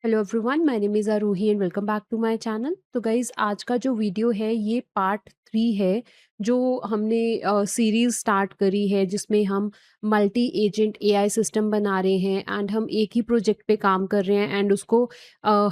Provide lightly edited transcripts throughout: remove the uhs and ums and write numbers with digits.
Hello everyone, my name is Aaruhi and welcome back to my channel. तो guys, आज का जो वीडियो है ये पार्ट 3 है जो हमने सीरीज़ स्टार्ट करी है, जिसमें हम मल्टी एजेंट एआई सिस्टम बना रहे हैं एंड हम एक ही प्रोजेक्ट पे काम कर रहे हैं एंड उसको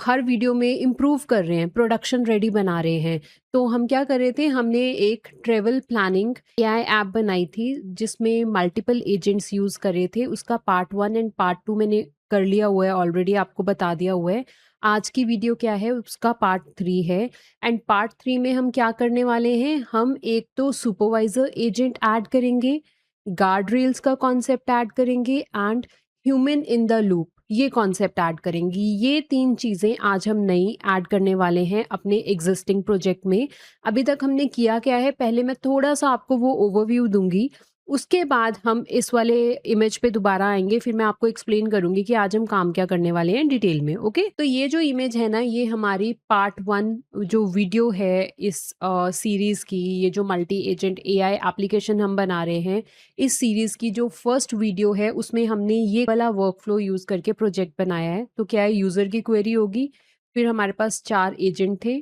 हर वीडियो में इम्प्रूव कर रहे हैं, प्रोडक्शन रेडी बना रहे हैं। तो हम क्या कर रहे थे, हमने एक ट्रेवल प्लानिंग एआई ऐप बनाई थी जिसमें मल्टीपल एजेंट्स यूज़ कर रहे थे। उसका पार्ट 1 एंड पार्ट 2 मैंने कर लिया हुआ है, ऑलरेडी आपको बता दिया हुआ है। आज की वीडियो क्या है, उसका पार्ट 3 है एंड पार्ट 3 में हम क्या करने वाले हैं, हम एक तो सुपरवाइजर एजेंट ऐड करेंगे, गार्ड रेल्स का कॉन्सेप्ट ऐड करेंगे and human in the loop ये कॉन्सेप्ट ऐड करेंगी। ये 3 चीज़ें आज हम नई ऐड करने वाले हैं अपने एग्जिस्टिंग प्रोजेक्ट में। अभी तक हमने किया क्या है, पहले मैं थोड़ा-सा आपको वो ओवरव्यू दूँगी, उसके बाद हम इस वाले इमेज पे दोबारा आएँगे, फिर मैं आपको एक्सप्लेन करूँगी कि आज हम काम क्या करने वाले हैं डिटेल में, ओके? तो ये जो इमेज है ना, ये हमारी पार्ट 1 जो वीडियो है इस सीरीज़ की, ये जो मल्टी एजेंट एआई एप्लीकेशन हम बना रहे हैं, इस सीरीज़ की जो फर्स्ट वीडियो है, उसमें हमने ये वाला वर्कफ्लो यूज़ करके प्रोजेक्ट बनाया है। तो क्या है, यूज़र की क्वेरी होगी, फिर हमारे पास 4 एजेंट थे।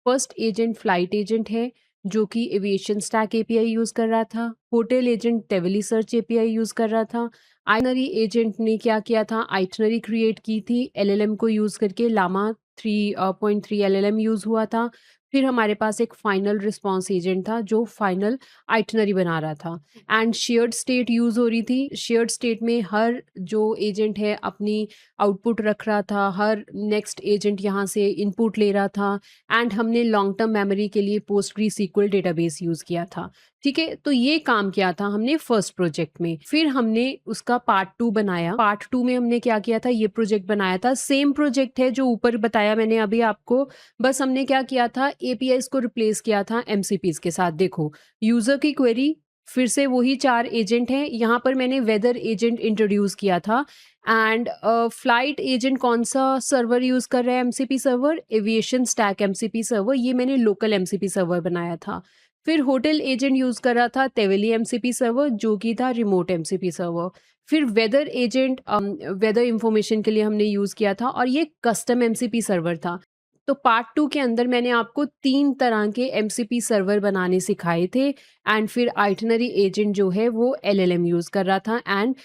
फर्स्ट एजेंट फ्लाइट एजेंट है, जो कि एविएशन स्टैक एपीआई यूज़ कर रहा था। Hotel agent Tavily search API use कर रहा था। आइटनरी एजेंट ने क्या किया था, आइटनरी क्रिएट की थी एलएलएम को यूज़ करके, लामा 3.3 एलएलएम यूज़ हुआ था। फिर हमारे पास एक फाइनल रिस्पॉन्स एजेंट था जो फाइनल आइटनरी बना रहा था एंड शेयर्ड स्टेट यूज़ हो रही थी। शेयर्ड स्टेट में हर जो एजेंट है अपनी आउटपुट रख रहा था, हर नेक्स्ट एजेंट यहाँ से इनपुट ले रहा था एंड हमने लॉन्ग टर्म मेमोरी के लिए पोस्टग्रीसक्यूएल डेटाबेस यूज़ किया था। ठीक है, तो ये काम किया था हमने फर्स्ट प्रोजेक्ट में। फिर हमने उसका पार्ट 2 बनाया। पार्ट 2 में हमने क्या किया था, ये प्रोजेक्ट बनाया था, सेम प्रोजेक्ट है जो ऊपर बताया मैंने अभी आपको। बस हमने क्या किया था, एपीआईज को रिप्लेस किया था एमसीपीज के साथ। देखो, यूजर की क्वेरी, फिर से वही 4 एजेंट हैं। यहाँ पर मैंने वेदर एजेंट इंट्रोड्यूस किया था एंड फ्लाइट एजेंट कौन सा सर्वर यूज़ कर रहा है, MCP server, aviation stack MCP server, ये मैंने लोकल एमसीपी सर्वर बनाया था। फिर होटल एजेंट यूज़ कर रहा था तेवेली एमसीपी सर्वर, जो कि था रिमोट एमसीपी सर्वर। फिर वेदर एजेंट वेदर इंफॉर्मेशन के लिए हमने यूज़ किया था और ये कस्टम एमसीपी सर्वर था। तो पार्ट 2 के अंदर मैंने आपको 3 तरह के एमसीपी सर्वर बनाने सिखाए थे एंड फिर आइटनरी एजेंट जो है वो एलएलएम यूज़ कर रहा था एंड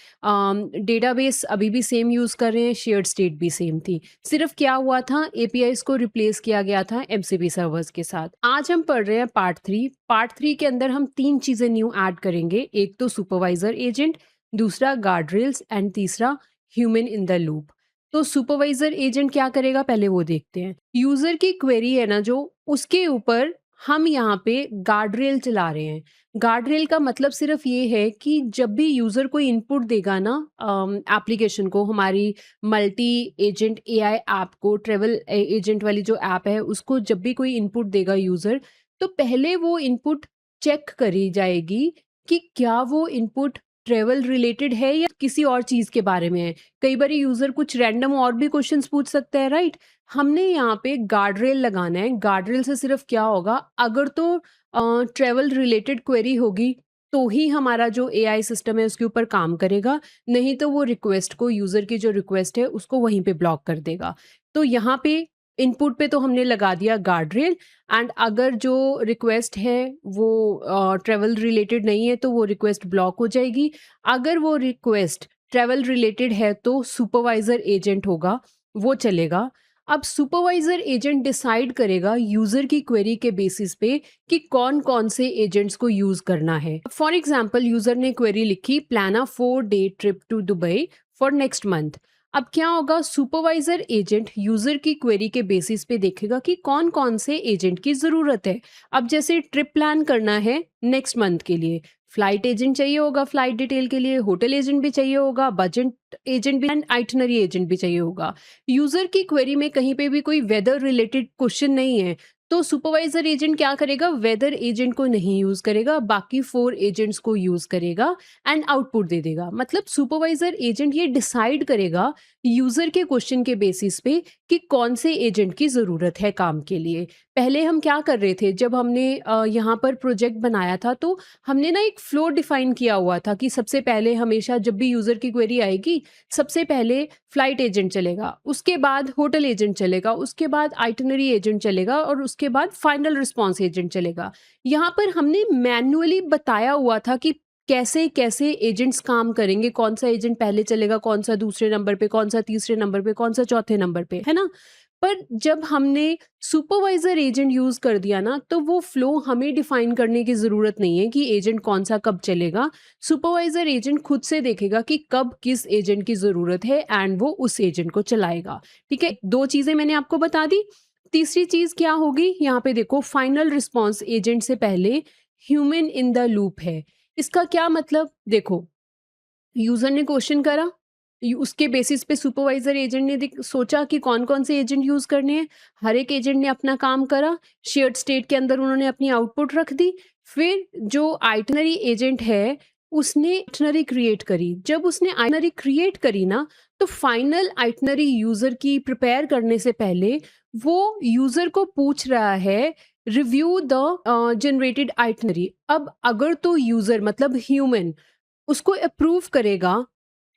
डेटाबेस अभी भी सेम यूज़ कर रहे हैं, शेयर्ड स्टेट भी सेम थी। सिर्फ क्या हुआ था, एपीआईज को रिप्लेस किया गया था एमसीपी सर्वर्स के साथ। आज हम पढ़ रहे हैं पार्ट 3। पार्ट 3 के अंदर हम 3 चीज़ें न्यू ऐड करेंगे। एक तो सुपरवाइजर एजेंट, दूसरा गार्ड रेल्स एंड तीसरा ह्यूमन इन द लूप। तो सुपरवाइजर एजेंट क्या करेगा, पहले वो देखते हैं। यूजर की क्वेरी है ना जो, उसके ऊपर हम यहाँ पे गार्ड रेल चला रहे हैं। गार्ड रेल का मतलब सिर्फ ये है कि जब भी यूजर कोई इनपुट देगा ना एप्लीकेशन को, हमारी मल्टी एजेंट एआई ऐप को, ट्रेवल एजेंट वाली जो ऐप है उसको, जब भी कोई इनपुट देगा यूजर, तो पहले वो इनपुट चेक करी जाएगी कि क्या वो इनपुट ट्रेवल रिलेटेड है या किसी और चीज के बारे में है। कई बार यूजर कुछ रैंडम और भी क्वेश्चंस पूछ सकता है, राइट? हमने यहाँ पे गार्ड रेल लगाना है। गार्ड रेल से सिर्फ क्या होगा, अगर तो ट्रेवल रिलेटेड क्वेरी होगी तो ही हमारा जो एआई सिस्टम है उसके ऊपर काम करेगा, नहीं तो वो रिक्वेस्ट को, यूजर की जो रिक्वेस्ट है उसको वहीं पे ब्लॉक कर देगा। तो यहाँ पे इनपुट पे तो हमने लगा दिया गार्ड रेल एंड अगर जो रिक्वेस्ट है वो ट्रेवल रिलेटेड नहीं है तो वो रिक्वेस्ट ब्लॉक हो जाएगी। अगर वो रिक्वेस्ट ट्रैवल रिलेटेड है तो सुपरवाइजर एजेंट होगा, वो चलेगा। अब सुपरवाइजर एजेंट डिसाइड करेगा यूजर की क्वेरी के बेसिस पे कि कौन कौन से एजेंट्स को यूज करना है। फॉर एग्जाम्पल, यूजर ने क्वेरी लिखी, plan a 4-day trip to Dubai for next month. अब क्या होगा, सुपरवाइजर एजेंट यूजर की क्वेरी के बेसिस पे देखेगा कि कौन कौन से एजेंट की जरूरत है। अब जैसे ट्रिप प्लान करना है नेक्स्ट मंथ के लिए, फ्लाइट एजेंट चाहिए होगा फ्लाइट डिटेल के लिए, होटल एजेंट भी चाहिए होगा, बजट एजेंट भी एंड आइटनरी एजेंट भी चाहिए होगा। यूजर की क्वेरी में कहीं पे भी कोई वेदर रिलेटेड क्वेश्चन नहीं है, तो सुपरवाइजर एजेंट क्या करेगा, वेदर एजेंट को नहीं यूज करेगा, बाकी 4 एजेंट्स को यूज करेगा एंड आउटपुट दे देगा। मतलब सुपरवाइजर एजेंट ये डिसाइड करेगा यूज़र के क्वेश्चन के बेसिस पे कि कौन से एजेंट की ज़रूरत है काम के लिए। पहले हम क्या कर रहे थे, जब हमने यहाँ पर प्रोजेक्ट बनाया था तो हमने ना एक फ्लो डिफ़ाइन किया हुआ था कि सबसे पहले हमेशा जब भी यूज़र की क्वेरी आएगी, सबसे पहले फ्लाइट एजेंट चलेगा, उसके बाद होटल एजेंट चलेगा, उसके बाद आइटिनरी एजेंट चलेगा और उसके बाद फाइनल रिस्पॉन्स एजेंट चलेगा। यहाँ पर हमने मैन्युअली बताया हुआ था कि कैसे-कैसे एजेंट्स काम करेंगे, कौन-सा एजेंट पहले चलेगा, कौन-सा दूसरे नंबर पे, कौन-सा तीसरे नंबर पे, कौन-सा चौथे नंबर पे, है ना? पर जब हमने सुपरवाइज़र एजेंट यूज़ कर दिया ना, तो वो फ्लो हमें डिफ़ाइन करने की ज़रूरत नहीं है कि एजेंट कौन-सा कब चलेगा। सुपरवाइज़र एजेंट खुद से देखेगा कि कब किस एजेंट की ज़रूरत है एंड वो उस एजेंट को चलाएगा, ठीक है? 2 चीज़ें मैंने आपको बता दी। तीसरी चीज़ क्या होगी, यहाँ पे देखो फाइनल रिस्पॉन्स एजेंट से पहले ह्यूमन इन द लूप है। इसका क्या मतलब, देखो यूजर ने क्वेश्चन करा, उसके बेसिस पे सुपरवाइजर एजेंट ने सोचा कि कौन कौन से एजेंट यूज करने हैं। हर एक एजेंट ने अपना काम करा, शेयर्ड स्टेट के अंदर उन्होंने अपनी आउटपुट रख दी। फिर जो आइटनरी एजेंट है उसने आइटनरी क्रिएट करी। जब उसने आइटनरी क्रिएट करी ना, तो फाइनल आइटनरी यूजर की प्रिपेयर करने से पहले वो यूजर को पूछ रहा है रिव्यू द जनरेटेड आइटनरी। अब अगर तो यूजर मतलब ह्यूमन उसको अप्रूव करेगा,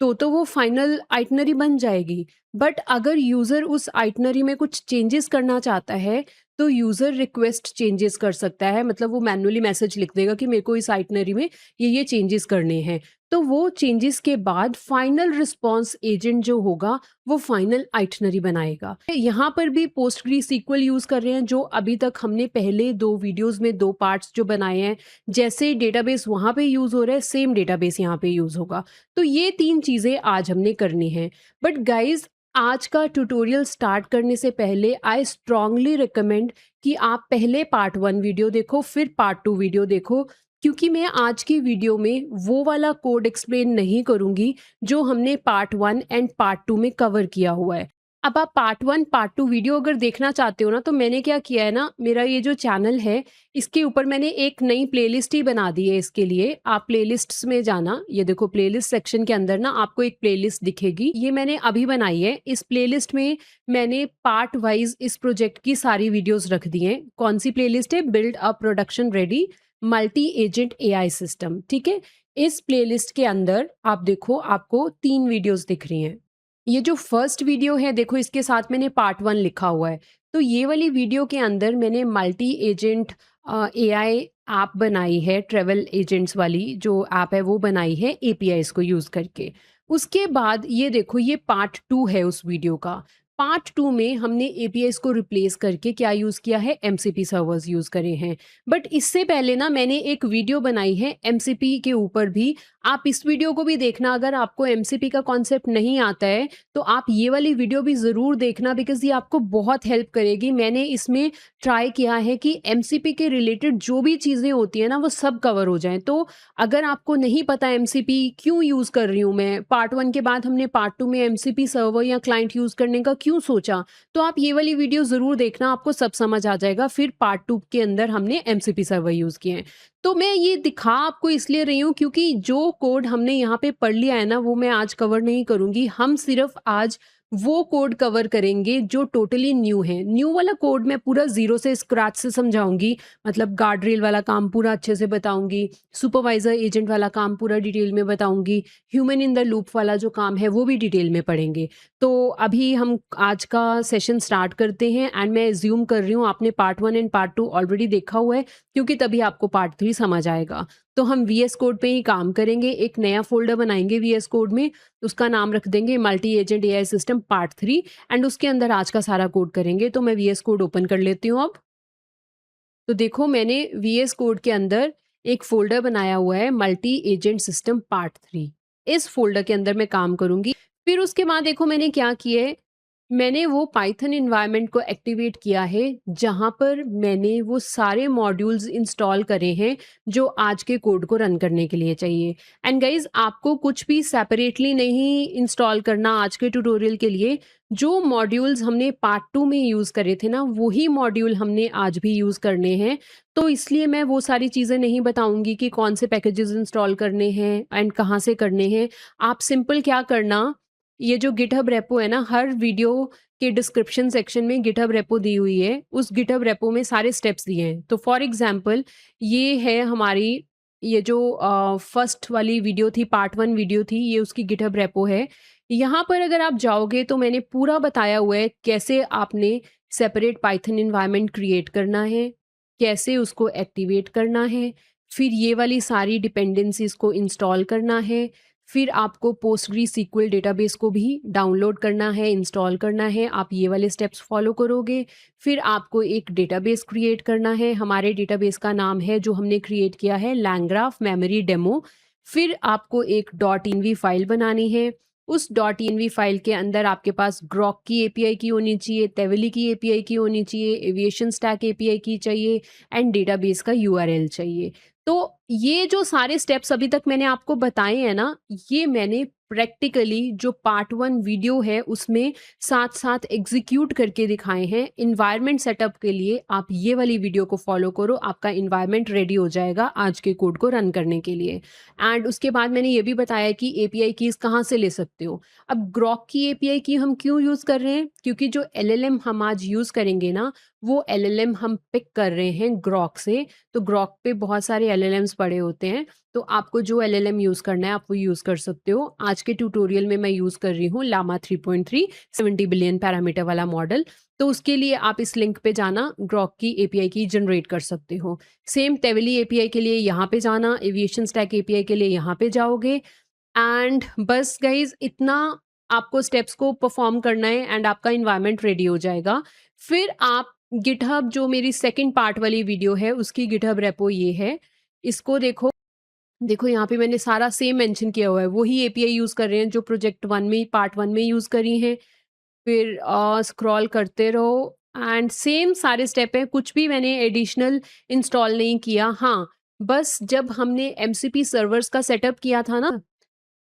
तो वो फाइनल आइटनरी बन जाएगी। बट अगर यूज़र उस आइटनरी में कुछ चेंजेस करना चाहता है, तो यूज़र रिक्वेस्ट चेंजेस कर सकता है। मतलब वो मैन्युअली मैसेज लिख देगा कि मेरे को इस आइटनरी में ये चेंजेस करने हैं। तो वो चेंजेस के बाद फाइनल रिस्पॉन्स एजेंट जो होगा, वो फाइनल आइटनरी बनाएगा। यहाँ पर भी पोस्टग्रीसीक्वल यूज़ कर रहे हैं, जो अभी तक हमने पहले 2 वीडियोज़ में 2 पार्ट्स जो बनाए हैं, जैसे डेटाबेस वहाँ पे यूज़ हो रहा है, सेम डेटाबेस यहाँ पे यूज़ होगा। तो ये 3 चीज़ें आज हमने करनी है। बट गाइज़, आज का ट्यूटोरियल स्टार्ट करने से पहले आई स्ट्रांगली रिकमेंड कि आप पहले पार्ट 1 वीडियो देखो, फिर पार्ट 2 वीडियो देखो, क्योंकि मैं आज की वीडियो में वो वाला कोड एक्सप्लेन नहीं करूँगी जो हमने पार्ट 1 एंड पार्ट 2 में कवर किया हुआ है। अब आप पार्ट 1, पार्ट 2 वीडियो अगर देखना चाहते हो ना, तो मैंने क्या किया है ना, मेरा ये जो चैनल है इसके ऊपर मैंने एक नई प्लेलिस्ट ही बना दी है इसके लिए। आप प्लेलिस्ट्स में जाना, ये देखो प्लेलिस्ट सेक्शन के अंदर ना आपको एक प्लेलिस्ट दिखेगी, ये मैंने अभी बनाई है। इस प्लेलिस्ट में मैंने पार्ट वाइज इस प्रोजेक्ट की सारी वीडियोस रख दी हैं। कौन सी प्लेलिस्ट है? Build a production ready multi agent AI system, ठीक है। इस प्लेलिस्ट के अंदर आप देखो, आपको 3 वीडियोस दिख रही हैं। ये जो फर्स्ट वीडियो है देखो, इसके साथ मैंने पार्ट 1 लिखा हुआ है। तो ये वाली वीडियो के अंदर मैंने मल्टी एजेंट एआई ऐप बनाई है, ट्रैवल एजेंट्स वाली जो ऐप है वो बनाई है एपीआईज़ को यूज़ करके। उसके बाद ये देखो, ये पार्ट 2 है उस वीडियो का। पार्ट 2 में हमने एपीआईज़ को रिप्लेस करके क्या यूज़ किया है? एमसीपी सर्वर्स यूज़ करे हैं। बट इससे पहले ना मैंने एक वीडियो बनाई है एमसीपी के ऊपर भी। आप इस वीडियो को भी देखना, अगर आपको एमसीपी का कॉन्सेप्ट नहीं आता है तो आप ये वाली वीडियो भी ज़रूर देखना, बिकॉज़ ये आपको बहुत हेल्प करेगी। मैंने इसमें ट्राई किया है कि एमसीपी के रिलेटेड जो भी चीज़ें होती हैं ना, वो सब कवर हो जाएँ। तो अगर आपको नहीं पता एमसीपी क्यों यूज़ कर रही हूँ मैं, पार्ट 1 के बाद हमने पार्ट 2 में एमसीपी सर्वर या क्लाइंट यूज़ करने का क्यों सोचा, तो आप ये वाली वीडियो ज़रूर देखना, आपको सब समझ आ जाएगा। फिर पार्ट 2 के अंदर हमने एमसीपी सर्वर यूज़ किए हैं। तो मैं ये दिखा आपको इसलिए रही हूँ क्योंकि जो कोड हमने यहाँ पे पढ़ लिया है ना, वो मैं आज कवर नहीं करूँगी। हम सिर्फ आज वो कोड कवर करेंगे जो टोटली न्यू है। न्यू वाला कोड मैं पूरा ज़ीरो से स्क्रैच से समझाऊँगी, मतलब गार्ड रेल वाला काम पूरा अच्छे से बताऊँगी, सुपरवाइज़र एजेंट वाला काम पूरा डिटेल में बताऊँगी, ह्यूमन इन द लूप वाला जो काम है वो भी डिटेल में पढ़ेंगे। तो अभी हम आज का सेशन स्टार्ट करते हैं एंड मैं अज़्यूम कर रही हूँ आपने पार्ट 1 एंड पार्ट 2 ऑलरेडी देखा हुआ है, क्योंकि तभी आपको पार्ट 3 समझ आएगा। तो हम वीएस कोड पे ही काम करेंगे, एक नया फ़ोल्डर बनाएँगे वीएस कोड में, उसका नाम रख देंगे multi agent AI system part 3 and उसके अंदर आज का सारा कोड करेंगे। तो मैं वीएस कोड ओपन कर लेती हूँ अब। तो देखो, मैंने वीएस कोड के अंदर एक फ़ोल्डर बनाया हुआ है मल्टी एजेंट सिस्टम पार्ट 3। इस फ़ोल्डर के अंदर मैं काम करूँगी। फिर उसके बाद देखो मैंने क्या किया है, मैंने वो पाइथन एनवायरनमेंट को एक्टिवेट किया है जहाँ पर मैंने वो सारे मॉड्यूल्स इंस्टॉल करे हैं जो आज के कोड को रन करने के लिए चाहिए। एंड गाइज, आपको कुछ भी सेपरेटली नहीं इंस्टॉल करना आज के ट्यूटोरियल के लिए। जो मॉड्यूल्स हमने पार्ट 2 में यूज़ करे थे ना, वही मॉड्यूल हमने आज भी यूज़ करने हैं। तो इसलिए मैं वो सारी चीज़ें नहीं बताऊंगी कि कौन से पैकेजेस इंस्टॉल करने हैं एंड कहाँ से करने हैं। आप सिंपल क्या करना, ये जो गिटहब रेपो है ना, हर वीडियो के डिस्क्रिप्शन सेक्शन में गिटहब रेपो दी हुई है। उस गिटहब रेपो में सारे स्टेप्स दिए हैं। तो फॉर एग्जांपल ये है हमारी, ये जो फर्स्ट वाली वीडियो थी, पार्ट 1 वीडियो थी, ये उसकी गिटहब रेपो है। यहाँ पर अगर आप जाओगे तो मैंने पूरा बताया हुआ है कैसे आपने सेपरेट पाइथन एनवायरनमेंट क्रिएट करना है, कैसे उसको एक्टिवेट करना है, फिर ये वाली सारी डिपेंडेंसीज को इंस्टॉल करना है, फिर आपको पोस्टग्रीसीक्वल डेटाबेस को भी डाउनलोड करना है, इंस्टॉल करना है। आप ये वाले स्टेप्स फॉलो करोगे, फिर आपको एक डेटाबेस क्रिएट करना है। हमारे डेटाबेस का नाम है, जो हमने क्रिएट किया है, लैंग्राफ मेमोरी डेमो। फिर आपको एक .env फाइल बनानी है। उस .env फाइल के अंदर आपके पास ग्रॉक की एपीआई की होनी चाहिए, टेवली की एपीआई की होनी चाहिए, एविएशन स्टैक एपीआई की चाहिए, एंड डेटाबेस का यूआरएल चाहिए। तो ये जो सारे स्टेप्स अभी तक मैंने आपको बताए हैं ना, ये मैंने प्रैक्टिकली जो पार्ट 1 वीडियो है उसमें साथ साथ एग्जीक्यूट करके दिखाए हैं। इन्वायरमेंट सेटअप के लिए आप ये वाली वीडियो को फॉलो करो, आपका इन्वायरमेंट रेडी हो जाएगा आज के कोड को रन करने के लिए। एंड उसके बाद मैंने ये भी बताया कि एपीआई कीज कहाँ से ले सकते हो। अब ग्रॉक की एपीआई की हम क्यों यूज़ कर रहे हैं, क्योंकि जो एलएलएम हम आज यूज़ करेंगे ना, वो एलएलएम हम पिक कर रहे हैं ग्रॉक से। तो ग्रॉक पे बहुत सारे एलएलएम्स पड़े होते हैं, तो आपको जो एलएलएम यूज़ करना है आप वो यूज़ कर सकते हो। आज के ट्यूटोरियल में मैं यूज़ कर रही हूँ लामा 3.3 70 बिलियन पैरामीटर वाला मॉडल। तो उसके लिए आप इस लिंक पे जाना, ग्रॉक की एपीआई की जनरेट कर सकते हो। सेम टेवली एपीआई के लिए यहाँ पे जाना, एविएशन स्टैक एपीआई के लिए यहाँ पे जाओगे। एंड बस गाइज इतना आपको स्टेप्स को परफॉर्म करना है एंड आपका इन्वायरमेंट रेडी हो जाएगा। फिर आप गिटहब, जो मेरी सेकंड पार्ट वाली वीडियो है, उसकी गिटहब रेपो ये है, इसको देखो। देखो यहाँ पे मैंने सारा सेम मेंशन किया हुआ है, वही एपीआई यूज़ कर रहे हैं जो प्रोजेक्ट 1 में, पार्ट 1 में यूज़ करी हैं। फिर स्क्रॉल करते रहो एंड सेम सारे स्टेप हैं, कुछ भी मैंने एडिशनल इंस्टॉल नहीं किया। हाँ, बस जब हमने एमसीपी सर्वर्स का सेटअप किया था ना,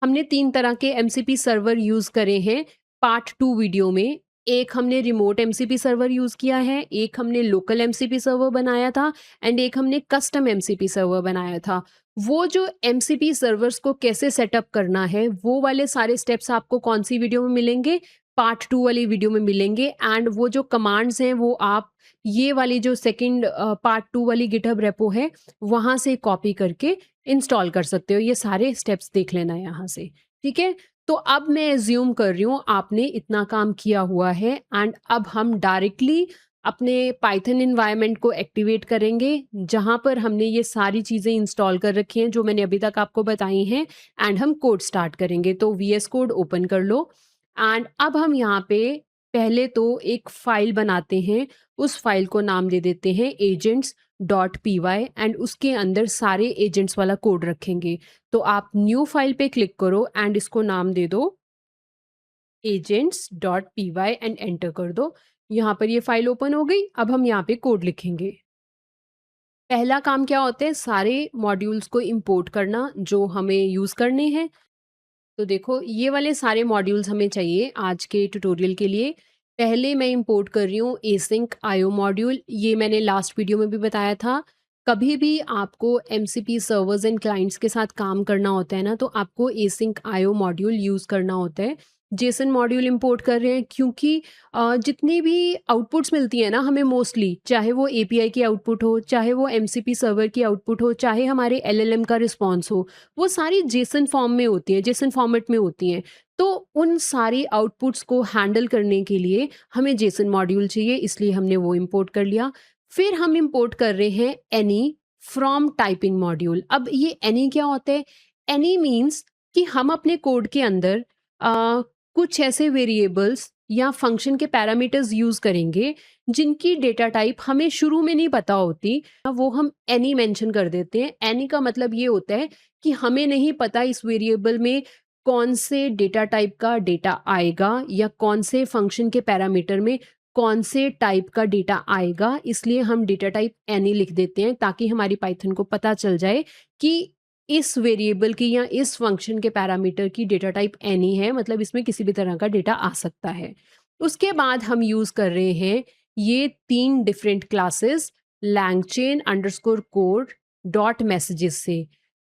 हमने 3 तरह के एमसीपी सर्वर यूज़ करे हैं पार्ट 2 वीडियो में। एक हमने रिमोट एमसीपी सर्वर यूज़ किया है, एक हमने लोकल एमसीपी सर्वर बनाया था, एंड एक हमने कस्टम एमसीपी सर्वर बनाया था। वो जो एमसीपी सर्वर्स को कैसे सेटअप करना है, वो वाले सारे स्टेप्स आपको कौन-सी वीडियो में मिलेंगे? पार्ट 2 वाली वीडियो में मिलेंगे। एंड वो जो कमांड्स हैं वो आप ये वाली जो सेकंड पार्ट 2 वाली गिटहब रेपो है, वहाँ से कॉपी करके इंस्टॉल कर सकते हो। ये सारे स्टेप्स देख लेना यहाँ से, ठीक है? तो अब मैं एज्यूम कर रही हूँ आपने इतना काम किया हुआ है, एंड अब हम डायरेक्टली अपने पाइथन एनवायरनमेंट को एक्टिवेट करेंगे, जहाँ पर हमने ये सारी चीज़ें इंस्टॉल कर रखी हैं जो मैंने अभी तक आपको बताई हैं, एंड हम कोड स्टार्ट करेंगे। तो वीएस कोड ओपन कर लो, एंड अब हम यहाँ पे पहले तो एक फाइल बनाते हैं। उस फाइल को नाम दे देते हैं agents.py, एंड उसके अंदर सारे एजेंट्स वाला कोड रखेंगे। तो आप न्यू फाइल पे क्लिक करो एंड इसको नाम दे दो agents.py एंड एंटर कर दो। यहाँ पर ये फाइल ओपन हो गई। अब हम यहाँ पे कोड लिखेंगे। पहला काम क्या होता है, सारे मॉड्यूल्स को इंपोर्ट करना जो हमें यूज़ करने हैं। तो देखो ये वाले सारे मॉड्यूल्स हमें चाहिए आज के ट्यूटोरियल के लिए। पहले मैं इंपोर्ट कर रही हूँ एसिंक आईओ मॉड्यूल। ये मैंने लास्ट वीडियो में भी बताया था। कभी भी आपको एमसीपी सर्वर्स एंड क्लाइंट्स के साथ काम करना होता है ना, तो आपको एसिंक आईओ मॉड्यूल यूज़ करना होता है। जेसन मॉड्यूल इंपोर्ट कर रहे हैं क्योंकि जितनी भी आउटपुट्स मिलती हैं ना हमें मोस्टली, चाहे वो एपीआई की आउटपुट हो, चाहे वो एमसीपी सर्वर की आउटपुट हो, चाहे हमारे एलएलएम का रिस्पॉन्स हो, वो सारी जेसन फॉर्म में होती है, जेसन फॉर्मेट में होती हैं। तो उन सारी आउटपुट्स को हैंडल करने के लिए हमें जेसन मॉड्यूल चाहिए, इसलिए हमने वो इंपोर्ट कर लिया। फिर हम इंपोर्ट कर रहे हैं एनी फ्रॉम टाइपिंग मॉड्यूल। अब ये एनी क्या होता है? एनी मीन्स कि हम अपने कोड के अंदर कुछ ऐसे वेरिएबल्स या फंक्शन के पैरामीटर्स यूज़ करेंगे जिनकी डेटा टाइप हमें शुरू में नहीं पता होती, वो हम एनी मेंशन कर देते हैं। एनी का मतलब ये होता है कि हमें नहीं पता इस वेरिएबल में कौन से डेटा टाइप का डेटा आएगा या कौन से फंक्शन के पैरामीटर में कौन से टाइप का डेटा आएगा, इसलिए हम डेटा टाइप एनी लिख देते हैं ताकि हमारी पाइथन को पता चल जाए कि इस वेरिएबल की या इस फंक्शन के पैरामीटर की डेटा टाइप एनी है, मतलब इसमें किसी भी तरह का डेटा आ सकता है। उसके बाद हम यूज़ कर रहे हैं ये 3 different classes langchain underscore code dot messages से।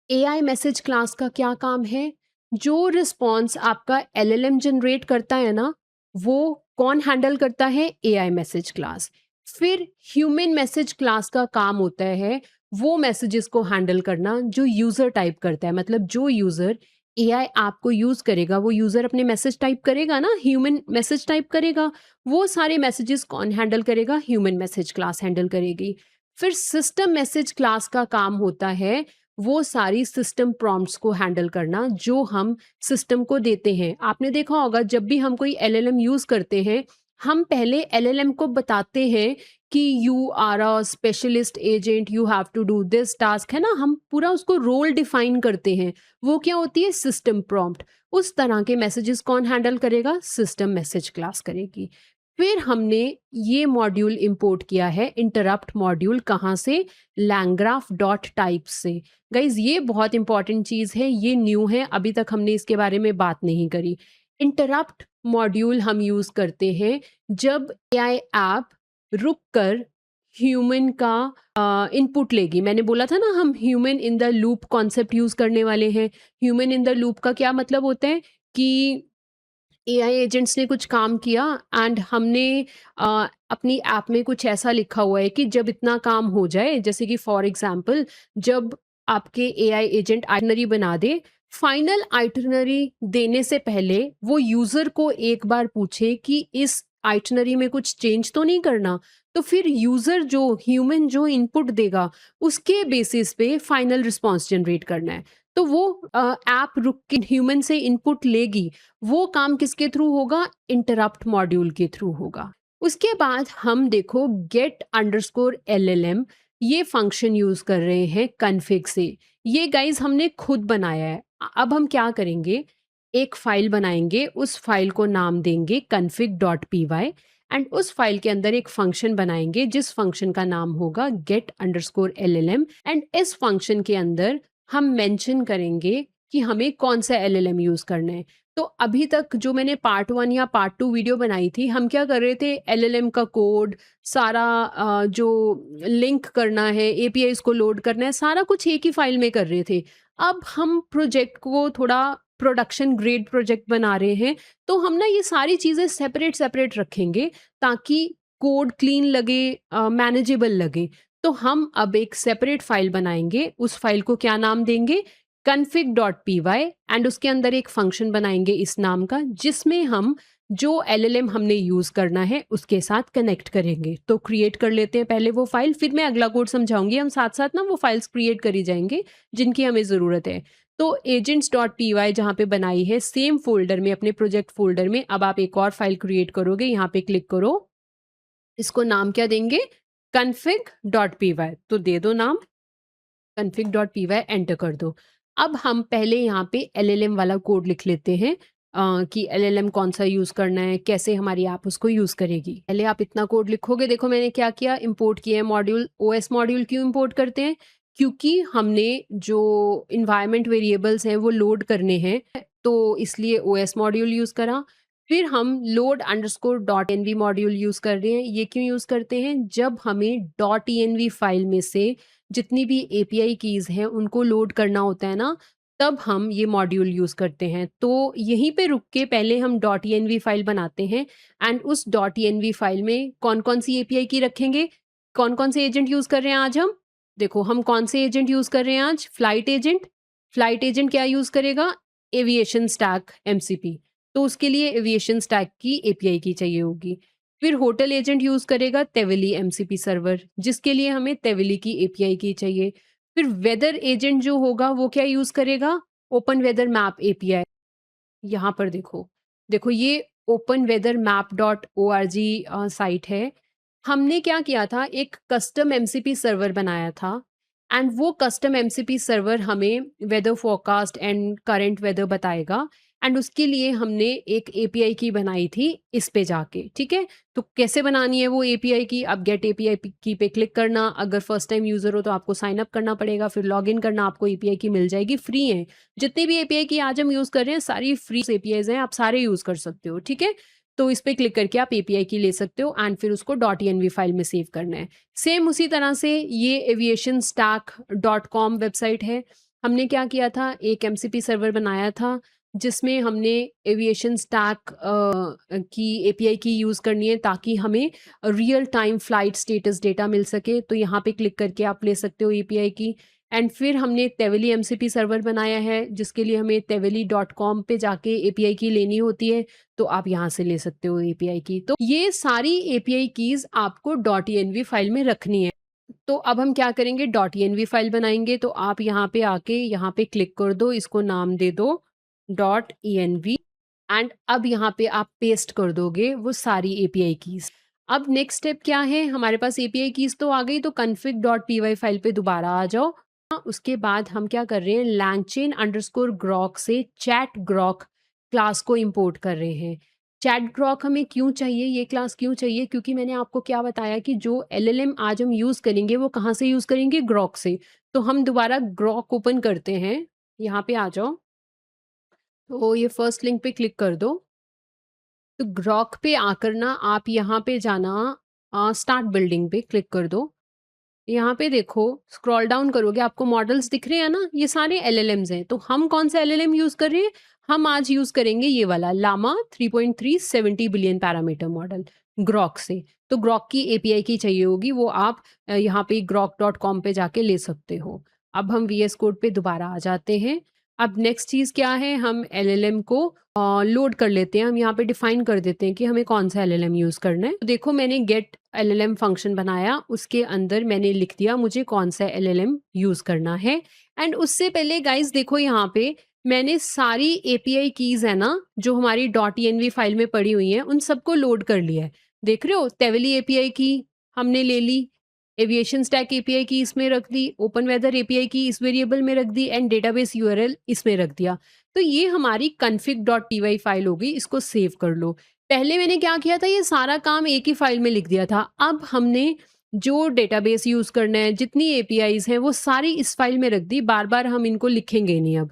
एआई मैसेज क्लास का क्या काम है? जो रिस्पॉन्स आपका एलएलएम जनरेट करता है ना, वो कौन हैंडल करता है? AI message class. फिर ह्यूमन मैसेज क्लास का काम होता है वो मैसेजेस को हैंडल करना जो यूजर टाइप करता है, मतलब जो यूजर एआई ऐप को यूज करेगा, वो यूजर अपने मैसेज टाइप करेगा ना, ह्यूमन मैसेज टाइप करेगा, वो सारे मैसेजेस कौन हैंडल करेगा? ह्यूमन मैसेज क्लास हैंडल करेगी। फिर सिस्टम मैसेज क्लास का काम होता है वो सारी सिस्टम प्रॉम्प्ट्स को हैंडल करना जो हम सिस्टम को देते हैं। आपने देखा होगा जब भी हम कोई एलएलएम यूज करते हैं, हम पहले एलएलएम को बताते हैं कि you are a specialist agent, you have to do this task, है ना, हम पूरा उसको रोल डिफाइन करते हैं। वो क्या होती है? System prompt. उस तरह के मैसेजेस कौन हैंडल करेगा? सिस्टम मैसेज क्लास करेगी। फिर हमने ये मॉड्यूल इंपोर्ट किया है इंटरप्ट मॉड्यूल, कहाँ से? लैंग्राफ डॉट टाइप से। गाइज ये बहुत इंपॉर्टेंट चीज है, ये न्यू है, अभी तक हमने इसके बारे में बात नहीं करी। इंटरप्ट मॉड्यूल हम यूज करते हैं जब एआई ऐप रुक कर ह्यूमन का इनपुट लेगी। मैंने बोला था ना हम human in the loop concept use करने वाले हैं। ह्यूमन इन द लूप का क्या मतलब होता है कि एआई एजेंट्स ने कुछ काम किया एंड हमने अपनी ऐप में कुछ ऐसा लिखा हुआ है कि जब इतना काम हो जाए, जैसे कि फॉर एग्जांपल जब आपके एआई एजेंट आइटनरी बना दे, फाइनल आइटनरी देने से पहले वो यूजर को एक बार पूछे कि इस आइटनरी में कुछ चेंज तो नहीं करना, तो फिर यूजर जो ह्यूमन जो इनपुट देगा उसके बेसिस पे फाइनल रिस्पॉन्स जनरेट करना है। तो वो ऐप रुक के ह्यूमन से इनपुट लेगी, वो काम किसके थ्रू होगा? इंटरप्ट मॉड्यूल के थ्रू होगा। उसके बाद हम देखो गेट अंडरस्कोर एलएलएम ये फंक्शन यूज कर रहे हैं कन्फिग से। ये गाइज हमने खुद बनाया है। अब हम क्या करेंगे, एक फाइल बनाएंगे, उस फाइल को नाम देंगे config.py एंड उस फाइल के अंदर एक फंक्शन बनाएंगे जिस फंक्शन का नाम होगा गेट अंडरस्कोर एलएलएम एंड इस फंक्शन के अंदर हम मेंशन करेंगे कि हमें कौन सा एलएलएम यूज करना है। तो अभी तक जो मैंने पार्ट 1 या पार्ट 2 वीडियो बनाई थी, हम क्या कर रहे थे? एलएलएम का कोड सारा जो लिंक करना है, एपीआईज को लोड करना है, सारा कुछ एक ही फाइल में कर रहे थे। अब हम प्रोजेक्ट को थोड़ा प्रोडक्शन ग्रेड प्रोजेक्ट बना रहे हैं, तो हम ना ये सारी चीज़ें सेपरेट सेपरेट रखेंगे ताकि कोड क्लीन लगे, मैनेजेबल लगे। तो हम अब एक सेपरेट फाइल बनाएंगे, उस फाइल को क्या नाम देंगे? config.py एंड उसके अंदर एक फंक्शन बनाएंगे इस नाम का जिसमें हम जो एलएलएम हमने यूज करना है उसके साथ कनेक्ट करेंगे। तो क्रिएट कर लेते हैं पहले वो फाइल, फिर मैं अगला कोड समझाऊंगी, हम साथ साथ ना वो फाइल्स क्रिएट करी जाएंगे जिनकी हमें ज़रूरत है। तो agents.py जहाँ पे बनाई है सेम फोल्डर में, अपने प्रोजेक्ट फोल्डर में, अब आप एक और फाइल क्रिएट करोगे, यहाँ पे क्लिक करो, इसको नाम क्या देंगे? config.py। तो दे दो नाम config.py, एंटर कर दो। अब हम पहले यहाँ पे एलएलएम वाला कोड लिख लेते हैं कि एलएलएम कौन सा यूज करना है, कैसे हमारी ऐप उसको यूज करेगी। पहले आप इतना कोड लिखोगे। देखो मैंने क्या किया, इंपोर्ट किया है मॉड्यूल, ओएस मॉड्यूल। क्यों इंपोर्ट करते हैं? क्योंकि हमने जो इन्वायरमेंट वेरिएबल्स हैं वो लोड करने हैं, तो इसलिए ओएस मॉड्यूल यूज करा। फिर हम load underscore dot env module use कर रहे हैं। ये क्यों यूज करते हैं? जब हमें डॉट एनवी फाइल में से जितनी भी एपीआई कीज हैं उनको लोड करना होता है ना, तब हम ये मॉड्यूल यूज करते हैं। तो यहीं पे रुक के पहले हम डॉट env फाइल बनाते हैं एंड उस डॉट env फाइल में कौन कौन सी एपीआई की रखेंगे, कौन कौन से एजेंट यूज कर रहे हैं आज हम। देखो हम कौन से एजेंट यूज कर रहे हैं आज? Flight agent. फ्लाइट एजेंट क्या यूज करेगा? Aviation stack MCP. तो उसके लिए एविएशन स्टैक की एपीआई की चाहिए होगी। फिर होटल एजेंट यूज करेगा तेविली एमसीपी सर्वर, जिसके लिए हमें तेविली की एपीआई की चाहिए। फिर वेदर एजेंट जो होगा वो क्या यूज करेगा? Open weather map API. यहाँ पर देखो, देखो ये open weather map dot O R G site है। हमने क्या किया था, एक कस्टम एमसीपी सर्वर बनाया था एंड वो कस्टम एमसीपी सर्वर हमें weather forecast and current weather बताएगा एंड उसके लिए हमने एक एपीआई की बनाई थी इस पे जाके। ठीक है, तो कैसे बनानी है वो एपीआई की? अब गेट एपीआई की पे क्लिक करना, अगर फर्स्ट टाइम यूजर हो तो आपको साइन अप करना पड़ेगा, फिर लॉग इन करना, आपको एपीआई की मिल जाएगी, फ्री है। जितनी भी एपीआई की आज हम यूज कर रहे हैं सारी फ्री एपीआईज हैं, आप सारे यूज कर सकते हो। ठीक है, तो इस पे क्लिक करके आप एपीआई की ले सकते हो एंड फिर उसको डॉट env फाइल में सेव करना है। सेम उसी तरह से ये aviation stack dot com website है। हमने क्या किया था, एक एमसीपी सर्वर बनाया था, जिसमें हमने एविएशन स्टैक की एपीआई की यूज़ करनी है ताकि हमें real time flight status data मिल सके। तो यहाँ पे क्लिक करके आप ले सकते हो एपीआई की। एंड फिर हमने टेवली एमसीपी सर्वर बनाया है जिसके लिए हमें teveli.com पे जाके एपीआई की लेनी होती है, तो आप यहाँ से ले सकते हो एपीआई की। तो ये सारी एपीआई कीज़ आपको .env फाइल में रखनी है। तो अब हम क्या करेंगे, .env फाइल बनाएंगे। तो आप यहाँ पे आके यहाँ पे क्लिक कर दो, इसको नाम दे दो .env एंड अब यहाँ पे आप पेस्ट कर दोगे वो सारी एपीआई कीज़। अब नेक्स्ट स्टेप क्या है, हमारे पास एपीआई कीज़ तो आ गई, तो config.py फाइल पे दोबारा आ जाओ। उसके बाद हम क्या कर रहे हैं, langchain_grok से चैट ग्रॉक क्लास को इंपोर्ट कर रहे हैं। चैट ग्रॉक हमें क्यों चाहिए, ये क्लास क्यों चाहिए, क्योंकि मैंने आपको क्या बताया कि जो एलएलएम आज हम यूज़ करेंगे वो कहाँ से यूज़ करेंगे, ग्रॉक से। तो हम दोबारा ग्रॉक ओपन करते हैं, यहाँ पे आ जाओ। तो ये फर्स्ट लिंक पे क्लिक कर दो। तो ग्रॉक पे आकर ना आप यहाँ पे जाना, स्टार्ट बिल्डिंग पे क्लिक कर दो। यहाँ पे देखो, स्क्रॉल डाउन करोगे आपको मॉडल्स दिख रहे हैं ना, ये सारे एलएलएम्स हैं। तो हम कौन सा एलएलएम यूज़ कर रहे हैं, हम आज यूज़ करेंगे ये वाला Llama 3.3 70 billion parameter model Grok से। तो ग्रॉक की एपीआई की चाहिए होगी, वो आप यहाँ पे grok.com पे जाके ले सकते हो। अब हम वीएस कोड पे दोबारा आ जाते हैं। अब नेक्स्ट चीज़ क्या है, हम एलएलएम को लोड कर लेते हैं। हम यहाँ पे डिफाइन कर देते हैं कि हमें कौन सा एलएलएम यूज़ करना है। तो देखो मैंने गेट एलएलएम फंक्शन बनाया, उसके अंदर मैंने लिख दिया मुझे कौन सा एलएलएम यूज़ करना है। एंड उससे पहले गाइस देखो यहाँ पे मैंने सारी एपीआई कीज़ है ना जो हमारी .env फाइल में पड़ी हुई हैं उन सबको लोड कर लिया है। देख रहे हो, टेवली एपीआई की हमने ले ली, एविएशन स्टैक एपीआई की इसमें रख दी, ओपन वेदर एपीआई की इस वेरिएबल में रख दी एंड डेटाबेस यूआरएल इसमें रख दिया। तो ये हमारी config.py फाइल हो गई, इसको सेव कर लो। पहले मैंने क्या किया था, ये सारा काम एक ही फाइल में लिख दिया था। अब हमने जो डेटाबेस यूज़ करना है, जितनी एपीआईज़ हैं वो सारी इस फाइल में रख दी, बार-बार हम इनको लिखेंगे नहीं अब।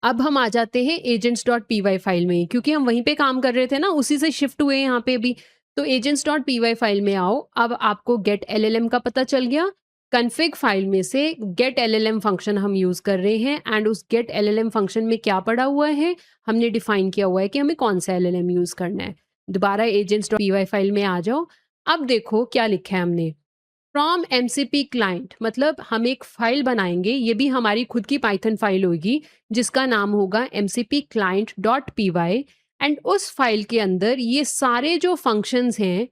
अब हम आ जाते हैं agents.py फाइल में, क्योंकि हम वहीं पे काम कर रहे थे ना, उसी से शिफ्ट हुए हैं यहाँ पे भी। तो agents.py फाइल में आओ। अब आपको get llm का पता चल गया। config फाइल में से get llm फंक्शन हम यूज़ कर रहे हैं एंड उस get llm फंक्शन में क्या पड़ा हुआ है, हमने डिफाइन किया हुआ है कि हमें कौन सा llm यूज़ करना है। दोबारा agents.py फाइल में आ जाओ। अब देखो क्या लिखा है हमने, फ्रॉम एमसीपी क्लाइंट, मतलब हम एक फाइल बनाएंगे, ये भी हमारी खुद की पाइथन फाइल होगी जिसका नाम होगा mcpclient.py एंड उस फाइल के अंदर ये सारे जो फंक्शंस हैं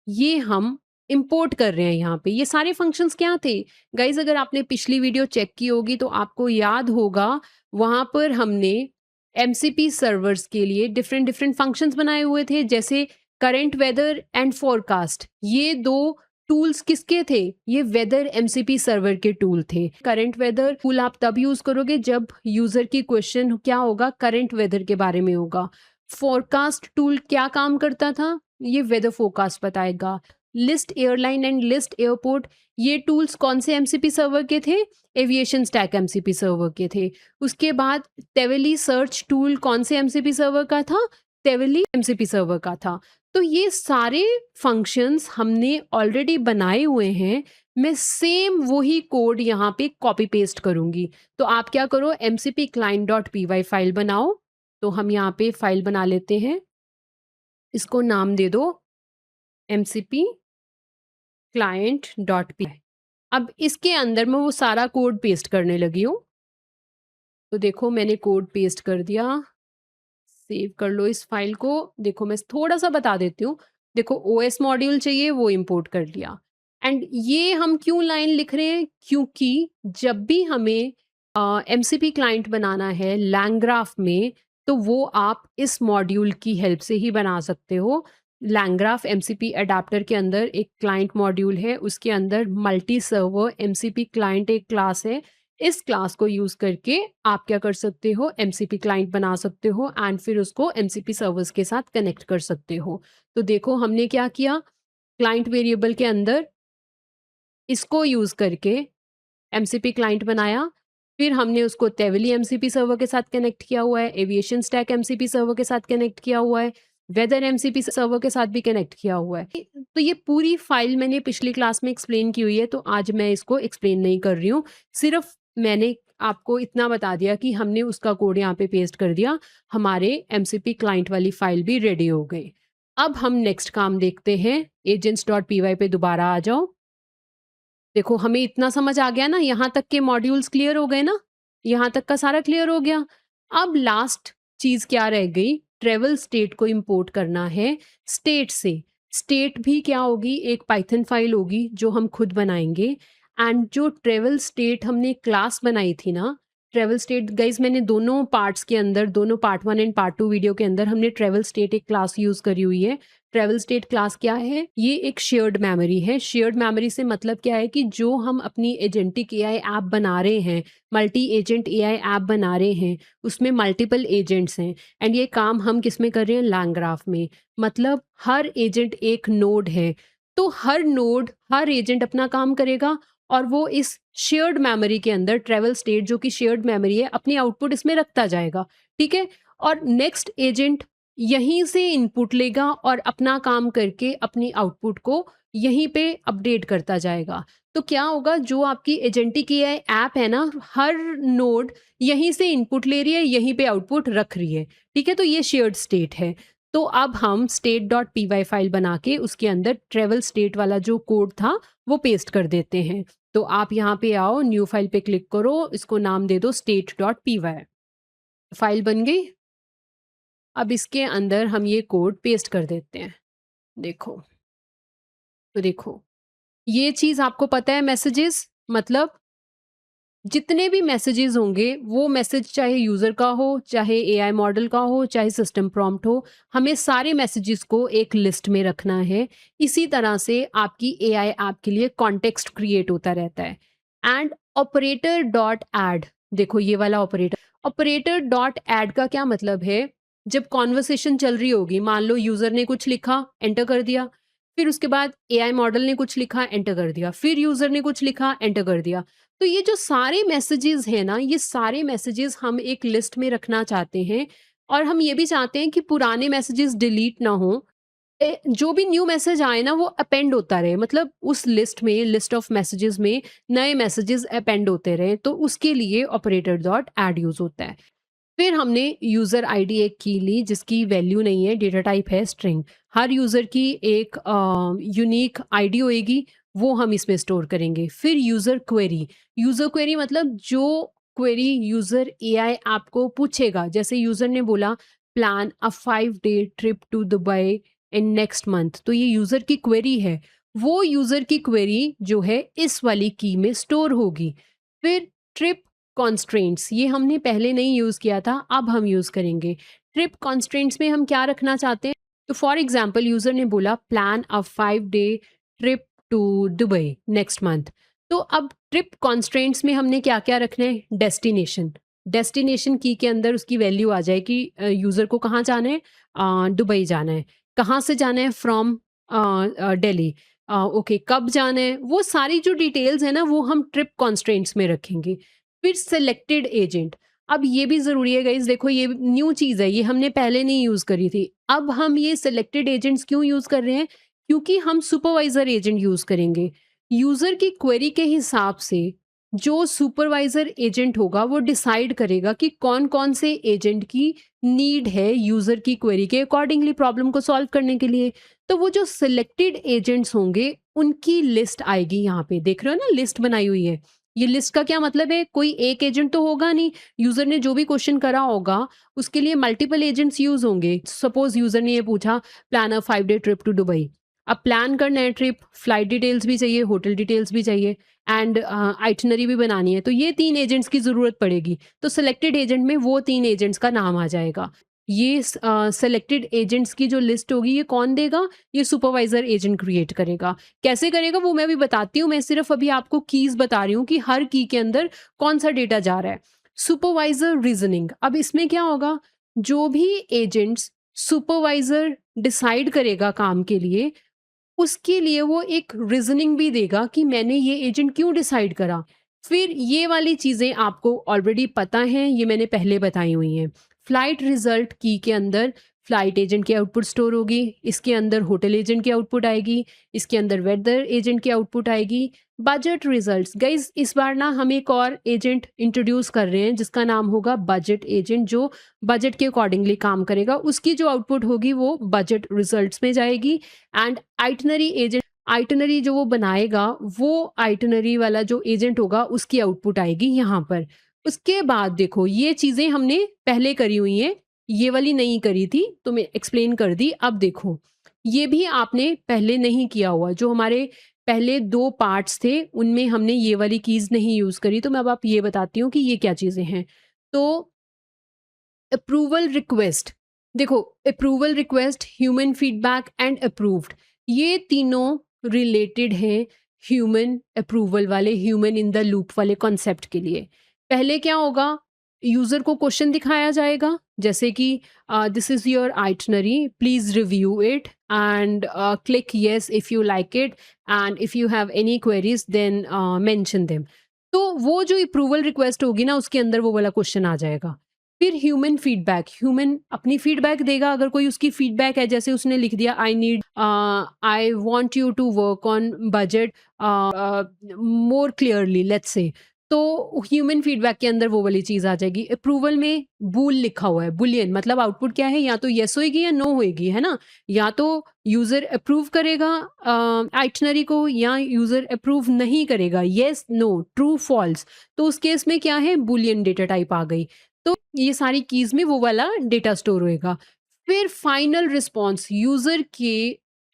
ये हम इंपोर्ट कर रहे हैं। यहाँ पे ये सारे फंक्शंस क्या थे गाइज, अगर आपने पिछली वीडियो चेक की होगी तो आपको याद होगा, वहां पर हमने एमसीपी सर्वर्स के लिए डिफरेंट डिफरेंट फंक्शंस बनाए हुए थे, जैसे करंट वेदर एंड फोरकास्ट। ये दो टूल्स किसके थे, ये वेदर एमसीपी सर्वर के टूल थे। करंट वेदर टूल आप तब यूज करोगे जब यूजर की क्वेश्चन क्या होगा, करंट वेदर के बारे में होगा। फोरकास्ट टूल क्या काम करता था, ये वेदर फोरकास्ट बताएगा। List airline and list airport, ये टूल्स कौन से एमसीपी सर्वर के थे, एविएशन स्टैक एमसीपी सर्वर के थे। उसके बाद टेवली सर्च टूल कौन से एमसीपी सर्वर का था, टेवली एमसीपी सर्वर का था। तो ये सारे फंक्शंस हमने ऑलरेडी बनाए हुए हैं। मैं सेम वही कोड यहाँ पे कॉपी पेस्ट करूंगी। तो आप क्या करो, mcpclient.py फाइल बनाओ। तो हम यहाँ पे फाइल बना लेते हैं, इसको नाम दे दो mcpclient.py। अब इसके अंदर मैं वो सारा कोड पेस्ट करने लगी हूँ। तो देखो मैंने कोड पेस्ट कर दिया, सेव कर लो इस फाइल को। देखो मैं थोड़ा सा बता देती हूँ, देखो ओएस मॉड्यूल चाहिए वो इंपोर्ट कर लिया। एंड ये हम क्यों लाइन लिख रहे हैं, क्योंकि जब भी हमें एमसीपी क्लाइंट बनाना है लैंग्राफ में, तो वो आप इस मॉड्यूल की हेल्प से ही बना सकते हो। लैंग्राफ एमसीपी अडाप्टर के अंदर एक क्लाइंट मॉड्यूल है, उसके अंदर मल्टी सर्वर एमसीपी क्लाइंट एक क्लास है। इस क्लास को यूज करके आप क्या कर सकते हो, एमसीपी क्लाइंट बना सकते हो एंड फिर उसको एमसीपी सर्वर्स के साथ कनेक्ट कर सकते हो। तो देखो हमने क्या किया, क्लाइंट वेरिएबल के अंदर इसको यूज करके एमसीपी क्लाइंट बनाया, फिर हमने उसको टेवली एमसीपी सर्वर के साथ कनेक्ट किया हुआ है, एविएशन स्टैक एमसीपी सर्वर के साथ कनेक्ट किया हुआ है, वेदर एमसीपी सर्वर के साथ भी कनेक्ट किया हुआ है। तो ये पूरी फाइल मैंने पिछली क्लास में एक्सप्लेन की हुई है, तो आज मैं इसको एक्सप्लेन नहीं कर रही हूँ। सिर्फ मैंने आपको इतना बता दिया कि हमने उसका कोड यहाँ पे पेस्ट कर दिया, हमारे एमसीपी क्लाइंट वाली फाइल भी रेडी हो गई। अब हम नेक्स्ट काम देखते हैं, agents.py पे दोबारा आ जाओ। देखो हमें इतना समझ आ गया ना, यहाँ तक के मॉड्यूल्स क्लियर हो गए ना, यहाँ तक का सारा क्लियर हो गया। अब लास्ट चीज़ क्या रह गई, ट्रेवल स्टेट को इंपोर्ट करना है स्टेट से। स्टेट भी क्या होगी, एक पाइथन फाइल होगी जो हम खुद बनाएंगे। एंड जो ट्रेवल स्टेट हमने क्लास बनाई थी ना, ट्रेवल स्टेट गाइज मैंने दोनों पार्ट्स के अंदर, दोनों पार्ट 1 एंड पार्ट 2 वीडियो के अंदर हमने ट्रेवल स्टेट एक क्लास यूज़ करी हुई है। ट्रेवल स्टेट क्लास क्या है, ये एक शेयर्ड मेमोरी है। शेयर्ड मेमोरी से मतलब क्या है कि जो हम अपनी एजेंटिक एआई ऐप बना रहे हैं, मल्टी एजेंट एआई ऐप बना रहे हैं, उसमें मल्टीपल एजेंट्स हैं। एंड ये काम हम किस में कर रहे हैं, लैंग्राफ में। मतलब हर एजेंट एक नोड है, तो हर नोड, हर एजेंट अपना काम करेगा और वो इस शेयर्ड मेमोरी के अंदर, ट्रेवल स्टेट जो कि शेयर्ड मेमोरी है, अपनी आउटपुट इसमें रखता जाएगा। ठीक है, और नेक्स्ट एजेंट यहीं से इनपुट लेगा और अपना काम करके अपनी आउटपुट को यहीं पे अपडेट करता जाएगा। तो क्या होगा, जो आपकी एजेंटिक एआई ऐप है ना, हर नोड यहीं से इनपुट ले रही है, यहीं पे आउटपुट रख रही है। ठीक है, तो ये शेयर्ड स्टेट है। तो अब हम state.py फाइल बना के उसके अंदर ट्रेवल स्टेट वाला जो कोड था वो पेस्ट कर देते हैं। तो आप यहाँ पे आओ, न्यू फाइल पे क्लिक करो, इसको नाम दे दो state.py। फाइल बन गई। अब इसके अंदर हम ये कोड पेस्ट कर देते हैं। देखो, तो देखो ये चीज़ आपको पता है, मैसेजेस मतलब जितने भी मैसेजेस होंगे, वो मैसेज चाहे यूज़र का हो, चाहे एआई मॉडल का हो, चाहे सिस्टम प्रॉम्प्ट हो, हमें सारे मैसेजेस को एक लिस्ट में रखना है। इसी तरह से आपकी एआई ऐप के लिए कॉन्टेक्स्ट क्रिएट होता रहता है। एंड ऑपरेटर डॉट ऐड, देखो ये वाला ऑपरेटर, ऑपरेटर डॉट ऐड का क्या मतलब है, जब कॉन्वर्सेशन चल रही होगी, मान लो यूज़र ने कुछ लिखा, एंटर कर दिया, फिर उसके बाद एआई मॉडल ने कुछ लिखा, एंटर कर दिया, फिर यूज़र ने कुछ लिखा, एंटर कर दिया। तो ये जो सारे मैसेजेस हैं ना, ये सारे मैसेजेस हम एक लिस्ट में रखना चाहते हैं और हम ये भी चाहते हैं कि पुराने मैसेजेस डिलीट ना हो। जो भी न्यू मैसेज आए ना, वो अपेंड होता रहे, मतलब उस लिस्ट में, लिस्ट ऑफ मैसेजेस में नए मैसेजेस अपेंड होते रहे। तो उसके लिए ऑपरेटर डॉट ऐड यूज होता है। फिर हमने यूज़र आईडी एक की ली जिसकी वैल्यू नहीं है, डेटा टाइप है स्ट्रिंग। हर यूज़र की एक यूनिक आईडी होएगी, वो हम इसमें स्टोर करेंगे। फिर यूज़र क्वेरी मतलब जो क्वेरी यूज़र एआई आपको पूछेगा, जैसे यूज़र ने बोला plan a 5 day trip to Dubai in next month, तो ये यूज़र की क्वेरी है। वो यूज़र की क्वेरी जो है इस वाली की में स्टोर होगी। फिर ट्रिप कॉन्स्ट्रेंट्स, ये हमने पहले नहीं यूज़ किया था, अब हम यूज़ करेंगे। ट्रिप कॉन्स्ट्रेंट्स में हम क्या रखना चाहते हैं, तो फॉर एग्जांपल यूज़र ने बोला plan a 5 day trip to Dubai next month. तो अब ट्रिप कॉन्स्ट्रेंट्स में हमने क्या क्या रखना है, डेस्टिनेशन। डेस्टिनेशन की के अंदर उसकी वैल्यू आ जाए कि यूज़र को कहाँ जाना है, दुबई जाना है। कहाँ से जाना है, फ्रॉम दिल्ली। ओके, कब जाना है, वो सारी जो डिटेल्स है ना, वो हम ट्रिप कॉन्स्ट्रेंट्स में रखेंगे। फिर सिलेक्टेड एजेंट, अब ये भी ज़रूरी है गाइस, देखो ये न्यू चीज़ है, ये हमने पहले नहीं यूज़ करी थी। अब हम ये सिलेक्टेड एजेंट्स क्यों यूज़ कर रहे हैं, क्योंकि हम सुपरवाइज़र एजेंट यूज़ करेंगे। यूज़र की क्वेरी के हिसाब से जो सुपरवाइज़र एजेंट होगा वो डिसाइड करेगा कि कौन-कौन से एजेंट की नीड है यूज़र की क्वेरी के अकॉर्डिंगली प्रॉब्लम को सॉल्व करने के लिए। तो वो जो सिलेक्टेड एजेंट्स होंगे, उनकी लिस्ट आएगी यहाँ पे, देख रहे हो ना लिस्ट बनाई हुई है। ये लिस्ट का क्या मतलब है, कोई एक एजेंट तो होगा नहीं, यूजर ने जो भी क्वेश्चन करा होगा उसके लिए मल्टीपल एजेंट्स यूज होंगे। सपोज यूजर ने ये पूछा plan a 5 day trip to Dubai, अब प्लान करना है ट्रिप, फ्लाइट डिटेल्स भी चाहिए, होटल डिटेल्स भी चाहिए एंड आइटनरी भी बनानी है, तो ये 3 एजेंट्स की जरूरत पड़ेगी। तो सिलेक्टेड एजेंट में वो 3 एजेंट्स का नाम आ जाएगा। ये सिलेक्टेड एजेंट्स की जो लिस्ट होगी ये कौन देगा, ये सुपरवाइजर एजेंट क्रिएट करेगा। कैसे करेगा वो मैं भी बताती हूँ, मैं सिर्फ अभी आपको कीज बता रही हूँ कि हर की के अंदर कौन सा डेटा जा रहा है। सुपरवाइजर रीजनिंग, अब इसमें क्या होगा, जो भी एजेंट्स सुपरवाइजर डिसाइड करेगा काम के लिए, उसके लिए वो एक रीजनिंग भी देगा कि मैंने ये एजेंट क्यों डिसाइड करा। फिर ये वाली चीज़ें आपको ऑलरेडी पता हैं, ये मैंने पहले बताई हुई हैं। फ्लाइट रिजल्ट की के अंदर फ्लाइट एजेंट की आउटपुट स्टोर होगी, इसके अंदर होटल एजेंट की आउटपुट आएगी, इसके अंदर वेदर एजेंट की आउटपुट आएगी, बजट रिजल्ट्स गाइस, इस बार ना हम एक और एजेंट इंट्रोड्यूस कर रहे हैं जिसका नाम होगा बजट एजेंट, जो बजट के अकॉर्डिंगली काम करेगा। उसकी जो आउटपुट होगी वो बजट रिजल्ट्स में जाएगी। एंड आइटनरी एजेंट, आइटनरी जो वो बनाएगा, वो आइटनरी वाला जो एजेंट होगा उसकी आउटपुट आएगी यहाँ पर। उसके बाद देखो, ये चीजें हमने पहले करी हुई हैं, ये वाली नहीं करी थी तो मैं एक्सप्लेन कर दी। अब देखो, ये भी आपने पहले नहीं किया हुआ, जो हमारे पहले 2 पार्ट्स थे उनमें हमने ये वाली कीज़ नहीं यूज़ करी, तो मैं अब आप ये बताती हूँ कि ये क्या चीज़ें हैं। तो अप्रूवल रिक्वेस्ट, देखो, approval request, human feedback and approved, ये तीनों रिलेटेड हैं ह्यूमन अप्रूवल वाले, ह्यूमन इन द लूप वाले कॉन्सेप्ट के लिए। पहले क्या होगा, यूज़र को क्वेश्चन दिखाया जाएगा, जैसे कि this is your itinerary, please review it and click yes if you like it, and if you have any queries then mention them. तो वो जो अप्रूवल रिक्वेस्ट होगी ना, उसके अंदर वो वाला क्वेश्चन आ जाएगा। फिर ह्यूमन फीडबैक, ह्यूमन अपनी फीडबैक देगा। अगर कोई उसकी फीडबैक है, जैसे उसने लिख दिया I need, I want you to work on budget more clearly, let's say, तो ह्यूमन फीडबैक के अंदर वो वाली चीज आ जाएगी। अप्रूवल में बूल लिखा हुआ है, बुलियन, मतलब आउटपुट क्या है, या तो यस होएगी या नो होएगी, है ना। या तो यूजर अप्रूव करेगा आइटनरी को, या यूजर अप्रूव नहीं करेगा, यस नो ट्रू फॉल्स। तो उस केस में क्या है, बुलियन डेटा टाइप आ गई। तो ये सारी कीज में वो वाला डेटा स्टोर होएगा। फिर फाइनल रिस्पॉन्स, यूजर के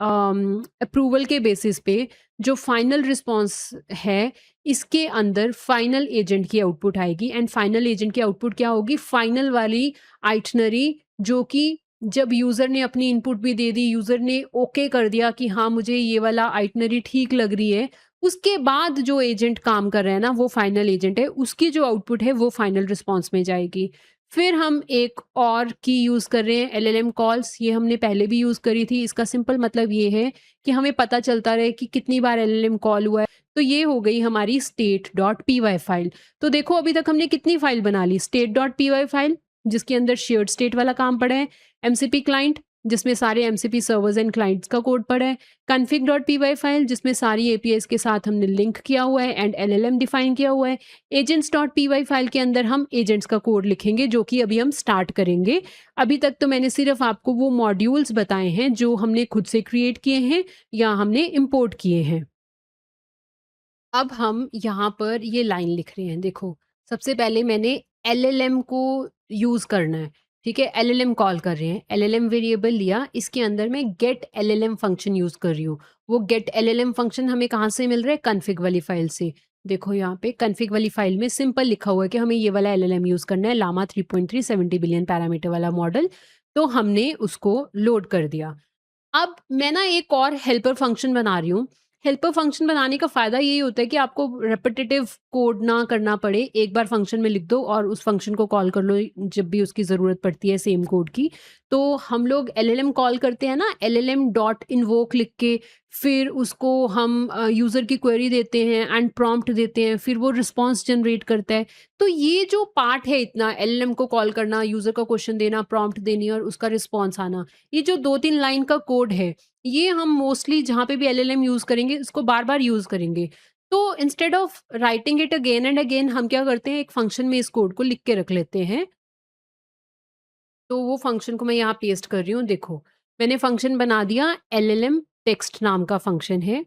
अप्रूवल के बेसिस पे जो फाइनल रिस्पॉन्स है, इसके अंदर फाइनल एजेंट की आउटपुट आएगी। एंड फाइनल एजेंट की आउटपुट क्या होगी, फाइनल वाली आइटनरी, जो कि जब यूजर ने अपनी इनपुट भी दे दी, यूजर ने ओके कर दिया कि हाँ मुझे ये वाला आइटनरी ठीक लग रही है, उसके बाद जो एजेंट काम कर रहा है ना, वो फाइनल एजेंट है, उसकी जो आउटपुट है वो फाइनल रिस्पॉन्स में जाएगी। फिर हम एक और की यूज़ कर रहे हैं, एलएलएम कॉल्स, ये हमने पहले भी यूज़ करी थी। इसका सिंपल मतलब ये है कि हमें पता चलता रहे कि कितनी बार एलएलएम कॉल हुआ है। तो ये हो गई हमारी state.py फाइल। तो देखो, अभी तक हमने कितनी फाइल बना ली, state.py फाइल जिसके अंदर शेयर्ड स्टेट वाला काम पड़ा है, एमसीपी क्लाइंट जिसमें सारे एमसीपी सर्वर्स एंड क्लाइंट्स का कोड पड़ा है, config.py फाइल जिसमें सारी एपीआईज के साथ हमने लिंक किया हुआ है एंड एलएलएम डिफाइन किया हुआ है, agents.py फाइल के अंदर हम एजेंट्स का कोड लिखेंगे, जो कि अभी हम स्टार्ट करेंगे। अभी तक तो मैंने सिर्फ आपको वो मॉड्यूल्स बताए हैं जो हमने खुद से क्रिएट किए हैं या हमने इंपोर्ट किए हैं। अब हम यहाँ पर ये लाइन लिख रहे हैं, देखो, सबसे पहले मैंने एलएलएम को यूज़ करना है, ठीक है, एलएलएम कॉल कर रहे हैं, एलएलएम वेरिएबल लिया, इसके अंदर मैं गेट एलएलएम फंक्शन यूज़ कर रही हूँ। वो गेट एलएलएम फंक्शन हमें कहाँ से मिल रहा है, कन्फिग वाली फाइल से। देखो यहाँ पे कन्फिग वाली फाइल में सिंपल लिखा हुआ है कि हमें ये वाला एलएलएम यूज़ करना है, लामा 3.3 70 बिलियन पैरामीटर वाला मॉडल। तो हमने उसको लोड कर दिया। अब मैं ना एक और हेल्पर फंक्शन बना रही हूँ। हेल्पर फंक्शन बनाने का फ़ायदा यही होता है कि आपको रेपिटेटिव कोड ना करना पड़े। एक बार फंक्शन में लिख दो और उस फंक्शन को कॉल कर लो जब भी उसकी ज़रूरत पड़ती है सेम कोड की। तो हम लोग एलएलएम कॉल करते हैं ना, एलएलएम डॉट इन्वोक लिख के, फिर उसको हम यूज़र की क्वेरी देते हैं एंड प्रॉम्प्ट देते हैं, फिर वो रिस्पॉन्स जनरेट करता है। तो ये जो पार्ट है इतना, एलएलएम को कॉल करना, यूज़र का क्वेश्चन देना, प्रॉम्प्ट देनी और उसका रिस्पॉन्स आना, ये जो 2-3 लाइन का कोड है, ये हम मोस्टली जहाँ पे भी एलएलएम यूज़ करेंगे, इसको बार-बार यूज़ करेंगे। तो instead of writing it again and again, हम क्या करते हैं, एक फंक्शन में इस कोड को लिख के रख लेते हैं। तो वो फंक्शन को मैं यहाँ पेस्ट कर रही हूँ, देखो, मैंने फंक्शन बना दिया, एलएलएम टेक्स्ट नाम का फंक्शन है।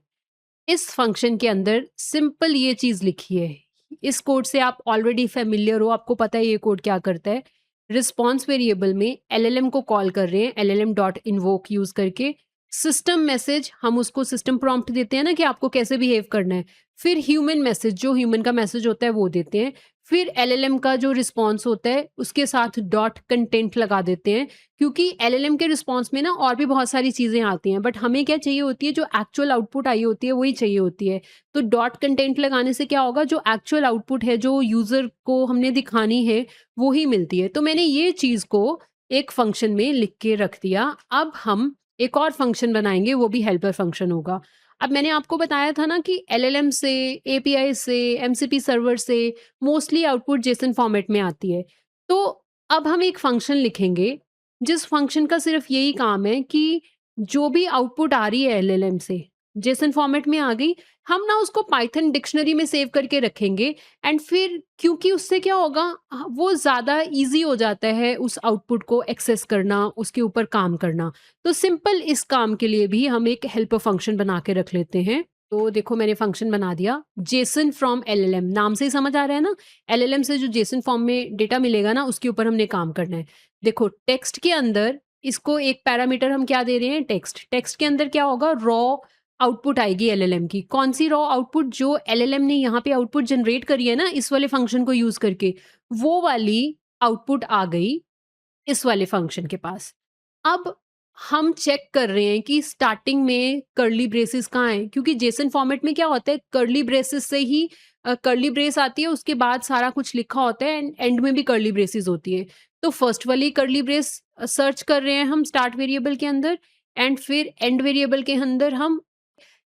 इस फंक्शन के अंदर सिंपल ये चीज़ लिखी है। इस कोड से आप ऑलरेडी फ़ैमिलियर हो, आपको पता है ये कोड क्या करता है। रिस्पॉन्स वेरिएबल में एलएलएम को कॉल कर रहे हैं, एलएलएम डॉट इन्वोक यूज़ करके। सिस्टम मैसेज, हम उसको सिस्टम प्रॉम्प्ट देते हैं ना कि आपको कैसे बिहेव करना है। फिर ह्यूमन मैसेज, जो ह्यूमन का मैसेज होता है वो देते हैं। फिर एलएलएम का जो रिस्पॉन्स होता है उसके साथ डॉट कंटेंट लगा देते हैं, क्योंकि एलएलएम के रिस्पॉन्स में ना और भी बहुत सारी चीज़ें आती हैं, बट हमें क्या चाहिए होती है, जो एक्चुअल आउटपुट आई होती है वही चाहिए होती है। तो डॉट कंटेंट लगाने से क्या होगा, जो एक्चुअल आउटपुट है, जो यूज़र को हमने दिखानी है, वो ही मिलती है। तो मैंने ये चीज़ को एक फंक्शन में लिख के रख दिया। अब हम एक और फंक्शन बनाएँगे, वो भी हेल्पर फंक्शन होगा। अब मैंने आपको बताया था ना कि एलएलएम से, एपीआई से, एमसीपी सर्वर से मोस्टली आउटपुट जेसन फॉर्मेट में आती है। तो अब हम एक फंक्शन लिखेंगे, जिस फंक्शन का सिर्फ़ यही काम है कि जो भी आउटपुट आ रही है एलएलएम से, जेसन फॉर्मेट में आ गई, हम ना उसको पाइथन डिक्शनरी में सेव करके रखेंगे एंड फिर क्योंकि उससे क्या होगा, वो ज़्यादा ईज़ी हो जाता है उस आउटपुट को एक्सेस करना, उसके ऊपर काम करना। तो सिंपल इस काम के लिए भी हम एक हेल्पर फंक्शन बना के रख लेते हैं। तो देखो मैंने फंक्शन बना दिया जेसन फ्रॉम एलएलएम, नाम से ही समझ आ रहा है ना, एलएलएम से जो जेसन फॉर्म में डेटा मिलेगा ना उसके ऊपर हमने काम करना है। देखो टेक्स्ट के अंदर इसको एक पैरामीटर हम क्या दे रहे हैं, टेक्स्ट। टेक्स्ट के अंदर क्या होगा, रॉ आउटपुट आएगी एलएलएम की। कौन सी रॉ आउटपुट, जो एलएलएम ने यहाँ पे आउटपुट जनरेट करी है ना इस वाले फंक्शन को यूज करके, वो वाली आउटपुट आ गई इस वाले फंक्शन के पास। अब हम चेक कर रहे हैं कि स्टार्टिंग में कर्ली ब्रेसेस कहाँ हैं, क्योंकि जेसन फॉर्मेट में क्या होता है, कर्ली ब्रेसेस से ही कर्ली ब्रेस आती है, उसके बाद सारा कुछ लिखा होता है एंड एंड में भी कर्ली ब्रेसेस होती है। तो फर्स्ट वाली कर्ली ब्रेस सर्च कर रहे हैं हम स्टार्ट वेरिएबल के अंदर, एंड फिर एंड वेरिएबल के अंदर हम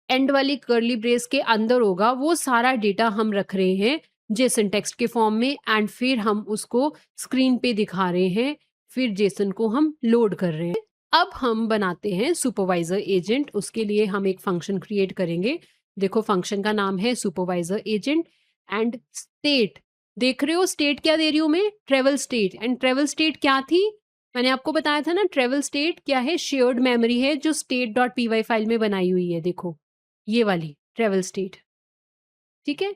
एंड वाली कर्ली ब्रेस के अंदर होगा वो सारा डेटा हम रख रहे हैं जेसन टेक्स्ट के फॉर्म में, एंड फिर हम उसको स्क्रीन पे दिखा रहे हैं, फिर जेसन को हम लोड कर रहे हैं। अब हम बनाते हैं सुपरवाइजर एजेंट, उसके लिए हम एक फंक्शन क्रिएट करेंगे। देखो फंक्शन का नाम है सुपरवाइजर एजेंट एंड स्टेट। देख रहे हो स्टेट क्या दे रही हूं मैं, travel state. And travel state क्या थी, मैंने आपको बताया था ना, ट्रेवल स्टेट क्या है, शेयर्ड मेमोरी है जो state.py फाइल में बनाई हुई है। देखो ये वाली ट्रेवल स्टेट, ठीक है।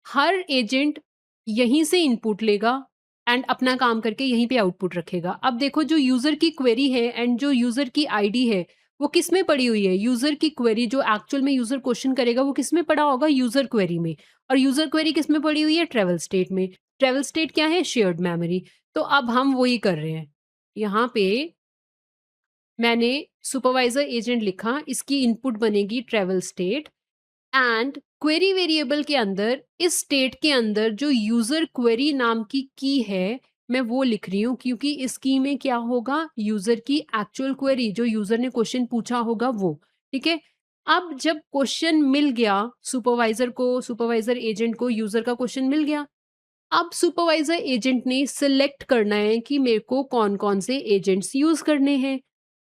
हर एजेंट यहीं से इनपुट लेगा एंड अपना काम करके यहीं पे आउटपुट रखेगा। अब देखो जो यूजर की क्वेरी है एंड जो यूजर की आईडी है वो किस में पड़ी हुई है, यूजर की क्वेरी जो एक्चुअल में यूजर क्वेश्चन करेगा वो किस में पड़ा होगा, यूजर क्वेरी में। और यूजर क्वेरी किस में पड़ी हुई है, ट्रेवल स्टेट में। ट्रेवल स्टेट क्या है, शेयर्ड मेमोरी। तो अब हम वही कर रहे हैं, यहाँ पे मैंने सुपरवाइजर एजेंट लिखा, इसकी इनपुट बनेगी travel state and query variable के अंदर इस स्टेट के अंदर जो यूजर क्वेरी नाम की है मैं वो लिख रही हूँ, क्योंकि इस की में क्या होगा, यूजर की एक्चुअल क्वेरी जो यूजर ने क्वेश्चन पूछा होगा वो, ठीक है। अब जब क्वेश्चन मिल गया सुपरवाइजर को, सुपरवाइजर एजेंट को यूजर का क्वेश्चन मिल गया, अब सुपरवाइजर एजेंट ने सिलेक्ट करना है कि मेरे को कौन कौन से एजेंट्स यूज करने हैं।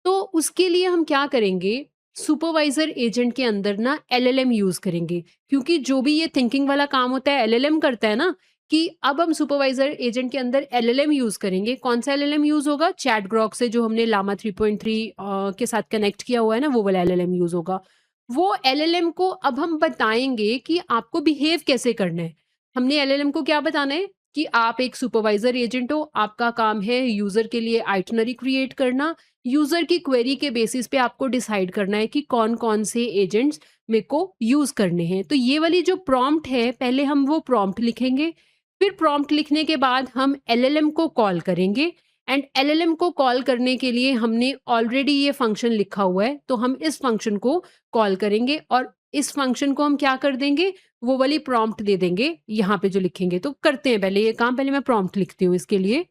तो उसके लिए हम क्या करेंगे, सुपरवाइजर एजेंट के अंदर ना एलएलएम यूज करेंगे, क्योंकि जो भी ये थिंकिंग वाला काम होता है एलएलएम करता है ना, कि अब हम सुपरवाइजर एजेंट के अंदर एलएलएम यूज करेंगे। कौन सा एलएलएम यूज होगा, चैट ग्रॉक से जो हमने लामा 3.3 के साथ कनेक्ट किया हुआ है ना, वो वाला एलएलएम यूज होगा। वो एलएलएम को अब हम बताएंगे कि आपको बिहेव कैसे करना है। हमने एलएलएम को क्या बताना है कि आप एक सुपरवाइजर एजेंट हो, आपका काम है यूजर के लिए आइटनरी क्रिएट करना, यूजर की क्वेरी के बेसिस पे आपको डिसाइड करना है कि कौन कौन से एजेंट्स मेरे को यूज करने हैं। तो ये वाली जो प्रॉम्प्ट है पहले हम वो प्रॉम्प्ट लिखेंगे, फिर प्रॉम्प्ट लिखने के बाद हम एलएलएम को कॉल करेंगे एंड एलएलएम को कॉल करने के लिए हमने ऑलरेडी ये फंक्शन लिखा हुआ है, तो हम इस फंक्शन को कॉल करेंगे और इस फंक्शन को हम क्या कर देंगे, वो वाली प्रॉम्प्ट दे देंगे यहाँ पे जो लिखेंगे। तो करते हैं पहले ये काम, पहले मैं प्रॉम्प्ट लिखती हूँ इसके लिए।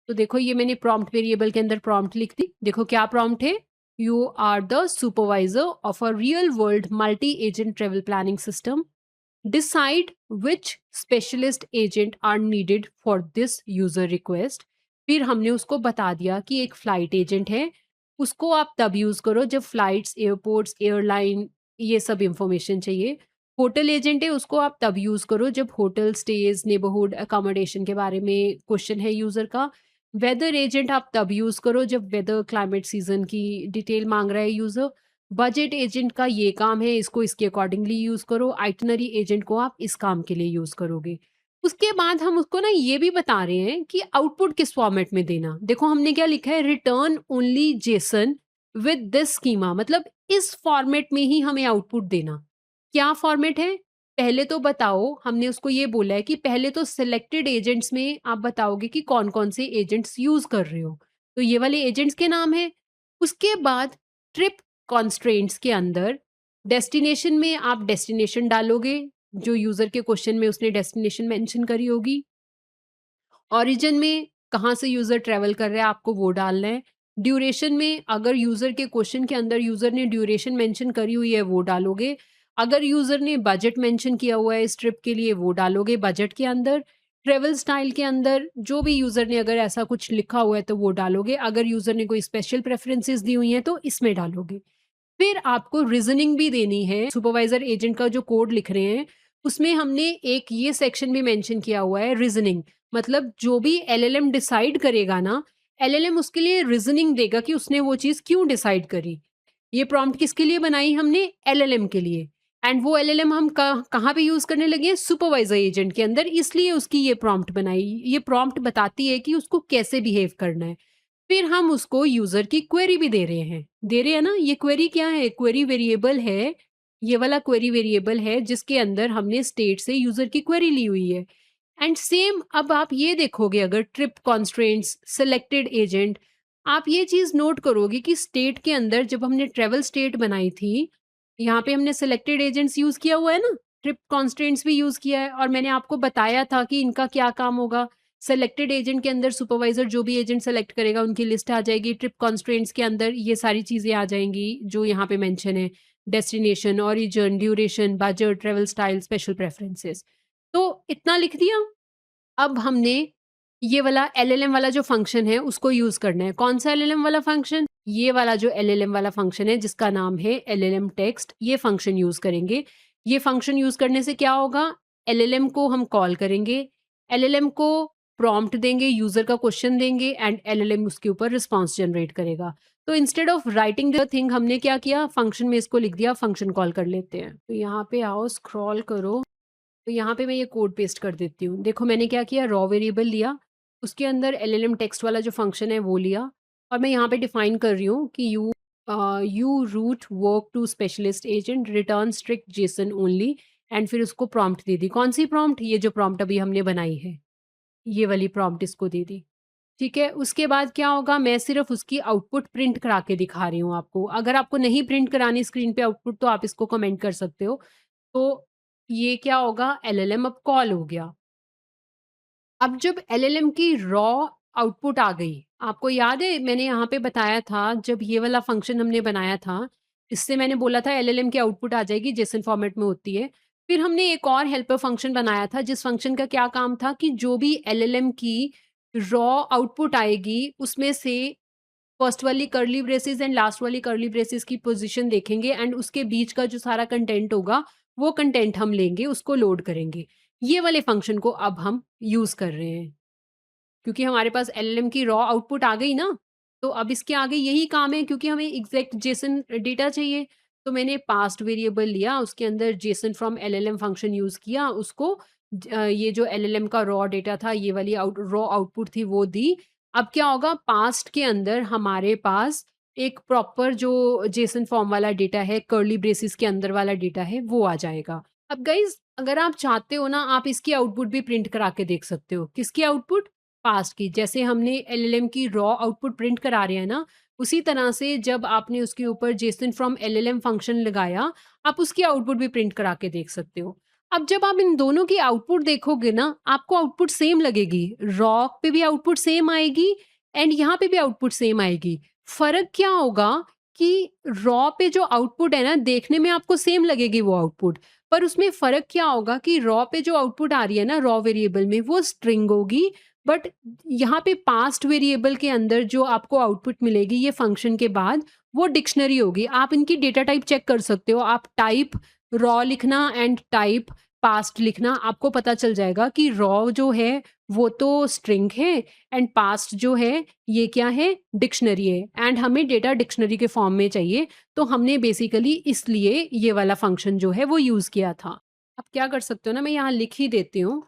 तो देखो ये मैंने प्रॉम्प्ट वेरिएबल के अंदर प्रॉम्प्ट लिख दी। देखो क्या प्रॉम्प्ट है, you are the supervisor of a real world multi agent travel planning system, decide which specialist agent are needed for this user request. फिर हमने उसको बता दिया कि एक फ्लाइट एजेंट है, उसको आप तब यूज करो जब फ्लाइट्स, एयरपोर्ट्स, एयरलाइन ये सब इंफॉर्मेशन चाहिए। होटल एजेंट है, उसको आप तब यूज करो जब होटल स्टेज, नेबरहुड अकोमोडेशन के बारे में क्वेश्चन है यूजर का। वेदर एजेंट आप तब यूज करो जब वेदर, क्लाइमेट, सीजन की डिटेल मांग रहा है यूजर। बजट एजेंट का ये काम है, इसको इसके अकॉर्डिंगली यूज करो। आइटनरी एजेंट को आप इस काम के लिए यूज करोगे। उसके बाद हम उसको ना ये भी बता रहे हैं कि आउटपुट किस फॉर्मेट में देना। देखो हमने क्या लिखा है, return only Jason with this schema, मतलब इस फॉर्मेट में ही हमें आउटपुट देना। क्या फॉर्मेट है, पहले तो बताओ, हमने उसको ये बोला है कि पहले तो सिलेक्टेड एजेंट्स में आप बताओगे कि कौन कौन से एजेंट्स यूज कर रहे हो, तो ये वाले एजेंट्स के नाम है। उसके बाद ट्रिप कॉन्स्ट्रेंट्स के अंदर डेस्टिनेशन में आप डेस्टिनेशन डालोगे, जो यूजर के क्वेश्चन में उसने डेस्टिनेशन मेंशन करी होगी। ओरिजिन में कहाँ से यूजर ट्रेवल कर रहा है आपको वो डालना है। ड्यूरेशन में अगर यूजर के क्वेश्चन के अंदर यूजर ने ड्यूरेशन मेंशन करी हुई है वो डालोगे। अगर यूजर ने बजट मेंशन किया हुआ है इस ट्रिप के लिए वो डालोगे बजट के अंदर। ट्रेवल स्टाइल के अंदर जो भी यूजर ने अगर ऐसा कुछ लिखा हुआ है तो वो डालोगे। अगर यूजर ने कोई स्पेशल प्रेफरेंसेस दी हुई हैं तो इसमें डालोगे। फिर आपको रीजनिंग भी देनी है। सुपरवाइजर एजेंट का जो कोड लिख रहे हैं उसमें हमने एक ये सेक्शन भी मेंशन किया हुआ है रीजनिंग, मतलब जो भी एलएलएम डिसाइड करेगा ना, एलएलएम उसके लिए रीजनिंग देगा कि उसने वो चीज क्यों डिसाइड करी। ये प्रॉम्प्ट किसके लिए बनाई हमने? एलएलएम के लिए। एंड वो एलएलएम हम कहाँ पे यूज करने लगे हैं? सुपरवाइजर एजेंट के अंदर, इसलिए उसकी ये प्रॉम्प्ट बनाई। ये प्रॉम्प्ट बताती है कि उसको कैसे बिहेव करना है। फिर हम उसको यूजर की क्वेरी भी दे रहे हैं ना। ये क्वेरी क्या है? क्वेरी वेरिएबल है। ये वाला क्वेरी वेरिएबल है जिसके अंदर हमने स्टेट से यूजर की क्वेरी ली हुई है। एंड सेम अब आप ये देखोगे, अगर ट्रिप कॉन्स्ट्रेंट्स, सिलेक्टेड एजेंट, आप ये चीज नोट करोगे कि स्टेट के अंदर जब हमने ट्रेवल स्टेट बनाई थी, यहाँ पे हमने सिलेक्टेड एजेंट्स यूज किया हुआ है ना, ट्रिप कॉन्स्ट्रेंट्स भी यूज किया है, और मैंने आपको बताया था कि इनका क्या काम होगा। सेलेक्टेड एजेंट के अंदर सुपरवाइजर जो भी एजेंट सेलेक्ट करेगा उनकी लिस्ट आ जाएगी। ट्रिप कॉन्स्ट्रेंट्स के अंदर ये सारी चीजें आ जाएंगी जो यहाँ पे मेंशन है, destination, origin, duration, budget, travel style, special preferences. तो इतना लिख दिया। अब हमने ये वाला एलएलएम वाला जो फंक्शन है उसको यूज करना है। कौन सा एलएलएम वाला फंक्शन? ये वाला जो एलएलएम वाला फंक्शन है जिसका नाम है एलएलएम टेक्स्ट, ये फंक्शन यूज करेंगे। ये फंक्शन यूज करने से क्या होगा? एलएलएम को हम कॉल करेंगे, एलएलएम को प्रॉम्प्ट देंगे, यूजर का क्वेश्चन देंगे, एंड एलएलएम उसके ऊपर रिस्पॉन्स जनरेट करेगा। तो instead of writing the thing हमने क्या किया? फंक्शन में इसको लिख दिया, फंक्शन कॉल कर लेते हैं। तो यहाँ पे आओ, स्क्रॉल करो, तो यहाँ पे मैं ये कोड पेस्ट कर देती हूँ। देखो मैंने क्या किया, रॉ वेरिएबल लिया, उसके अंदर एलएलएम टेक्स्ट वाला जो फंक्शन है वो लिया, और मैं यहाँ पे डिफाइन कर रही हूँ कि you route work to specialist agent return strict JSON only, and फिर उसको प्रॉम्प्ट दे दी। कौन सी प्रॉम्प्ट? ये जो प्रॉम्प्ट अभी हमने बनाई है, ये वाली प्रॉम्प्ट इसको दे दी। ठीक है, उसके बाद क्या होगा? मैं सिर्फ उसकी आउटपुट प्रिंट करा के दिखा रही हूँ आपको। अगर आपको नहीं प्रिंट करानी स्क्रीन पे आउटपुट तो आप इसको कमेंट कर सकते हो। तो ये क्या होगा? एलएलएम अब कॉल हो गया। अब जब एलएलएम की रॉ आउटपुट आ गई, आपको याद है मैंने यहाँ पे बताया था जब ये वाला फंक्शन हमने बनाया था, इससे मैंने बोला था एलएलएम की आउटपुट आ जाएगी जेसन फॉर्मेट में होती है। फिर हमने एक और हेल्पर फंक्शन बनाया था जिस फंक्शन का क्या काम था कि जो भी एलएलएम की रॉ आउटपुट आएगी उसमें से फर्स्ट वाली कर्ली ब्रेसेस एंड लास्ट वाली कर्ली ब्रेसेस की पोजीशन देखेंगे, एंड उसके बीच का जो सारा कंटेंट होगा वो कंटेंट हम लेंगे, उसको लोड करेंगे। ये वाले फंक्शन को अब हम यूज कर रहे हैं क्योंकि हमारे पास एलएलएम की रॉ आउटपुट आ गई ना। तो अब इसके आगे यही काम है क्योंकि हमें एग्जैक्ट जेसन डेटा चाहिए। तो मैंने पास्ट वेरिएबल लिया, उसके अंदर Jason from LLM function use किया, उसको ये जो एलएलएम का रॉ डेटा था, ये वाली रॉ आउटपुट थी, वो दी। अब क्या होगा? पास्ट के अंदर हमारे पास एक प्रॉपर जो जेसन फॉर्म वाला डेटा है, कर्ली ब्रेसिस के अंदर वाला डेटा है, वो आ जाएगा। अब गाइज अगर आप चाहते हो ना, आप इसकी आउटपुट भी प्रिंट करा के देख सकते हो। किसकी आउटपुट? पास्ट की। जैसे हमने एलएलएम की रॉ आउटपुट प्रिंट करा रहे हैं ना, उसी तरह से जब आपने उसके ऊपर जेसन फ्रॉम एलएलएम फंक्शन लगाया, आप उसकी आउटपुट भी प्रिंट करा के देख सकते हो। अब जब आप इन दोनों की आउटपुट देखोगे ना, आपको आउटपुट सेम लगेगी। रॉ पे भी आउटपुट सेम आएगी एंड यहाँ पे भी आउटपुट सेम आएगी। फर्क क्या होगा कि रॉ पे जो आउटपुट है ना, देखने में आपको सेम लगेगी वो आउटपुट, पर उसमें फर्क क्या होगा कि रॉ पे जो आउटपुट आ रही है ना, रॉ वेरिएबल में, वो स्ट्रिंग होगी, बट यहाँ पे पास्ट वेरिएबल के अंदर जो आपको आउटपुट मिलेगी ये फंक्शन के बाद, वो डिक्शनरी होगी। आप इनकी डेटा टाइप चेक कर सकते हो। आप टाइप रॉ लिखना एंड टाइप पास्ट लिखना, आपको पता चल जाएगा कि रॉ जो है वो तो स्ट्रिंग है एंड पास्ट जो है ये क्या है? डिक्शनरी है, एंड हमें डेटा डिक्शनरी के फॉर्म में चाहिए। तो हमने बेसिकली इसलिए ये वाला फंक्शन जो है वो यूज किया था। अब क्या कर सकते हो ना, मैं यहाँ लिख ही देती हूँ।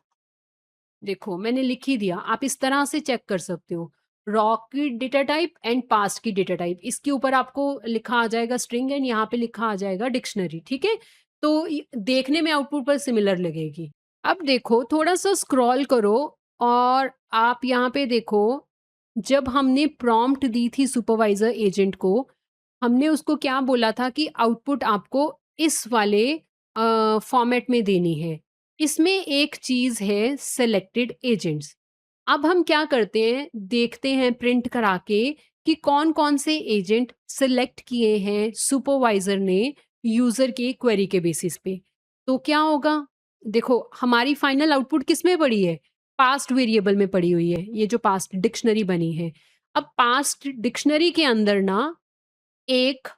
देखो मैंने लिख ही दिया, आप इस तरह से चेक कर सकते हो। रॉ की डेटा टाइप एंड पास्ट की डेटा टाइप, इसके ऊपर आपको लिखा आ जाएगा स्ट्रिंग एंड यहाँ पे लिखा आ जाएगा डिक्शनरी। ठीक है, तो देखने में आउटपुट पर सिमिलर लगेगी। अब देखो थोड़ा सा स्क्रॉल करो और आप यहाँ पे देखो, जब हमने प्रॉम्प्ट दी थी सुपरवाइजर एजेंट को, हमने उसको क्या बोला था कि आउटपुट आपको इस वाले फॉर्मेट में देनी है। इसमें एक चीज है सिलेक्टेड एजेंट्स। अब हम क्या करते हैं, देखते हैं प्रिंट करा के कि कौन कौन से एजेंट सिलेक्ट किए हैं सुपरवाइजर ने यूजर के क्वेरी के बेसिस पे। तो क्या होगा? देखो हमारी फाइनल आउटपुट किस में पड़ी है? पास्ट वेरिएबल में पड़ी हुई है, ये जो पास्ट डिक्शनरी बनी है। अब पास्ट डिक्शनरी के अंदर ना एक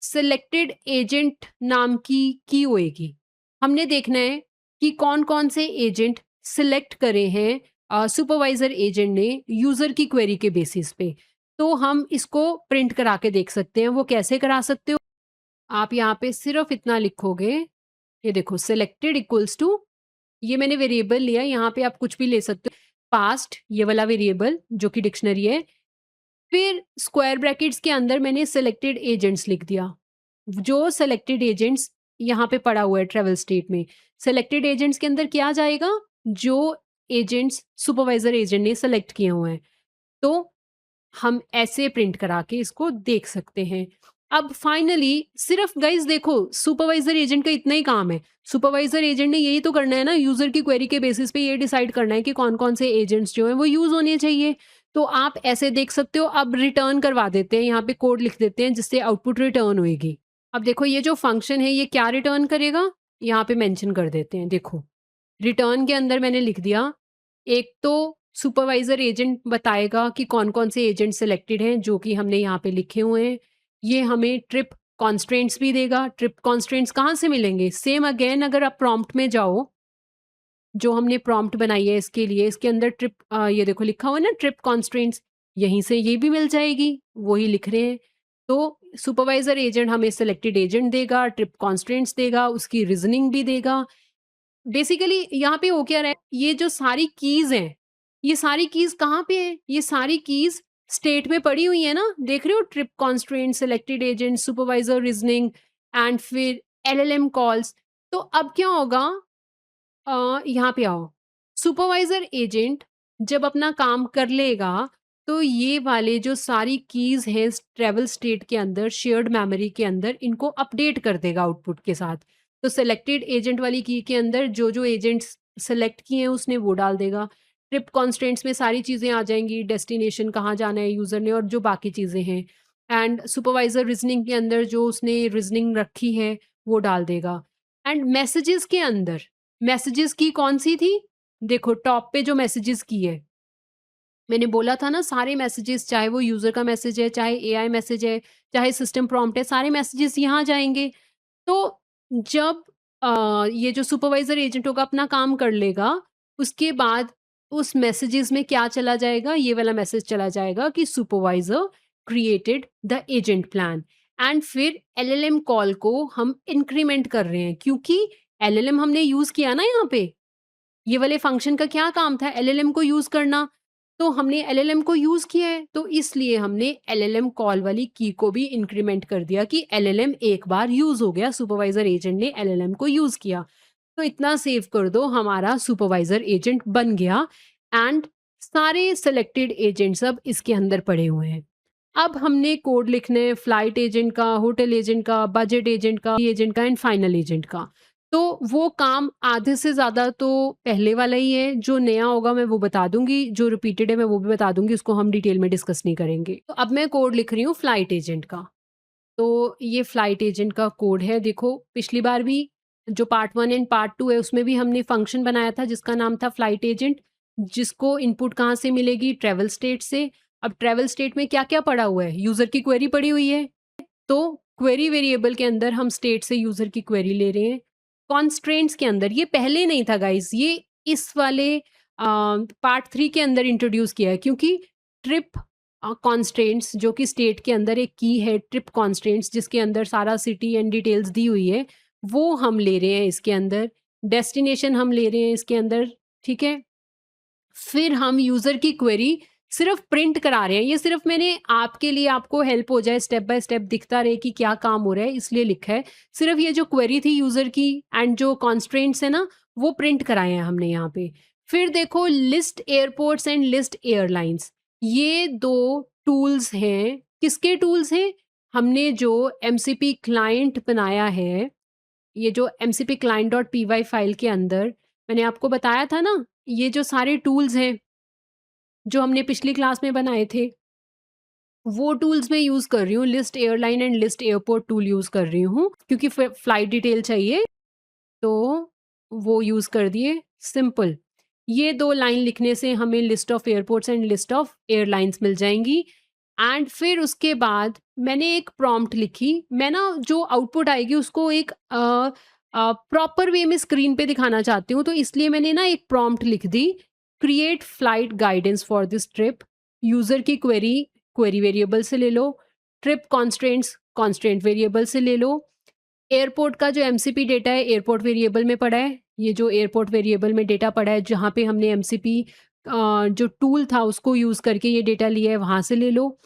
सिलेक्टेड एजेंट नाम की होएगी। हमने देखना है कि कौन-कौन से एजेंट सिलेक्ट करे हैं सुपरवाइज़र एजेंट ने यूज़र की क्वेरी के बेसिस पे। तो हम इसको प्रिंट करा के देख सकते हैं। वो कैसे करा सकते हो? आप यहाँ पे सिर्फ़ इतना लिखोगे, ये देखो सिलेक्टेड इक्वल्स टू, ये मैंने वेरिएबल लिया, यहाँ पे आप कुछ भी ले सकते हो। पास्ट ये वाला वेरिएबल जो कि डिक्शनरी है, फिर स्क्वायर ब्रैकेट्स के अंदर मैंने सिलेक्टेड एजेंट्स लिख दिया। जो सिलेक्टेड एजेंट्स यहाँ पे पड़ा हुआ है ट्रैवल स्टेट में, सिलेक्टेड एजेंट्स के अंदर क्या जाएगा? जो एजेंट्स सुपरवाइज़र एजेंट ने सेलेक्ट किए हुए हैं। तो हम ऐसे प्रिंट करा के इसको देख सकते हैं। अब फाइनली सिर्फ गाइस देखो सुपरवाइजर एजेंट का इतना ही काम है। सुपरवाइजर एजेंट ने यही तो करना है ना, यूजर की क्वेरी के बेसिस पे ये डिसाइड करना है कि कौन-कौन से एजेंट्स जो हैं वो यूज होने चाहिए। तो आप ऐसे देख सकते हो। अब रिटर्न करवा देते हैं, यहाँ पे कोड लिख देते हैं जिससे आउटपुट रिटर्न होएगी। अब देखो ये जो फंक्शन है ये क्या रिटर्न करेगा? यहाँ पे मेंशन कर देते हैं। देखो रिटर्न के अंदर मैंने लिख दिया, एक तो सुपरवाइजर एजेंट बताएगा कि कौन-कौन से एजेंट सिलेक्टेड हैं जो कि हमने यहाँ पे लिखे हुए हैं। ये हमें ट्रिप कॉन्स्ट्रेंट्स भी देगा। ट्रिप कॉन्स्ट्रेंट्स कहाँ से मिलेंगे? सेम अगेन अगर आप प्रॉम्प्ट में जाओ, जो हमने प्रॉम्प्ट बनाई है इसके लिए, इसके अंदर ये देखो लिखा हुआ है ना ट्रिप कॉन्स्ट्रेंट्स, यहीं से ये भी मिल जाएगी, वही लिख रहे हैं। तो सुपरवाइजर एजेंट हमें सिलेक्टेड एजेंट देगा, ट्रिप कॉन्स्ट्रेंट्स देगा, उसकी रीजनिंग भी देगा। बेसिकली यहाँ पे हो क्या रहा है, ये जो सारी कीज़ हैं, ये सारी कीज़ कहाँ पे हैं? ये सारी कीज़ स्टेट में पड़ी हुई है ना, देख रहे हो? Trip constraint, selected agent, supervisor reasoning and फिर एलएलएम कॉल्स। तो अब क्या होगा, यहाँ पे आओ। सुपरवाइज़र एजेंट जब अपना काम कर लेगा, तो ये वाले जो सारी कीज़ हैं ट्रैवल स्टेट के अंदर, शेयर्ड मेमोरी के अंदर, इनको अपडेट कर देगा आउटपुट के साथ। तो सेलेक्टेड एजेंट वाली की के अंदर जो एजेंट्स सेलेक्ट किए हैं उसने वो डाल देगा। ट्रिप कॉन्स्ट्रेंट्स में सारी चीज़ें आ जाएँगी, डेस्टिनेशन कहाँ जाना है यूज़र ने और जो बाकी चीज़ें हैं। एंड सुपरवाइज़र रीज़निंग के अंदर जो उसने रीज़निंग रखी है, वो डाल देगा। एंड मैसेजेस के अंदर, मैसेजेस की कौन-सी थी? देखो टॉप पे जो मैसेजेस की है, मैंने बोला था ना सारे मैसेजेस, चाहे वो यूज़र का मैसेज है, चाहे एआई मैसेज है, चाहे सिस्टम प्रॉम्प्ट है, सारे मैसेजेस यहाँ जाएँगे। तो जब ये जो सुपरवाइज़र एजेंट होगा अपना काम कर लेगा, उसके बाद उस मैसेजेस में क्या चला जाएगा? ये वाला मैसेज चला जाएगा कि supervisor created the agent plan. And फिर एलएलएम कॉल को हम इंक्रीमेंट कर रहे हैं क्योंकि एलएलएम हमने यूज़ किया ना यहाँ पे। ये वाले फंक्शन का क्या काम था? एलएलएम को यूज़ करना। तो हमने एलएलएम को यूज़ किया है, तो इसलिए हमने एलएलएम कॉल वाली की को भी इंक्रीमेंट कर दिया कि एलएलएम एक बार यूज़ हो गया, सुपरवाइज़र एजेंट ने एलएलएम को यूज़ किया। तो इतना सेव कर दो, हमारा सुपरवाइज़र एजेंट बन गया एंड सारे सेलेक्टेड एजेंट्स अब इसके अंदर पड़े हुए हैं। अब हमने कोड लिखने हैं फ्लाइट एजेंट का, होटल एजेंट का, बजट एजेंट का एंड फाइनल एजेंट का। तो वो काम आधे से ज़्यादा तो पहले वाला ही है, जो नया होगा मैं वो बता दूँगी, जो रिपीटेड है मैं वो भी बता दूँगी, उसको हम डिटेल में डिस्कस नहीं करेंगे। तो अब मैं कोड लिख रही हूँ फ्लाइट एजेंट का। तो ये फ्लाइट एजेंट का कोड है, देखो पिछली बार भी जो पार्ट 1 एंड पार्ट 2 है उसमें भी हमने फंक्शन बनाया था जिसका नाम था फ्लाइट एजेंट, जिसको इनपुट कहाँ से मिलेगी? ट्रैवल स्टेट से। अब ट्रैवल स्टेट में क्या-क्या पड़ा हुआ है? यूज़र की क्वेरी पड़ी हुई है। तो क्वेरी वेरिएबल के अंदर हम स्टेट से यूज़र की क्वेरी ले रहे हैं। कॉन्स्ट्रेंट्स के अंदर, ये पहले नहीं था गाइज़, ये इस वाले पार्ट 3 के अंदर इंट्रोड्यूस किया है क्योंकि ट्रिप कॉन्स्ट्रेंट्स जो कि स्टेट के अंदर एक की है, ट्रिप कॉन्स्ट्रेंट्स जिसके अंदर सारा सिटी एंड डिटेल्स दी हुई है, वो हम ले रहे हैं इसके अंदर। डेस्टिनेशन हम ले रहे हैं इसके अंदर, ठीक है? फिर हम यूज़र की क्वेरी सिर्फ़ प्रिंट करा रहे हैं। ये सिर्फ़ मैंने आपके लिए, आपको हेल्प हो जाए, स्टेप बाय स्टेप दिखता रहे कि क्या काम हो रहा है, इसलिए लिखा है। सिर्फ़ ये जो क्वेरी थी यूज़र की एंड जो कॉन्स्ट्रेंट्स है ना, वो प्रिंट कराए हैं हमने यहाँ पे। फिर देखो list airports and list airlines, ये 2 टूल्स हैं। किसके टूल्स हैं? हमने जो एमसीपी क्लाइंट बनाया है, ये जो एमसीपी client.py फ़ाइल के अंदर मैंने आपको बताया था ना, ये जो सारे टूल्स हैं, जो हमने पिछली क्लास में बनाए थे, वो टूल्स मैं यूज़ कर रही हूँ। List airline and list airport tool use कर रही हूँ क्योंकि फ्लाइट डिटेल चाहिए, तो वो यूज़ कर दिए, सिंपल। ये 2 लाइन लिखने से हमें list of airports and list of airlines मिल जाएँगी। एंड फिर उसके बाद मैंने एक प्रॉम्प्ट लिखी। मैं ना जो आउटपुट आएगी उसको एक प्रॉपर वे में स्क्रीन पे दिखाना चाहती हूँ, तो इसलिए मैंने ना एक प्रॉम्प्ट लिख दी, create flight guidance for this trip. User की क्वेरी क्वेरी वेरिएबल से ले लो, ट्रिप कॉन्स्ट्रेंट्स कॉन्स्ट्रेंट वेरिएबल से ले लो, एयरपोर्ट का जो एमसीपी डेटा है एयरपोर्ट वेरिएबल में पड़ा है, ये जो एयरपोर्ट वेरिएबल में डेटा पड़ा है जहाँ पे हमने एमसीपी जो टूल था उसको यूज़ करके ये डेटा लिया है वहाँ से ले लो,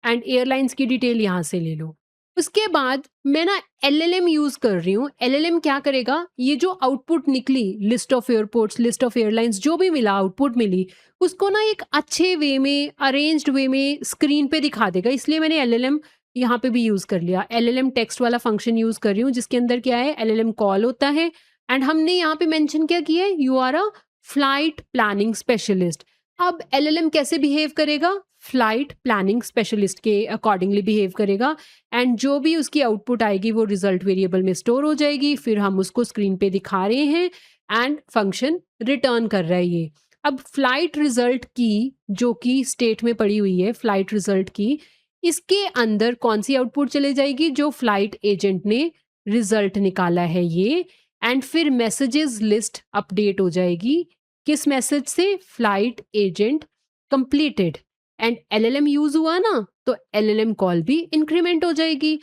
एंड एयरलाइंस की डिटेल यहाँ से ले लो। उसके बाद मैं ना एलएलएम यूज़ कर रही हूँ। एलएलएम क्या करेगा, ये जो आउटपुट निकली, list of airports, list of airlines, जो भी मिला आउटपुट मिली, उसको ना एक अच्छे वे में, अरेंज्ड वे में स्क्रीन पे दिखा देगा। इसलिए मैंने एलएलएम यहाँ पे भी यूज़ कर लिया। एलएलएम टेक्स्ट वाला फंक्शन यूज़ कर रही हूँ जिसके अंदर क्या है, एलएलएम कॉल होता है, एंड हमने यहाँ पे मेंशन क्या किया है, you are a flight planning specialist. अब एलएलएम कैसे बिहेव करेगा, फ्लाइट प्लानिंग स्पेशलिस्ट के अकॉर्डिंगली बिहेव करेगा, एंड जो भी उसकी आउटपुट आएगी वो रिजल्ट वेरिएबल में स्टोर हो जाएगी। फिर हम उसको स्क्रीन पे दिखा रहे हैं एंड फंक्शन रिटर्न कर रहा है ये। अब फ्लाइट रिजल्ट की जो कि स्टेट में पड़ी हुई है, फ्लाइट रिजल्ट की, इसके अंदर कौन सी आउटपुट चले जाएगी, जो फ्लाइट एजेंट ने रिजल्ट निकाला है ये, एंड फिर मैसेजेस लिस्ट अपडेट हो जाएगी। किस मैसेज से, flight agent completed, and LLM use हुआ ना, तो एलएलएम कॉल भी इंक्रीमेंट हो जाएगी।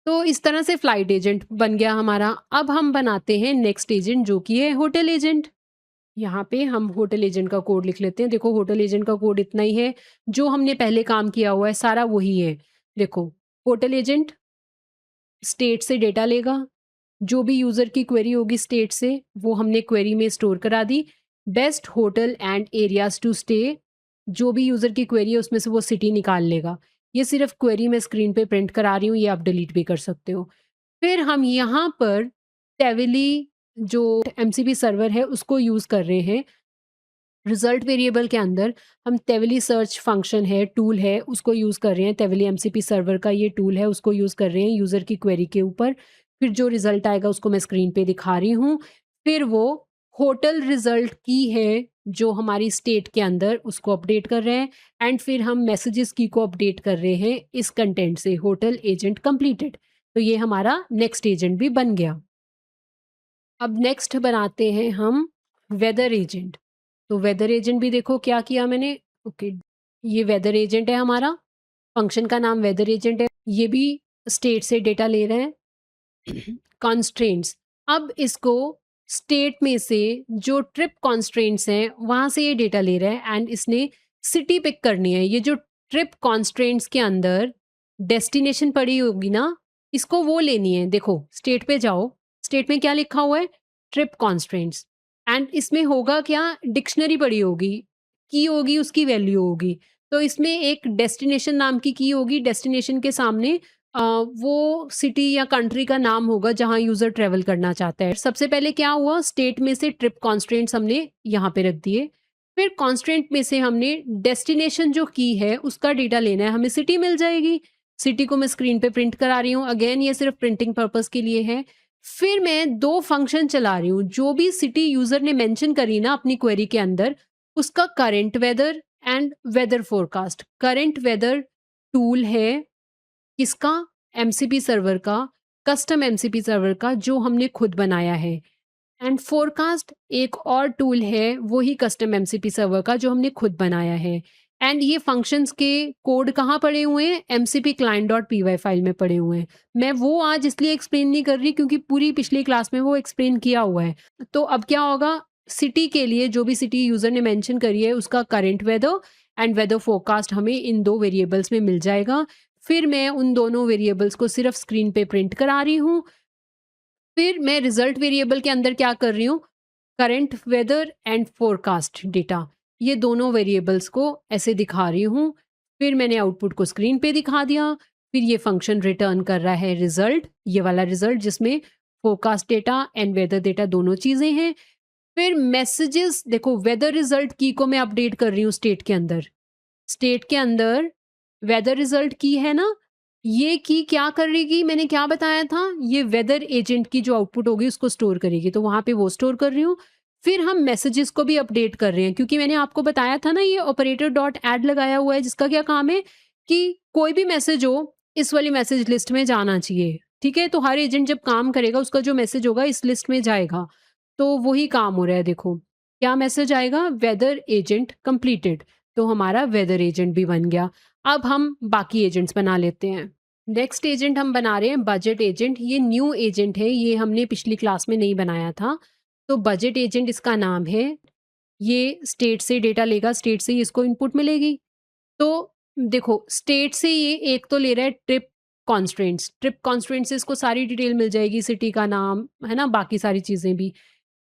तो इस तरह से फ्लाइट एजेंट बन गया हमारा। अब हम बनाते हैं नेक्स्ट एजेंट जो कि है होटल एजेंट। यहाँ पे हम होटल एजेंट का कोड लिख लेते हैं। देखो होटल एजेंट का कोड इतना ही है, जो हमने पहले काम किया हुआ है सारा वही है। देखो होटल एजेंट स्टेट से डेटा लेगा, जो भी यूज़र की क्वेरी होगी स्टेट से वो हमने क्वेरी में स्टोर करा दी। Best hotel and areas to stay, जो भी यूज़र की क्वेरी है उसमें से वो सिटी निकाल लेगा। ये सिर्फ क्वेरी में स्क्रीन पे प्रिंट करा रही हूँ, ये आप डिलीट भी कर सकते हो। फिर हम यहाँ पर टेविली जो एमसीपी सर्वर है उसको यूज़ कर रहे हैं। रिजल्ट वेरिएबल के अंदर हम टेविली सर्च फंक्शन है, टूल है, उसको यूज़ कर रहे हैं। टेविली एमसीपी सर्वर का ये टूल है, उसको यूज़ कर रहे हैं यूज़र की क्वेरी के ऊपर। फिर जो रिजल्ट आएगा उसको मैं स्क्रीन पे दिखा रही हूँ। फिर वो होटल रिजल्ट की है जो हमारी स्टेट के अंदर, उसको अपडेट कर रहे हैं, एंड फिर हम मैसेजेस की को अपडेट कर रहे हैं इस कंटेंट से, होटल एजेंट कंप्लीटेड। तो ये हमारा नेक्स्ट एजेंट भी बन गया। अब नेक्स्ट बनाते हैं हम वेदर एजेंट। तो वेदर एजेंट भी देखो क्या किया मैंने। ओके, ये वेदर एजेंट है हमारा, फंक्शन का नाम वेदर एजेंट है। ये भी स्टेट से डेटा ले रहे हैं। कॉन्स्ट्रेंट्स, अब इसको स्टेट में से जो ट्रिप कॉन्स्ट्रेंट्स हैं वहाँ से ये डेटा ले रहा है, एंड इसने सिटी पिक करनी है। ये जो ट्रिप कॉन्स्ट्रेंट्स के अंदर डेस्टिनेशन पड़ी होगी ना, इसको वो लेनी है। देखो स्टेट पे जाओ, स्टेट में क्या लिखा हुआ है, ट्रिप कॉन्स्ट्रेंट्स, एंड इसमें होगा क्या, डिक्शनरी पड़ी होगी, की होगी, उसकी वैल्यू होगी। तो इसमें एक डेस्टिनेशन नाम की होगी, डेस्टिनेशन के सामने वो सिटी या कंट्री का नाम होगा जहां यूजर ट्रेवल करना चाहता है। सबसे पहले क्या हुआ, स्टेट में से ट्रिप कॉन्स्ट्रेंट्स हमने यहाँ पे रख दिए। फिर कॉन्स्ट्रेंट में से हमने डेस्टिनेशन जो की है उसका डेटा लेना है, हमें सिटी मिल जाएगी। सिटी को मैं स्क्रीन पे प्रिंट करा रही हूँ, अगेन ये सिर्फ प्रिंटिंग पर्पस के लिए है। फिर मैं दो फंक्शन चला रही हूँ, जो भी सिटी यूजर ने मेंशन करी ना अपनी क्वेरी के अंदर, उसका current weather and weather forecast. Current weather tool है किसका, एमसीपी सर्वर का, कस्टम एमसीपी सर्वर का जो हमने खुद बनाया है। एंड फोरकास्ट एक और टूल है, वही कस्टम एमसीपी सर्वर का जो हमने खुद बनाया है। एंड ये फंक्शंस के कोड कहाँ पड़े हुए हैं, MCP client dot P file में पड़े हुए हैं। मैं वो आज इसलिए एक्सप्लेन नहीं कर रही क्योंकि पूरी पिछली क्लास में वो एक्सप्लेन किया हुआ है। तो अब क्या होगा, सिटी के लिए जो भी सिटी यूजर ने मेंशन करी है उसका current weather and weather forecast हमें इन दो वेरिएबल्स में मिल जाएगा। फिर मैं उन दोनों वेरिएबल्स को सिर्फ स्क्रीन पे प्रिंट करा रही हूँ। फिर मैं रिजल्ट वेरिएबल के अंदर क्या कर रही हूँ, current weather and forecast data, ये दोनों वेरिएबल्स को ऐसे दिखा रही हूँ। फिर मैंने आउटपुट को स्क्रीन पे दिखा दिया। फिर ये फंक्शन रिटर्न कर रहा है रिजल्ट, ये वाला रिजल्ट जिसमें forecast data and weather data दोनों चीज़ें हैं। फिर मैसेजेस, देखो वेदर रिजल्ट की को मैं अपडेट कर रही हूँ स्टेट के अंदर। स्टेट के अंदर वेदर रिजल्ट की है ना, ये की क्या करेगी, मैंने क्या बताया था, ये वेदर एजेंट की जो आउटपुट होगी उसको स्टोर करेगी, तो वहां पे वो स्टोर कर रही हूँ। फिर हम मैसेजेस को भी अपडेट कर रहे हैं क्योंकि मैंने आपको बताया था ना ये ऑपरेटर डॉट ऐड लगाया हुआ है जिसका क्या काम है, कि कोई भी मैसेज हो, इस वाली मैसेज लिस्ट में जाना चाहिए, ठीक है? तो हर एजेंट जब काम करेगा उसका जो मैसेज होगा इस लिस्ट में जाएगा। तो वही काम हो रहा है देखो। क्या मैसेज आएगा? Weather agent completed. तो हमारा वेदर एजेंट भी बन गया। अब हम बाकी एजेंट्स बना लेते हैं। नेक्स्ट एजेंट हम बना रहे हैं बजट एजेंट। ये न्यू एजेंट है, ये हमने पिछली क्लास में नहीं बनाया था। तो बजट एजेंट इसका नाम है। ये स्टेट से डेटा लेगा, स्टेट से ही इसको इनपुट मिलेगी। तो देखो, स्टेट से ये एक तो ले रहा है ट्रिप कॉन्स्ट्रेंट्स। ट्रिप कॉन्स्ट्रेंट्स से इसको सारी डिटेल मिल जाएगी, सिटी का नाम, है ना? बाकी सारी चीज़ें भी।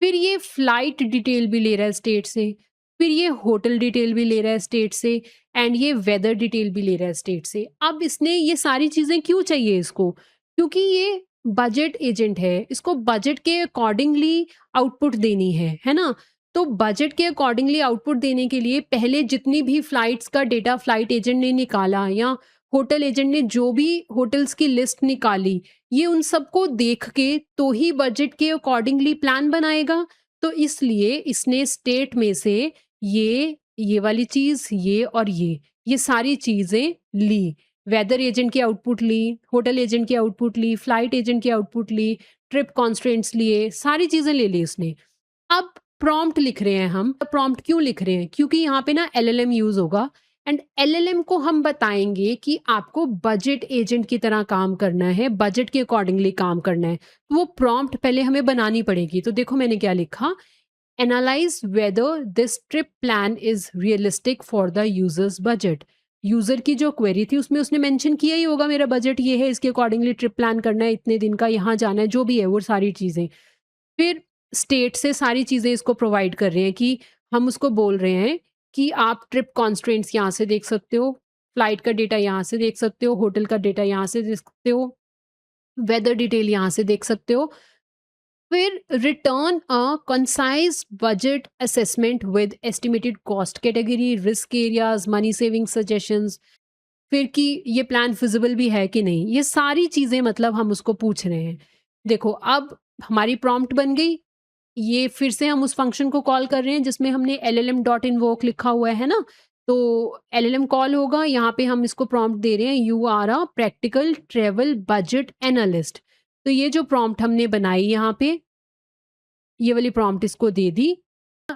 फिर ये फ्लाइट डिटेल भी ले रहा है स्टेट से, फिर ये होटल डिटेल भी ले रहा है स्टेट से, एंड ये वेदर डिटेल भी ले रहा है स्टेट से। अब इसने ये सारी चीज़ें क्यों चाहिए इसको? क्योंकि ये बजट एजेंट है, इसको बजट के अकॉर्डिंगली आउटपुट देनी है ना? तो बजट के अकॉर्डिंगली आउटपुट देने के लिए पहले जितनी भी फ्लाइट्स का डेटा फ्लाइट एजेंट ने निकाला या होटल एजेंट ने जो भी होटल्स की लिस्ट निकाली, ये उन सबको देख के तो ही बजट के अकॉर्डिंगली प्लान बनाएगा। तो इसलिए इसने स्टेट में से ये वाली चीज़, ये और ये सारी चीज़ें ली। वेदर एजेंट की आउटपुट ली, होटल एजेंट की आउटपुट ली, फ्लाइट एजेंट की आउटपुट ली, ट्रिप कॉन्स्ट्रेंट्स लिए, सारी चीज़ें ले ली इसने। अब प्रॉम्प्ट लिख रहे हैं हम। प्रॉम्प्ट क्यों लिख रहे हैं? क्योंकि यहाँ पे ना एलएलएम यूज़ होगा, एंड एलएलएम को हम बताएँगे कि आपको बजट एजेंट की तरह काम करना है, बजट के अकॉर्डिंगली काम करना है। तो वो प्रॉम्प्ट पहले हमें बनानी पड़ेगी। तो देखो मैंने क्या लिखा, analyse whether this trip plan is realistic for the users budget. User की जो क्वेरी थी उसमें उसने मेंशन किया ही होगा मेरा बजट ये है, इसके अकॉर्डिंगली ट्रिप प्लान करना है, इतने दिन का यहाँ जाना है, जो भी है वो सारी चीज़ें। फिर स्टेट से सारी चीज़ें इसको प्रोवाइड कर रहे हैं कि हम उसको बोल रहे हैं कि आप ट्रिप कॉन्स्ट्रेंट्स यहाँ से देख सकते हो, फ्लाइट का डेटा यहाँ से देख सकते हो, होटल का डेटा यहाँ से देख सकते हो, वेदर डिटेल यहाँ से देख सकते हो। फिर return a concise budget assessment with estimated cost category, risk areas, money saving suggestions, फिर कि ये प्लान फिजिबल भी है कि नहीं, ये सारी चीज़ें मतलब हम उसको पूछ रहे हैं। देखो अब हमारी प्रॉम्प्ट बन गई। ये फिर से हम उस फंक्शन को कॉल कर रहे हैं जिसमें हमने एलएलएम डॉट इन्वोक लिखा हुआ है ना? तो एलएलएम कॉल होगा, यहाँ पे हम इसको प्रॉम्प्ट दे रहे हैं, you are a practical travel budget analyst. तो ये जो प्रॉम्प्ट हमने बनाई यहाँ पे, ये वाली प्रॉम्प्ट इसको दे दी।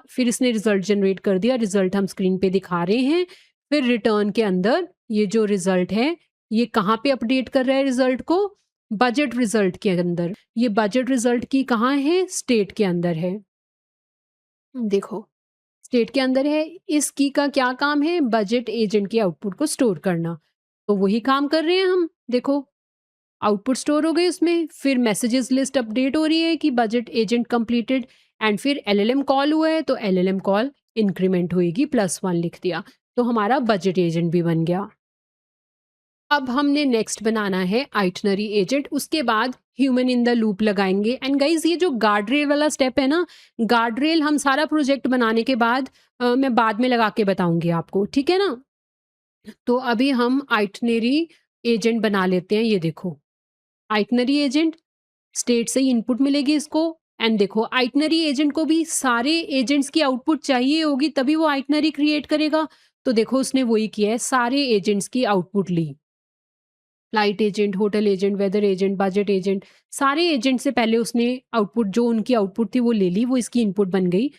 फिर इसने रिजल्ट जनरेट कर दिया, रिजल्ट हम स्क्रीन पे दिखा रहे हैं। फिर रिटर्न के अंदर ये जो रिजल्ट है, ये कहाँ पे अपडेट कर रहा है रिजल्ट को? बजट रिजल्ट के अंदर। ये बजट रिजल्ट की कहाँ है? स्टेट के अंदर है। देखो, स्टेट के अंदर है। इस की का क्या काम है? बजट एजेंट के आउटपुट को स्टोर करना। तो वही काम कर रहे हैं हम। देखो, आउटपुट स्टोर हो गई उसमें, फिर मैसेजेस लिस्ट अपडेट हो रही है कि बजट एजेंट कंप्लीटेड, एंड फिर एलएलएम कॉल हुआ है तो एलएलएम कॉल इंक्रीमेंट होएगी, +1 लिख दिया। तो हमारा बजट एजेंट भी बन गया। अब हमने नेक्स्ट बनाना है आइटनरी एजेंट, उसके बाद ह्यूमन इन द लूप लगाएंगे। एंड गाइज ये जो गार्ड रेल वाला स्टेप है ना, गार्ड रेल हम सारा प्रोजेक्ट बनाने के बाद मैं बाद में लगा के बताऊंगी आपको, ठीक है ना? तो अभी हम आइटनरी एजेंट बना लेते हैं। ये देखो, आइटनरी एजेंट, स्टेट से ही इनपुट मिलेगी इसको। एंड देखो, आइटनरी एजेंट को भी सारे एजेंट्स की आउटपुट चाहिए होगी तभी वो आइटनरी क्रिएट करेगा। तो देखो उसने वही किया है, सारे एजेंट्स की आउटपुट ली। Flight agent, hotel agent, weather agent, budget agent, सारे एजेंट से पहले उसने आउटपुट, जो उनकी आउटपुट थी वो ले ली, वो इसकी इनपुट बन गई।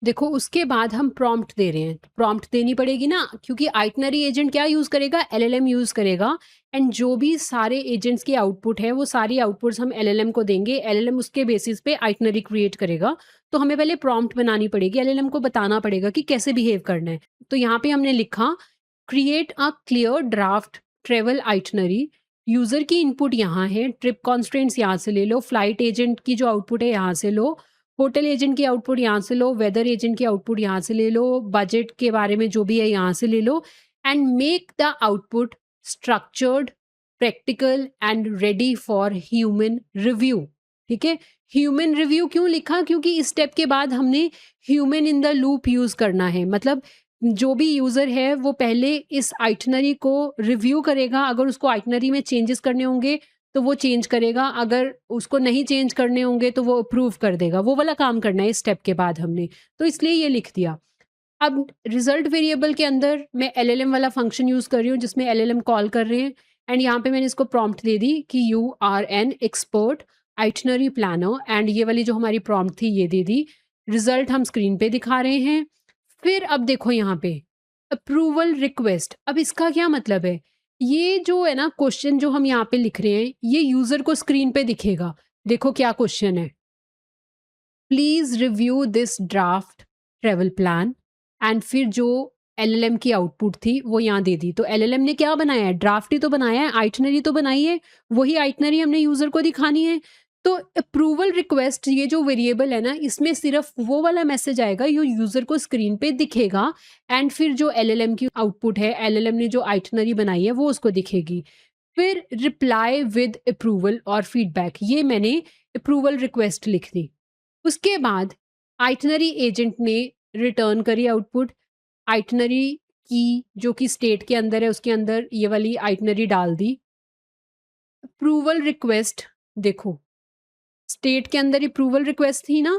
देखो उसके बाद हम प्रॉम्प्ट दे रहे हैं, प्रॉम्प्ट देनी पड़ेगी ना, क्योंकि आइटनरी एजेंट क्या यूज़ करेगा? एलएलएम यूज़ करेगा। एंड जो भी सारे एजेंट्स की आउटपुट है वो सारी आउटपुट्स हम एलएलएम को देंगे, एलएलएम उसके बेसिस पे आइटनरी क्रिएट करेगा। तो हमें पहले प्रॉम्प्ट बनानी पड़ेगी, एलएलएम को बताना पड़ेगा कि कैसे बिहेव करना है। तो यहाँ पे हमने लिखा, create a clear draft travel itinerary. User की इनपुट यहाँ है, ट्रिप कॉन्स्ट्रेंट्स यहाँ से ले लो, फ्लाइट एजेंट की जो आउटपुट है यहाँ से लो, होटल एजेंट की आउटपुट यहाँ से लो, वेदर एजेंट की आउटपुट यहाँ से ले लो, बजट के बारे में जो भी है यहाँ से ले लो, and make the output structured, practical and ready for human review. ठीक है, ह्यूमन रिव्यू क्यों लिखा? क्योंकि इस स्टेप के बाद हमने human in the loop use करना है। मतलब जो भी यूजर है वो पहले इस आइटनरी को रिव्यू करेगा, अगर उसको आइटनरी में चेंजेस करने होंगे तो वो चेंज करेगा, अगर उसको नहीं चेंज करने होंगे तो वो अप्रूव कर देगा। वो वाला काम करना है इस स्टेप के बाद हमने, तो इसलिए ये लिख दिया। अब रिजल्ट वेरिएबल के अंदर मैं एलएलएम वाला फंक्शन यूज़ कर रही हूँ जिसमें एलएलएम कॉल कर रहे हैं एंड यहाँ पे मैंने इसको प्रॉम्प्ट दे दी कि you are an expert itinerary planner and ये वाली जो हमारी प्रॉम्प्ट थी ये दे दी। रिजल्ट हम स्क्रीन पे दिखा रहे हैं। फिर अब देखो यहाँ पे अप्रूवल रिक्वेस्ट, अब इसका क्या मतलब है? ये जो है ना क्वेश्चन जो हम यहाँ पे लिख रहे हैं ये यूजर को स्क्रीन पे दिखेगा। देखो क्या क्वेश्चन है, please review this draft travel plan and फिर जो एलएलएम की आउटपुट थी वो यहाँ दे दी। तो एलएलएम ने क्या बनाया है? ड्राफ्ट ही तो बनाया है, आइटनरी तो बनाई है, वही आइटनरी हमने यूजर को दिखानी है। तो अप्रूवल रिक्वेस्ट ये जो वेरिएबल है ना इसमें सिर्फ वो वाला मैसेज आएगा जो यूजर को स्क्रीन पे दिखेगा एंड फिर जो एलएलएम की आउटपुट है, एलएलएम ने जो आइटनरी बनाई है वो उसको दिखेगी। फिर रिप्लाई विद अप्रूवल और फीडबैक, ये मैंने अप्रूवल रिक्वेस्ट लिख दी। उसके बाद आइटनरी एजेंट ने रिटर्न करी आउटपुट। आइटनरी की जो कि स्टेट के अंदर है उसके अंदर ये वाली आइटनरी डाल दी। अप्रूवल रिक्वेस्ट देखो, स्टेट के अंदर अप्रूवल रिक्वेस्ट थी ना,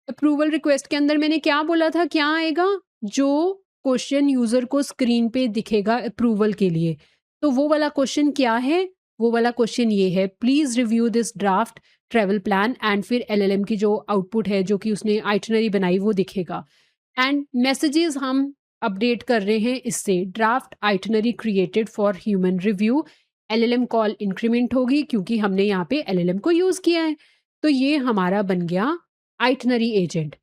अप्रूवल रिक्वेस्ट के अंदर मैंने क्या बोला था, क्या आएगा? जो क्वेश्चन यूजर को स्क्रीन पे दिखेगा अप्रूवल के लिए। तो वो वाला क्वेश्चन क्या है? वो वाला क्वेश्चन ये है, please review this draft travel plan and फिर एलएलएम की जो आउटपुट है जो कि उसने आइटनरी बनाई वो दिखेगा। एंड मैसेजेस हम अपडेट कर रहे हैं इससे, draft itinerary created for human review. LLM call increment होगी क्योंकि हमने यहाँ पे एलएलएम को यूज किया है। तो ये हमारा बन गया आइटनरी एजेंट।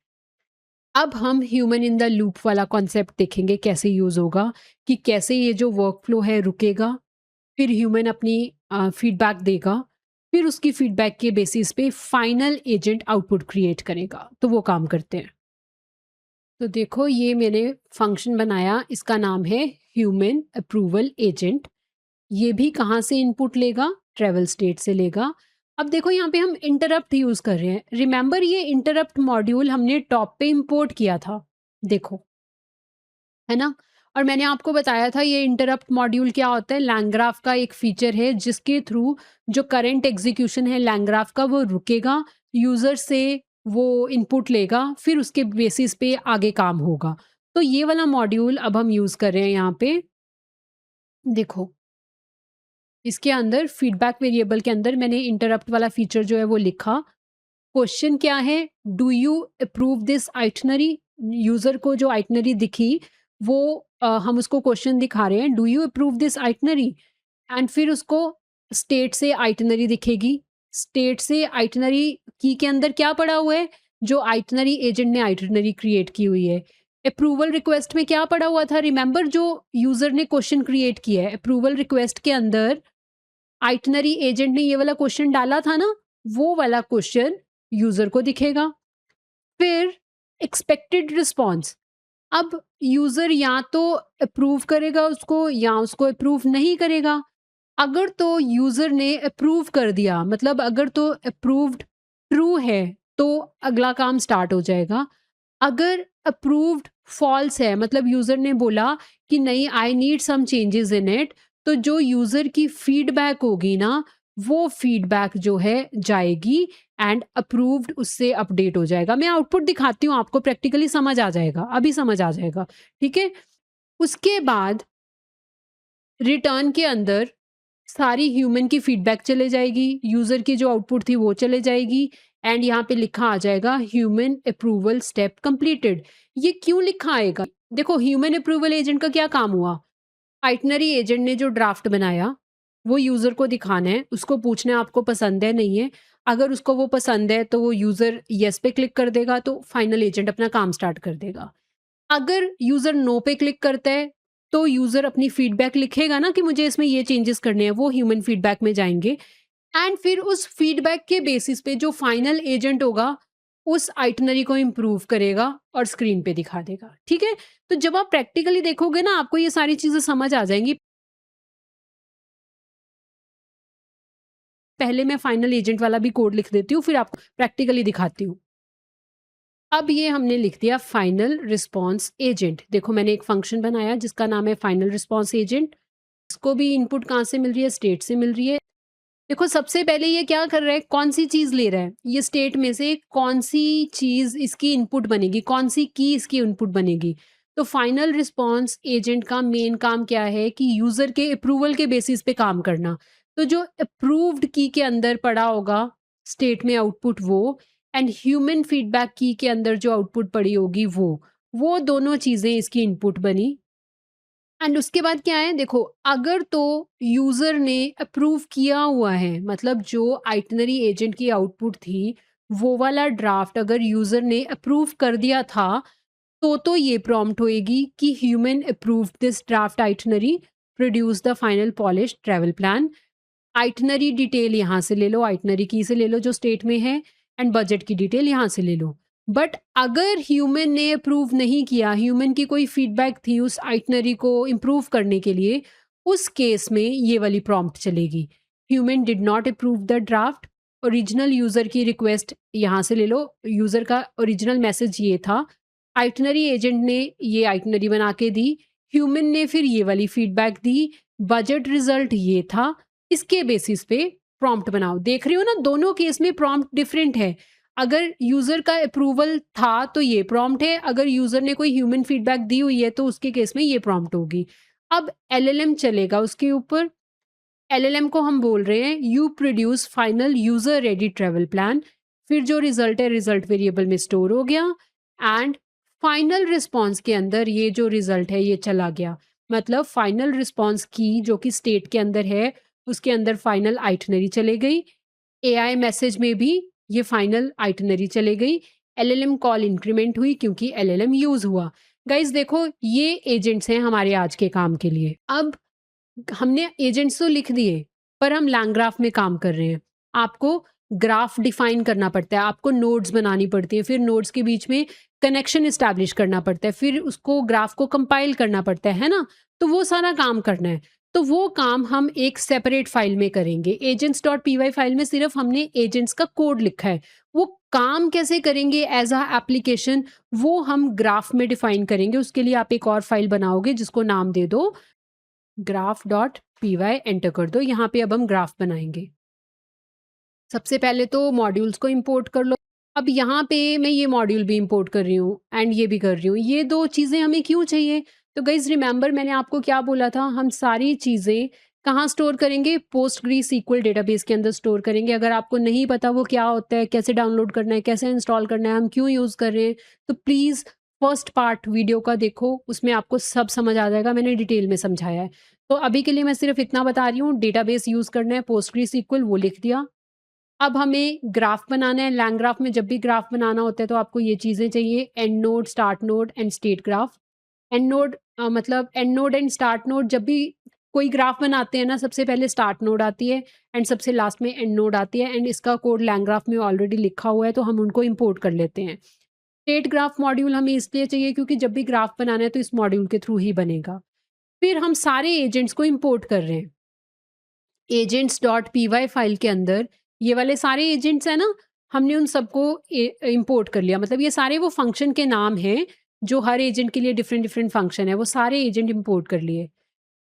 अब हम ह्यूमन इन द लूप वाला कॉन्सेप्ट देखेंगे कैसे यूज होगा, कि कैसे ये जो वर्क फ्लो है रुकेगा, फिर ह्यूमन अपनी फीडबैक देगा, फिर उसकी फीडबैक के बेसिस पे फाइनल एजेंट आउटपुट क्रिएट करेगा। तो वो काम करते हैं। तो देखो ये मैंने फंक्शन बनाया, इसका नाम है ह्यूमन अप्रूवल एजेंट। ये भी कहाँ से इनपुट लेगा? ट्रेवल स्टेट से लेगा। अब देखो यहाँ पे हम इंटरप्ट यूज कर रहे हैं। रिमेंबर ये इंटरप्ट मॉड्यूल हमने टॉप पे इंपोर्ट किया था, देखो, है ना? और मैंने आपको बताया था ये इंटरप्ट मॉड्यूल क्या होता है, लैंग्राफ का एक फीचर है जिसके थ्रू जो करंट एग्जीक्यूशन है लैंग्राफ का वो रुकेगा, यूजर से वो इनपुट लेगा, फिर उसके बेसिस पे आगे काम होगा। तो ये वाला मॉड्यूल अब हम यूज कर रहे हैं यहाँ पे। देखो इसके अंदर फीडबैक वेरिएबल के अंदर मैंने इंटरप्ट वाला फीचर जो है वो लिखा। क्वेश्चन क्या है? Do you approve this itinerary? User को जो आइटनरी दिखी वो हम उसको क्वेश्चन दिखा रहे हैं, do you approve this itinerary? And फिर उसको स्टेट से आइटनरी दिखेगी। स्टेट से आइटनरी की के अंदर क्या पड़ा हुआ है? जो आइटनरी एजेंट ने आइटनरी क्रिएट की हुई है। अप्रूवल रिक्वेस्ट में क्या पड़ा हुआ था? रिमेंबर जो यूजर ने क्वेश्चन क्रिएट किया है अप्रूवल रिक्वेस्ट के अंदर, आइटनरी एजेंट ने ये वाला क्वेश्चन डाला था ना, वो वाला क्वेश्चन यूजर को दिखेगा। फिर एक्सपेक्टेड रिस्पॉन्स, अब यूजर या तो अप्रूव करेगा उसको या उसको अप्रूव नहीं करेगा। अगर तो यूजर ने अप्रूव कर दिया, मतलब अगर तो अप्रूव्ड ट्रू है तो अगला काम स्टार्ट हो जाएगा। अगर अप्रूव्ड फॉल्स है, मतलब यूजर ने बोला कि नहीं I need some changes in it, तो जो यूजर की फीडबैक होगी ना वो फीडबैक जो है जाएगी एंड अप्रूव्ड उससे अपडेट हो जाएगा। मैं आउटपुट दिखाती हूँ आपको, प्रैक्टिकली समझ आ जाएगा, अभी समझ आ जाएगा, ठीक है? उसके बाद रिटर्न के अंदर सारी ह्यूमन की फीडबैक चले जाएगी, यूजर की जो आउटपुट थी वो चले जाएगी एंड यहाँ पे लिखा आ जाएगा ह्यूमन अप्रूवल स्टेप कंप्लीटेड। ये क्यों लिखा आएगा? देखो ह्यूमन अप्रूवल एजेंट का क्या काम हुआ, आइटनरी एजेंट ने जो ड्राफ्ट बनाया वो यूजर को दिखाना है, उसको पूछना है आपको पसंद है नहीं है। अगर उसको वो पसंद है तो वो यूजर यस पे क्लिक कर देगा तो फाइनल एजेंट अपना काम स्टार्ट कर देगा। अगर यूजर नो पे क्लिक करता है तो यूजर अपनी फीडबैक लिखेगा ना कि मुझे इसमें ये चेंजेस करने हैं, वो ह्यूमन फीडबैक में जाएंगे एंड फिर उस फीडबैक के बेसिस पे जो फाइनल एजेंट होगा उस आइटनरी को इम्प्रूव करेगा और स्क्रीन पे दिखा देगा, ठीक है? तो जब आप प्रैक्टिकली देखोगे ना आपको ये सारी चीजें समझ आ जाएंगी। पहले मैं फाइनल एजेंट वाला भी कोड लिख देती हूँ फिर आपको प्रैक्टिकली दिखाती हूँ। अब ये हमने लिख दिया फाइनल रिस्पॉन्स एजेंट। देखो मैंने एक फंक्शन बनाया जिसका नाम है फाइनल रिस्पॉन्स एजेंट। इसको भी इनपुट कहाँ से मिल रही है? स्टेट से मिल रही है। देखो सबसे पहले ये क्या कर रहा है, कौन सी चीज ले रहा है, ये स्टेट में से कौन सी चीज इसकी इनपुट बनेगी, कौन सी की इसकी इनपुट बनेगी। तो फाइनल रिस्पॉन्स एजेंट का मेन काम क्या है कि यूजर के अप्रूवल के बेसिस पे काम करना। तो जो अप्रूव्ड की के अंदर पड़ा होगा स्टेट में आउटपुट वो, एंड ह्यूमन फीडबैक की के अंदर जो आउटपुट पड़ी होगी वो दोनों चीजें इसकी इनपुट बनी। एंड उसके बाद क्या है देखो, अगर तो यूजर ने अप्रूव किया हुआ है, मतलब जो आइटनरी एजेंट की आउटपुट थी वो वाला ड्राफ्ट अगर यूजर ने अप्रूव कर दिया था, तो ये प्रॉम्प्ट होएगी कि human approved this draft itinerary, produce the final polish travel plan. Itinerary detail यहाँ से ले लो, आइटनरी की से ले लो जो स्टेट में है, एंड बजट की डिटेल यहाँ से ले लो। बट अगर ह्यूमन ने अप्रूव नहीं किया, ह्यूमन की कोई फीडबैक थी उस आइटनरी को इम्प्रूव करने के लिए, उस केस में ये वाली प्रॉम्प्ट चलेगी, human did not approve the draft. Original user की रिक्वेस्ट यहाँ से ले लो, यूजर का ओरिजिनल मैसेज ये था, आइटनरी एजेंट ने ये आइटनरी बना के दी, ह्यूमन ने फिर ये वाली फीडबैक दी, बजट रिजल्ट ये था, इसके बेसिस पे प्रॉम्प्ट बनाओ। देख रहे हो ना, दोनों केस में प्रॉम्प्ट डिफरेंट है। अगर यूजर का अप्रूवल था तो ये प्रॉम्प्ट है, अगर यूजर ने कोई ह्यूमन फीडबैक दी हुई है तो उसके केस में ये प्रॉम्प्ट होगी। अब एलएलएम चलेगा उसके ऊपर। एलएलएम को हम बोल रहे हैं you produce final user ready travel plan, फिर जो रिजल्ट है रिजल्ट वेरिएबल में स्टोर हो गया, एंड फाइनल रिस्पॉन्स के अंदर ये जो रिजल्ट है ये चला गया। मतलब फाइनल रिस्पॉन्स की जो कि स्टेट के अंदर है उसके अंदर फाइनल आइटनरी चले गई, एआई मैसेज में भी ये फाइनल आइटनरी चले गई, एलएलएम कॉल इंक्रीमेंट हुई क्योंकि एलएलएम यूज हुआ। गाइज देखो, ये एजेंट्स हैं हमारे आज के काम के लिए। अब हमने एजेंट्स तो लिख दिए, पर हम लैंग ग्राफ में काम कर रहे हैं। आपको ग्राफ डिफाइन करना पड़ता है, आपको नोड्स बनानी पड़ती है, फिर नोड्स के बीच में कनेक्शन इस्टेब्लिश करना पड़ता है, फिर उसको ग्राफ को कंपाइल करना पड़ता है ना। तो वो सारा काम करना है, तो वो काम हम एक सेपरेट फाइल में करेंगे। Agents dot P Y file में सिर्फ हमने एजेंट्स का कोड लिखा है, वो काम कैसे करेंगे एज अ एप्लीकेशन वो हम ग्राफ में डिफाइन करेंगे। उसके लिए आप एक और फाइल बनाओगे जिसको नाम दे दो graph dot P Y, enter कर दो। यहाँ पे अब हम ग्राफ बनाएंगे। सबसे पहले तो मॉड्यूल्स को इंपोर्ट कर लो। अब यहाँ पे मैं ये मॉड्यूल भी इंपोर्ट कर रही हूँ एंड ये भी कर रही हूँ। ये दो चीज़ें हमें क्यों चाहिए? तो गाइज रिमेंबर मैंने आपको क्या बोला था, हम सारी चीज़ें कहाँ स्टोर करेंगे? PostgreSQL डेटाबेस के अंदर स्टोर करेंगे। अगर आपको नहीं पता वो क्या होता है, कैसे डाउनलोड करना है, कैसे इंस्टॉल करना है, हम क्यों यूज़ कर रहे हैं, तो प्लीज़ फर्स्ट पार्ट वीडियो का देखो, उसमें आपको सब समझ आ जाएगा। मैंने डिटेल में समझाया है। तो अभी के लिए मैं सिर्फ इतना बता रही हूँ, डेटाबेस यूज़ करना है PostgreSQL, वो लिख दिया। अब हमें ग्राफ बनाना है। लैंग ग्राफ में जब भी ग्राफ बनाना होता है तो आपको ये चीज़ें चाहिए, end node, start node and state graph. End node मतलब end node and start node, जब भी कोई ग्राफ बनाते हैं ना, सबसे पहले स्टार्ट नोड आती है एंड सबसे लास्ट में एंड नोड आती है, एंड इसका कोड लैंग ग्राफ में ऑलरेडी लिखा हुआ है तो हम उनको इंपोर्ट कर लेते हैं। स्टेट ग्राफ मॉड्यूल हमें इसलिए चाहिए क्योंकि जब भी ग्राफ बनाना है तो इस मॉड्यूल के थ्रू ही बनेगा। फिर हम सारे एजेंट्स को इंपोर्ट कर रहे हैं। Agents dot P Y file के अंदर ये वाले सारे एजेंट्स हैं ना, हमने उन सबको इंपोर्ट कर लिया। मतलब ये सारे वो फंक्शन के नाम हैं जो हर एजेंट के लिए डिफरेंट डिफरेंट फंक्शन है, वो सारे एजेंट इंपोर्ट कर लिए।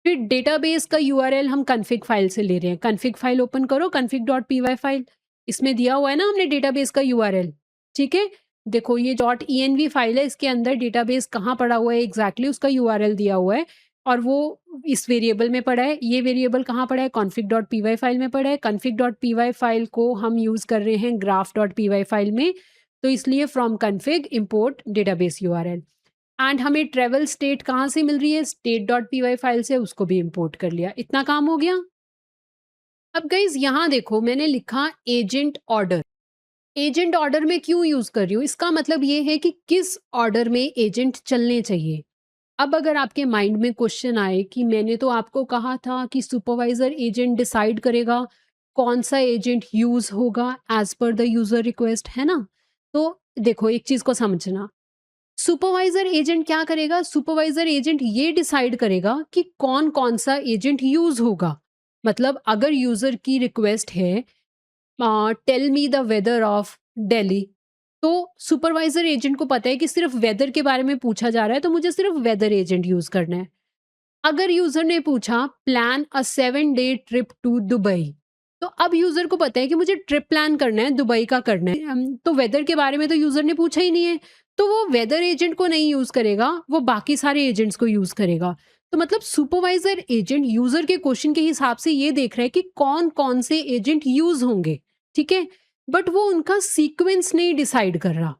फिर डेटाबेस का यूआरएल हम कन्फिग फाइल से ले रहे हैं। कन्फिग फाइल ओपन करो, config dot P Y file, इसमें दिया हुआ है ना हमने डेटाबेस का यूआरएल। ठीक है, देखो ये डॉट ई फाइल है, इसके अंदर डेटाबेस कहाँ पड़ा हुआ है एग्जैक्टली उसका यूआरएल दिया हुआ है, और वो इस वेरिएबल में पड़ा है। ये वेरिएबल कहाँ पड़ा है? Config dot P Y file में पड़ा है। Config dot P Y file को हम यूज़ कर रहे हैं graph dot P Y file में, तो इसलिए from config import database URL. And हमें ट्रेवल स्टेट कहाँ से मिल रही है? State dot P Y file से, उसको भी इम्पोर्ट कर लिया। इतना काम हो गया। अब गाइज यहाँ देखो, मैंने लिखा एजेंट ऑर्डर। एजेंट ऑर्डर में क्यों यूज़ कर रही हूँ? इसका मतलब ये है कि किस ऑर्डर में एजेंट चलने चाहिए। अब अगर आपके माइंड में क्वेश्चन आए कि मैंने तो आपको कहा था कि सुपरवाइजर एजेंट डिसाइड करेगा कौन सा एजेंट यूज होगा as per the user request, है ना? तो देखो एक चीज को समझना, सुपरवाइजर एजेंट क्या करेगा? सुपरवाइजर एजेंट ये डिसाइड करेगा कि कौन कौन सा एजेंट यूज होगा। मतलब अगर यूजर की रिक्वेस्ट है tell me the weather of Delhi, तो सुपरवाइजर एजेंट को पता है कि सिर्फ वेदर के बारे में पूछा जा रहा है तो मुझे सिर्फ वेदर एजेंट यूज करना है। अगर यूजर ने पूछा plan a 7 day trip to Dubai, तो अब यूजर को पता है कि मुझे ट्रिप प्लान करना है, दुबई का करना है। तो वेदर के बारे में तो यूजर ने पूछा ही नहीं है, तो वो वेदर एजेंट को नहीं यूज करेगा, वो बाकी सारे एजेंट्स को यूज करेगा। तो मतलब सुपरवाइजर एजेंट यूजर के क्वेश्चन के हिसाब से ये देख रहा है कि कौन कौन से एजेंट यूज होंगे, ठीक है, बट वो उनका सीक्वेंस नहीं डिसाइड कर रहा।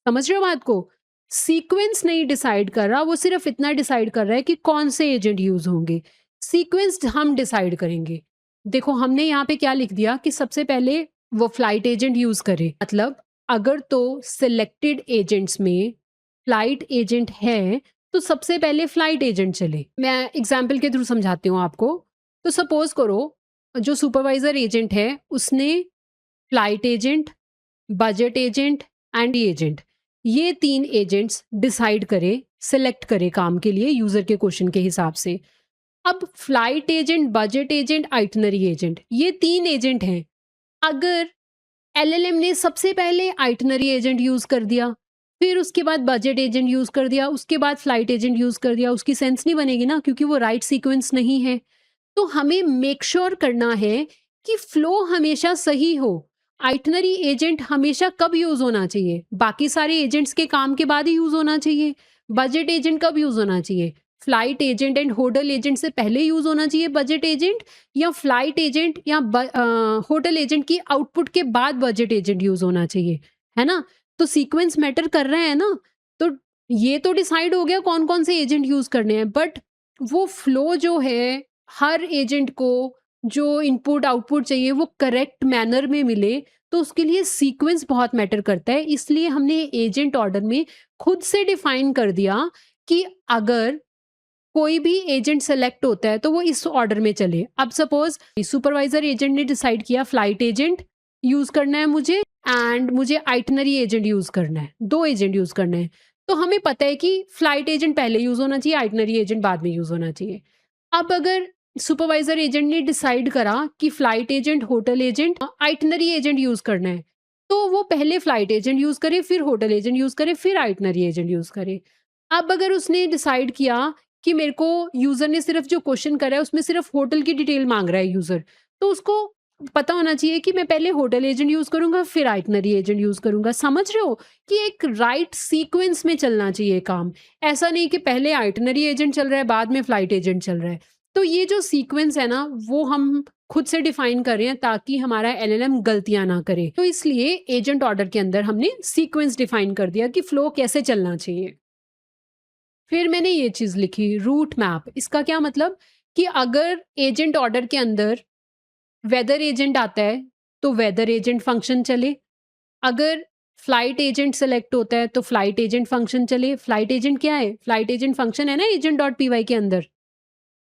समझ रहे हो बात को? सीक्वेंस नहीं डिसाइड कर रहा, वो सिर्फ इतना डिसाइड कर रहा है कि कौन से एजेंट यूज होंगे। सीक्वेंस हम डिसाइड करेंगे। देखो हमने यहाँ पे क्या लिख दिया कि सबसे पहले वो फ्लाइट एजेंट यूज करे, मतलब अगर तो सिलेक्टेड एजेंट्स में फ्लाइट एजेंट है तो सबसे पहले फ्लाइट एजेंट चले। मैं एग्जाम्पल के थ्रू समझाती हूँ आपको। तो सपोज करो जो सुपरवाइजर एजेंट है उसने flight agent, budget agent and agent, ये 3 एजेंट्स डिसाइड करे, सिलेक्ट करे काम के लिए यूजर के क्वेश्चन के हिसाब से। अब flight agent, budget agent, itinerary agent, ये 3 एजेंट हैं। अगर एलएलएम ने सबसे पहले आइटनरी एजेंट यूज कर दिया, फिर उसके बाद बजट एजेंट यूज कर दिया, उसके बाद फ्लाइट एजेंट यूज कर दिया, उसकी सेंस नहीं बनेगी ना, क्योंकि वो राइट सीक्वेंस नहीं है। तो हमें मेक श्योर करना है कि फ्लो हमेशा सही हो। आइटनरी एजेंट हमेशा कब यूज होना चाहिए? बाकी सारे एजेंट्स के काम के बाद ही यूज होना चाहिए। बजट एजेंट कब यूज होना चाहिए? Flight agent and hotel agent से पहले यूज होना चाहिए बजट एजेंट, या फ्लाइट एजेंट या होटल एजेंट की आउटपुट के बाद बजट एजेंट यूज होना चाहिए, है ना? तो सीक्वेंस मैटर कर रहे हैं ना। तो ये तो डिसाइड हो गया कौन कौन से एजेंट यूज करने हैं, बट वो फ्लो जो है, हर एजेंट को जो इनपुट आउटपुट चाहिए वो करेक्ट मैनर में मिले, तो उसके लिए सीक्वेंस बहुत मैटर करता है। इसलिए हमने एजेंट ऑर्डर में खुद से डिफाइन कर दिया कि अगर कोई भी एजेंट सेलेक्ट होता है तो वो इस ऑर्डर में चले। अब सपोज सुपरवाइजर एजेंट ने डिसाइड किया फ्लाइट एजेंट यूज करना है मुझे, एंड मुझे आइटनरी एजेंट यूज करना है, 2 एजेंट यूज करने हैं। तो हमें पता है कि फ्लाइट एजेंट पहले यूज होना चाहिए, आइटनरी एजेंट बाद में यूज होना चाहिए। अब अगर सुपरवाइजर एजेंट ने डिसाइड करा कि flight agent, hotel agent, itinerary agent use करना है, तो वो पहले फ्लाइट एजेंट यूज करे, फिर होटल एजेंट यूज करे, फिर आइटनरी एजेंट यूज करे। अब अगर उसने डिसाइड किया कि मेरे को यूजर ने सिर्फ जो क्वेश्चन करा है उसमें सिर्फ होटल की डिटेल मांग रहा है यूजर, तो उसको पता होना चाहिए कि मैं पहले होटल एजेंट यूज करूंगा फिर आइटनरी एजेंट यूज करूंगा। समझ रहे हो कि एक राइट सीक्वेंस में चलना चाहिए काम। ऐसा नहीं कि पहले आइटनरी एजेंट चल रहा है बाद में फ्लाइट एजेंट चल रहा है। तो ये जो सीक्वेंस है ना वो हम खुद से डिफाइन कर रहे हैं ताकि हमारा एलएलएम गलतियां ना करे। तो इसलिए एजेंट ऑर्डर के अंदर हमने सीक्वेंस डिफाइन कर दिया कि फ्लो कैसे चलना चाहिए। फिर मैंने ये चीज लिखी रूट मैप। इसका क्या मतलब कि अगर एजेंट ऑर्डर के अंदर वेदर एजेंट आता है तो वेदर एजेंट फंक्शन चले, अगर फ्लाइट एजेंट सेलेक्ट होता है तो फ्लाइट एजेंट फंक्शन चले। फ्लाइट एजेंट क्या है? फ्लाइट एजेंट फंक्शन है ना एजेंट डॉट पीवाई के अंदर।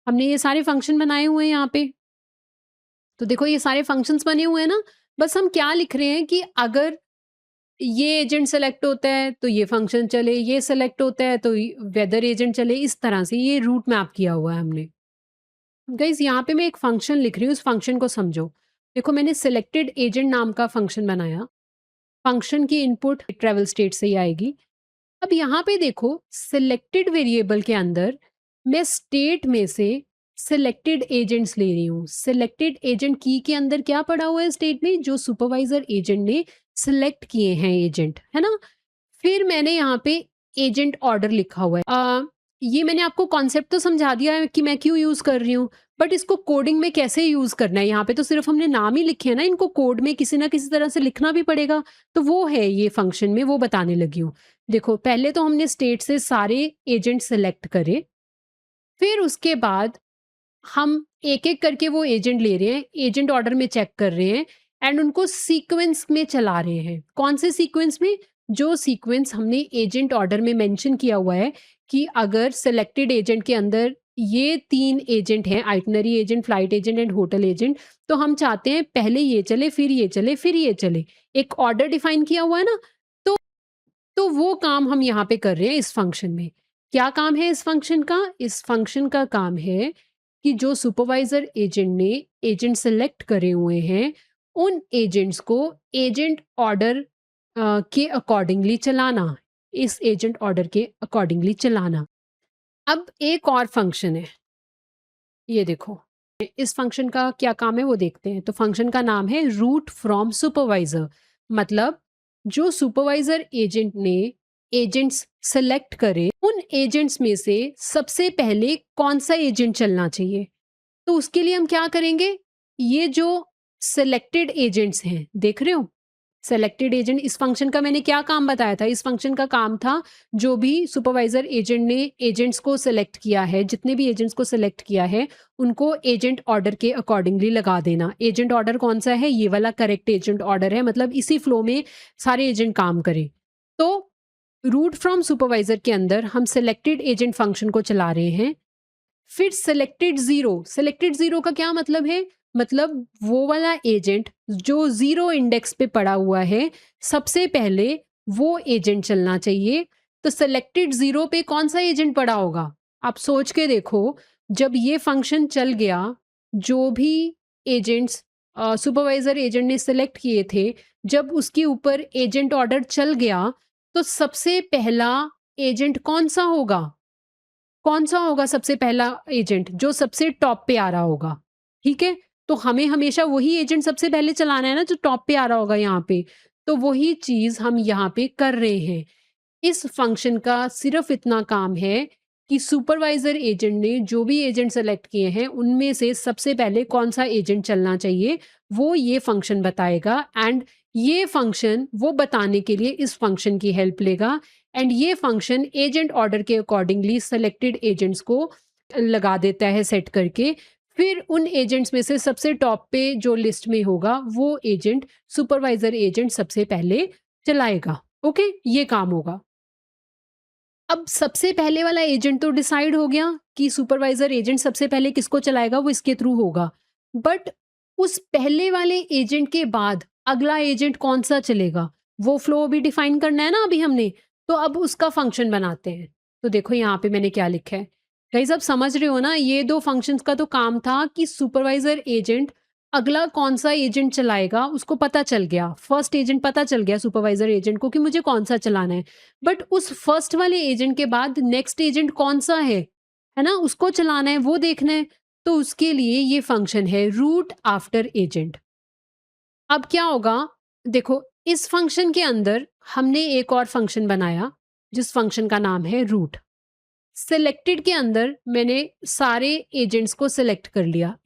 हमने ये सारे फंक्शन बनाए हुए हैं यहाँ पे। तो देखो ये सारे फंक्शंस बने हुए हैं ना। बस हम क्या लिख रहे हैं कि अगर ये एजेंट सेलेक्ट होता है तो ये फंक्शन चले, ये सेलेक्ट होता है तो वेदर एजेंट चले। इस तरह से ये रूट मैप किया हुआ है हमने। गाइस यहाँ पे मैं एक फंक्शन लिख रही हूँ, उस फंक्शन को समझो। देखो मैंने सिलेक्टेड एजेंट नाम का फंक्शन बनाया। फंक्शन की इनपुट ट्रेवल स्टेट से ही आएगी। अब यहाँ पे देखो सिलेक्टेड वेरिएबल के अंदर मैं स्टेट में से सिलेक्टेड एजेंट्स ले रही हूँ। सिलेक्टेड एजेंट की के अंदर क्या पड़ा हुआ है स्टेट में? जो सुपरवाइजर एजेंट ने सिलेक्ट किए हैं एजेंट, है ना। फिर मैंने यहाँ पे एजेंट ऑर्डर लिखा हुआ है। ये मैंने आपको कॉन्सेप्ट तो समझा दिया है कि मैं क्यों यूज कर रही हूँ, बट इसको कोडिंग में कैसे यूज करना है। यहाँ पे तो सिर्फ हमने नाम ही लिखे हैं ना, इनको कोड में किसी ना किसी तरह से लिखना भी पड़ेगा। तो वो है ये फंक्शन में, वो बताने लगी हूँ। देखो पहले तो हमने स्टेट से सारे एजेंट सेलेक्ट करे, फिर उसके बाद हम एक एक करके वो एजेंट ले रहे हैं, एजेंट ऑर्डर में चेक कर रहे हैं एंड उनको सीक्वेंस में चला रहे हैं। कौन से सीक्वेंस में? जो सीक्वेंस हमने एजेंट ऑर्डर में मेंशन किया हुआ है कि अगर सिलेक्टेड एजेंट के अंदर ये 3 एजेंट हैं, itinerary agent, flight agent and hotel agent, तो हम चाहते हैं पहले ये चले, फिर ये चले, फिर ये चले। एक ऑर्डर डिफाइन किया हुआ है ना। तो तो वो काम हम यहाँ पे कर रहे हैं इस फंक्शन में। क्या काम है इस फंक्शन का? इस फंक्शन का काम है कि जो सुपरवाइजर एजेंट ने एजेंट सेलेक्ट करे हुए हैं उन एजेंट्स को एजेंट ऑर्डर के अकॉर्डिंगली चलाना, इस एजेंट ऑर्डर के अकॉर्डिंगली चलाना। अब एक और फंक्शन है, ये देखो। इस फंक्शन का क्या काम है वो देखते हैं। तो फंक्शन का नाम है रूट फ्रॉम सुपरवाइजर। मतलब जो सुपरवाइजर एजेंट ने एजेंट्स सेलेक्ट करें, उन एजेंट्स में से सबसे पहले कौन सा एजेंट चलना चाहिए। तो उसके लिए हम क्या करेंगे, ये जो सिलेक्टेड एजेंट्स हैं, देख रहे हो, सेलेक्टेड एजेंट, इस फंक्शन का मैंने क्या काम बताया था, इस फंक्शन का काम था जो भी सुपरवाइजर एजेंट ने एजेंट्स को सिलेक्ट किया है, जितने भी एजेंट्स को सिलेक्ट किया है उनको एजेंट ऑर्डर के अकॉर्डिंगली लगा देना। एजेंट ऑर्डर कौन सा है, ये वाला करेक्ट एजेंट ऑर्डर है, मतलब इसी फ्लो में सारे एजेंट काम करें। तो रूट फ्रॉम सुपरवाइजर के अंदर हम सिलेक्टेड एजेंट फंक्शन को चला रहे हैं। फिर सेलेक्टेड जीरो का क्या मतलब है, मतलब वो वाला एजेंट जो जीरो इंडेक्स पे पड़ा हुआ है, सबसे पहले वो एजेंट चलना चाहिए। तो सेलेक्टेड जीरो पे कौन सा एजेंट पड़ा होगा, आप सोच के देखो। जब ये फंक्शन चल गया, जो भी एजेंट्स सुपरवाइजर एजेंट ने सेलेक्ट किए थे, जब उसके ऊपर एजेंट ऑर्डर चल गया, तो सबसे पहला एजेंट कौन सा होगा, कौन सा होगा सबसे पहला एजेंट, जो सबसे टॉप पे आ रहा होगा। ठीक है, तो हमें हमेशा वही एजेंट सबसे पहले चलाना है ना, जो टॉप पे आ रहा होगा यहाँ पे। तो वही चीज हम यहाँ पे कर रहे हैं। इस फंक्शन का सिर्फ इतना काम है कि सुपरवाइजर एजेंट ने जो भी एजेंट सेलेक्ट किए हैं उनमें से सबसे पहले कौन सा एजेंट चलना चाहिए, वो ये फंक्शन बताएगा। एंड ये फंक्शन वो बताने के लिए इस फंक्शन की हेल्प लेगा। एंड ये फंक्शन एजेंट ऑर्डर के अकॉर्डिंगली सेलेक्टेड एजेंट्स को लगा देता है सेट करके। फिर उन एजेंट्स में से सबसे टॉप पे जो लिस्ट में होगा वो एजेंट सुपरवाइजर एजेंट सबसे पहले चलाएगा। ओके, ये काम होगा। अब सबसे पहले वाला एजेंट तो डिसाइड हो गया कि सुपरवाइजर एजेंट सबसे पहले किसको चलाएगा, वो इसके थ्रू होगा। बट उस पहले वाले एजेंट के बाद अगला एजेंट कौन सा चलेगा, वो फ्लो भी डिफाइन करना है ना अभी हमने। तो अब उसका फंक्शन बनाते हैं। तो देखो यहाँ पे मैंने क्या लिखा है, गाइस आप समझ रहे हो ना, ये दो फंक्शंस का तो काम था कि सुपरवाइजर एजेंट अगला कौन सा एजेंट चलाएगा उसको पता चल गया, फर्स्ट एजेंट पता चल गया सुपरवाइजर एजेंट को कि मुझे कौन सा चलाना है। बट उस फर्स्ट वाले एजेंट के बाद नेक्स्ट एजेंट कौन सा है ना, उसको चलाना है, वो देखना है। तो उसके लिए ये फंक्शन है रूट आफ्टर एजेंट। अब क्या होगा, देखो इस फंक्शन के अंदर हमने एक और फंक्शन बनाया जिस फंक्शन का नाम है रूट। सिलेक्टेड के अंदर मैंने सारे एजेंट्स को सिलेक्ट कर लिया।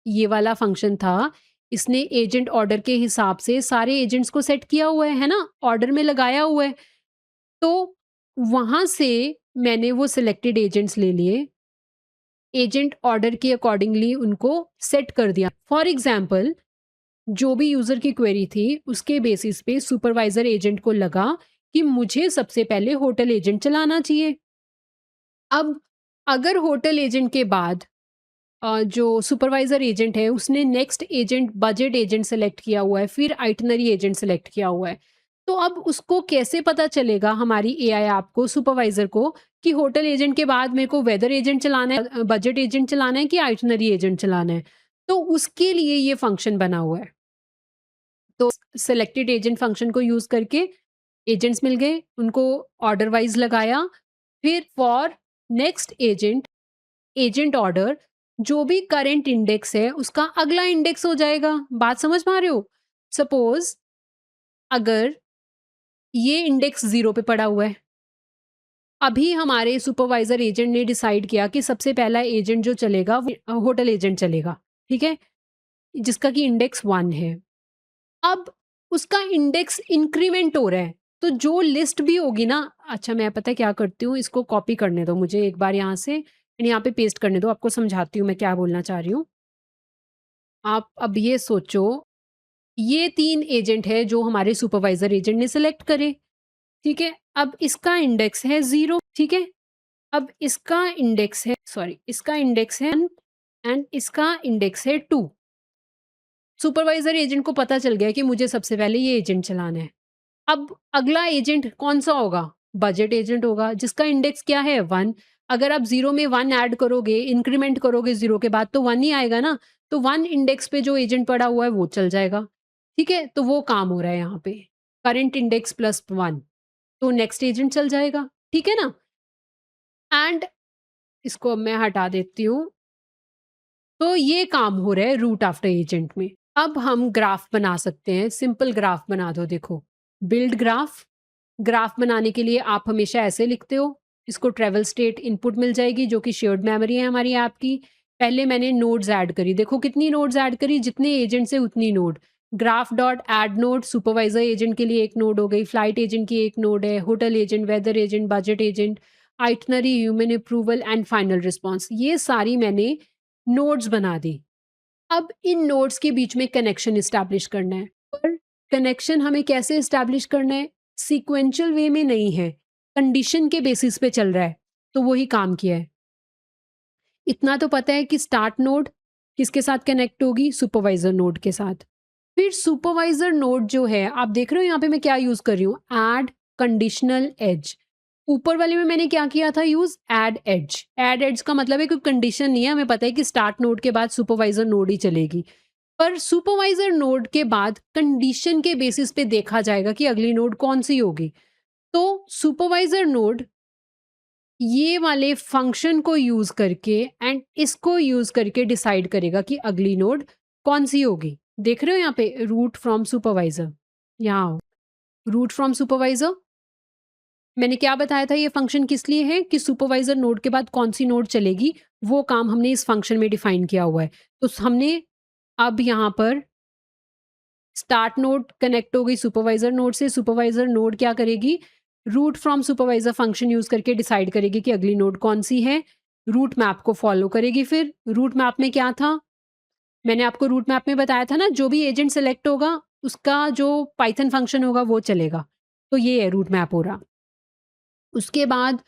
ये वाला फंक्शन था, इसने एजेंट ऑर्डर के हिसाब से सारे एजेंट्स को सेट किया हुआ है ना, ऑर्डर में लगाया हुआ है। तो वहां से मैंने वो सिलेक्टेड एजेंट्स ले लिए, एजेंट ऑर्डर के अकॉर्डिंगली उनको सेट कर दिया। फॉर एग्जाम्पल, जो भी यूजर की क्वेरी थी उसके बेसिस पे सुपरवाइजर एजेंट को लगा कि मुझे सबसे पहले होटल एजेंट चलाना चाहिए। अब अगर होटल एजेंट के बाद जो सुपरवाइजर एजेंट है उसने next agent budget agent select किया हुआ है, फिर आइटनरी एजेंट सेलेक्ट किया हुआ है, तो अब उसको कैसे पता चलेगा हमारी एआई ऐप को, सुपरवाइजर को, कि होटल एजेंट के बाद मेरे को वेदर एजेंट चलाना है, बजट एजेंट चलाना है कि आइटनरी एजेंट चलाना है। तो उसके लिए ये फंक्शन बना हुआ है। तो सेलेक्टेड एजेंट फंक्शन को यूज करके एजेंट्स मिल गए, उनको ऑर्डर वाइज लगाया। फिर for next agent, agent order, जो भी करंट इंडेक्स है उसका अगला इंडेक्स हो जाएगा। बात समझ पा रहे हो? सपोज अगर ये इंडेक्स 0 पे पड़ा हुआ है, अभी हमारे सुपरवाइजर एजेंट ने डिसाइड किया कि सबसे पहला एजेंट जो चलेगा वो होटल एजेंट चलेगा, ठीक है, जिसका कि इंडेक्स 1 है। अब उसका इंडेक्स इंक्रीमेंट हो रहा है, तो जो लिस्ट भी होगी ना, अच्छा मैं पता है क्या करती हूँ, इसको कॉपी करने दो मुझे एक बार यहाँ से, यहाँ पे पेस्ट करने दो, आपको समझाती हूँ मैं क्या बोलना चाह रही हूँ। आप अब ये सोचो, ये 3 एजेंट है जो हमारे सुपरवाइजर एजेंट ने सेलेक्ट करे, ठीक है? अब इसका इंडेक्स है 0, ठीक है? अब इसका इंडेक्स है, सॉरी, इसका इंडेक्स है 1 एंड इसका इंडेक्स है 2। सुपरवाइजर एजेंट को पता चल गया कि मुझे सबसे पहले ये एजेंट चलाना है। अब अगला एजेंट कौन-सा होगा? बजट एजेंट होगा, जिसका इंडेक्स क्या है? 1। अगर आप 0 में 1 ऐड करोगे, इंक्रीमेंट करोगे 0 के बाद, तो 1 ही आएगा ना, तो 1 इंडेक्स पे जो एजेंट पड़ा हुआ है वो चल जाएगा। ठीक है? तो वो काम हो रहा है यहाँ पे। करंट इंडेक्स प्लस 1, तो नेक्स्ट एजेंट चल जाएगा। ठीक है ना? एंड इसको अब मैं हटा देती हूँ। तो ये काम हो रहा है रूट आफ्टर एजेंट में। अब हम ग्राफ बना सकते हैं, सिंपल ग्राफ बना दो, देखो। बिल्ड ग्राफ, ग्राफ बनाने के लिए आप हमेशा ऐसे लिखते हो, इसको ट्रैवल स्टेट इनपुट मिल जाएगी जो कि शेयर्ड मेमोरी है हमारी ऐप की। पहले मैंने नोड्स ऐड करी, देखो कितनी नोड्स ऐड करी, जितने एजेंट से उतनी node. Graph dot add node, supervisor agent के लिए एक नोड हो गई, फ्लाइट एजेंट की एक नोड है, hotel agent, weather agent, budget agent, itinerary, human approval and final response, ये सारी मैंने नोड्स बना दी। अब इन नोड्स के बीच में कनेक्शन इस्टेब्लिश करना है, और कनेक्शन हमें कैसे इस्टेब्लिश करना है, सीक्वेंशियल वे में नहीं है, कंडीशन के बेसिस पे चल रहा है, तो वही काम किया है। इतना तो पता है कि स्टार्ट नोड किसके साथ कनेक्ट होगी, सुपरवाइजर नोड के साथ। फिर सुपरवाइजर नोड जो है, आप देख रहे हो यहाँ पे मैं क्या यूज कर रही हूँ, एड कंडीशनल एज। ऊपर वाले में मैंने क्या किया था use, add edge. Add edge का मतलब है कोई कंडीशन नहीं है, हमें पता है कि स्टार्ट नोड के बाद सुपरवाइजर नोड ही चलेगी, पर सुपरवाइजर नोड के बाद कंडीशन के बेसिस पे देखा जाएगा कि अगली नोड कौन सी होगी। तो सुपरवाइजर नोड ये वाले फंक्शन को यूज करके एंड इसको यूज करके डिसाइड करेगा कि अगली नोड कौन सी होगी। देख रहे हो यहाँ पे रूट फ्रॉम सुपरवाइजर, यहाँ रूट फ्रॉम सुपरवाइजर मैंने क्या बताया था, ये फंक्शन किस लिए है कि सुपरवाइजर नोड के बाद कौन सी नोड चलेगी, वो काम हमने इस फंक्शन में डिफाइन किया हुआ है। तो हमने अब यहाँ पर स्टार्ट नोड कनेक्ट हो गई सुपरवाइजर नोड से, सुपरवाइजर नोड क्या करेगी, route from supervisor function use करके डिसाइड करेगी कि अगली नोड कौन सी है, रूट मैप को फॉलो करेगी। फिर रूट मैप में क्या था, मैंने आपको रूट मैप में बताया था ना, जो भी एजेंट सेलेक्ट होगा उसका जो पाइथन फंक्शन होगा वो चलेगा, तो ये है रूट मैप हो रहा। उसके बाद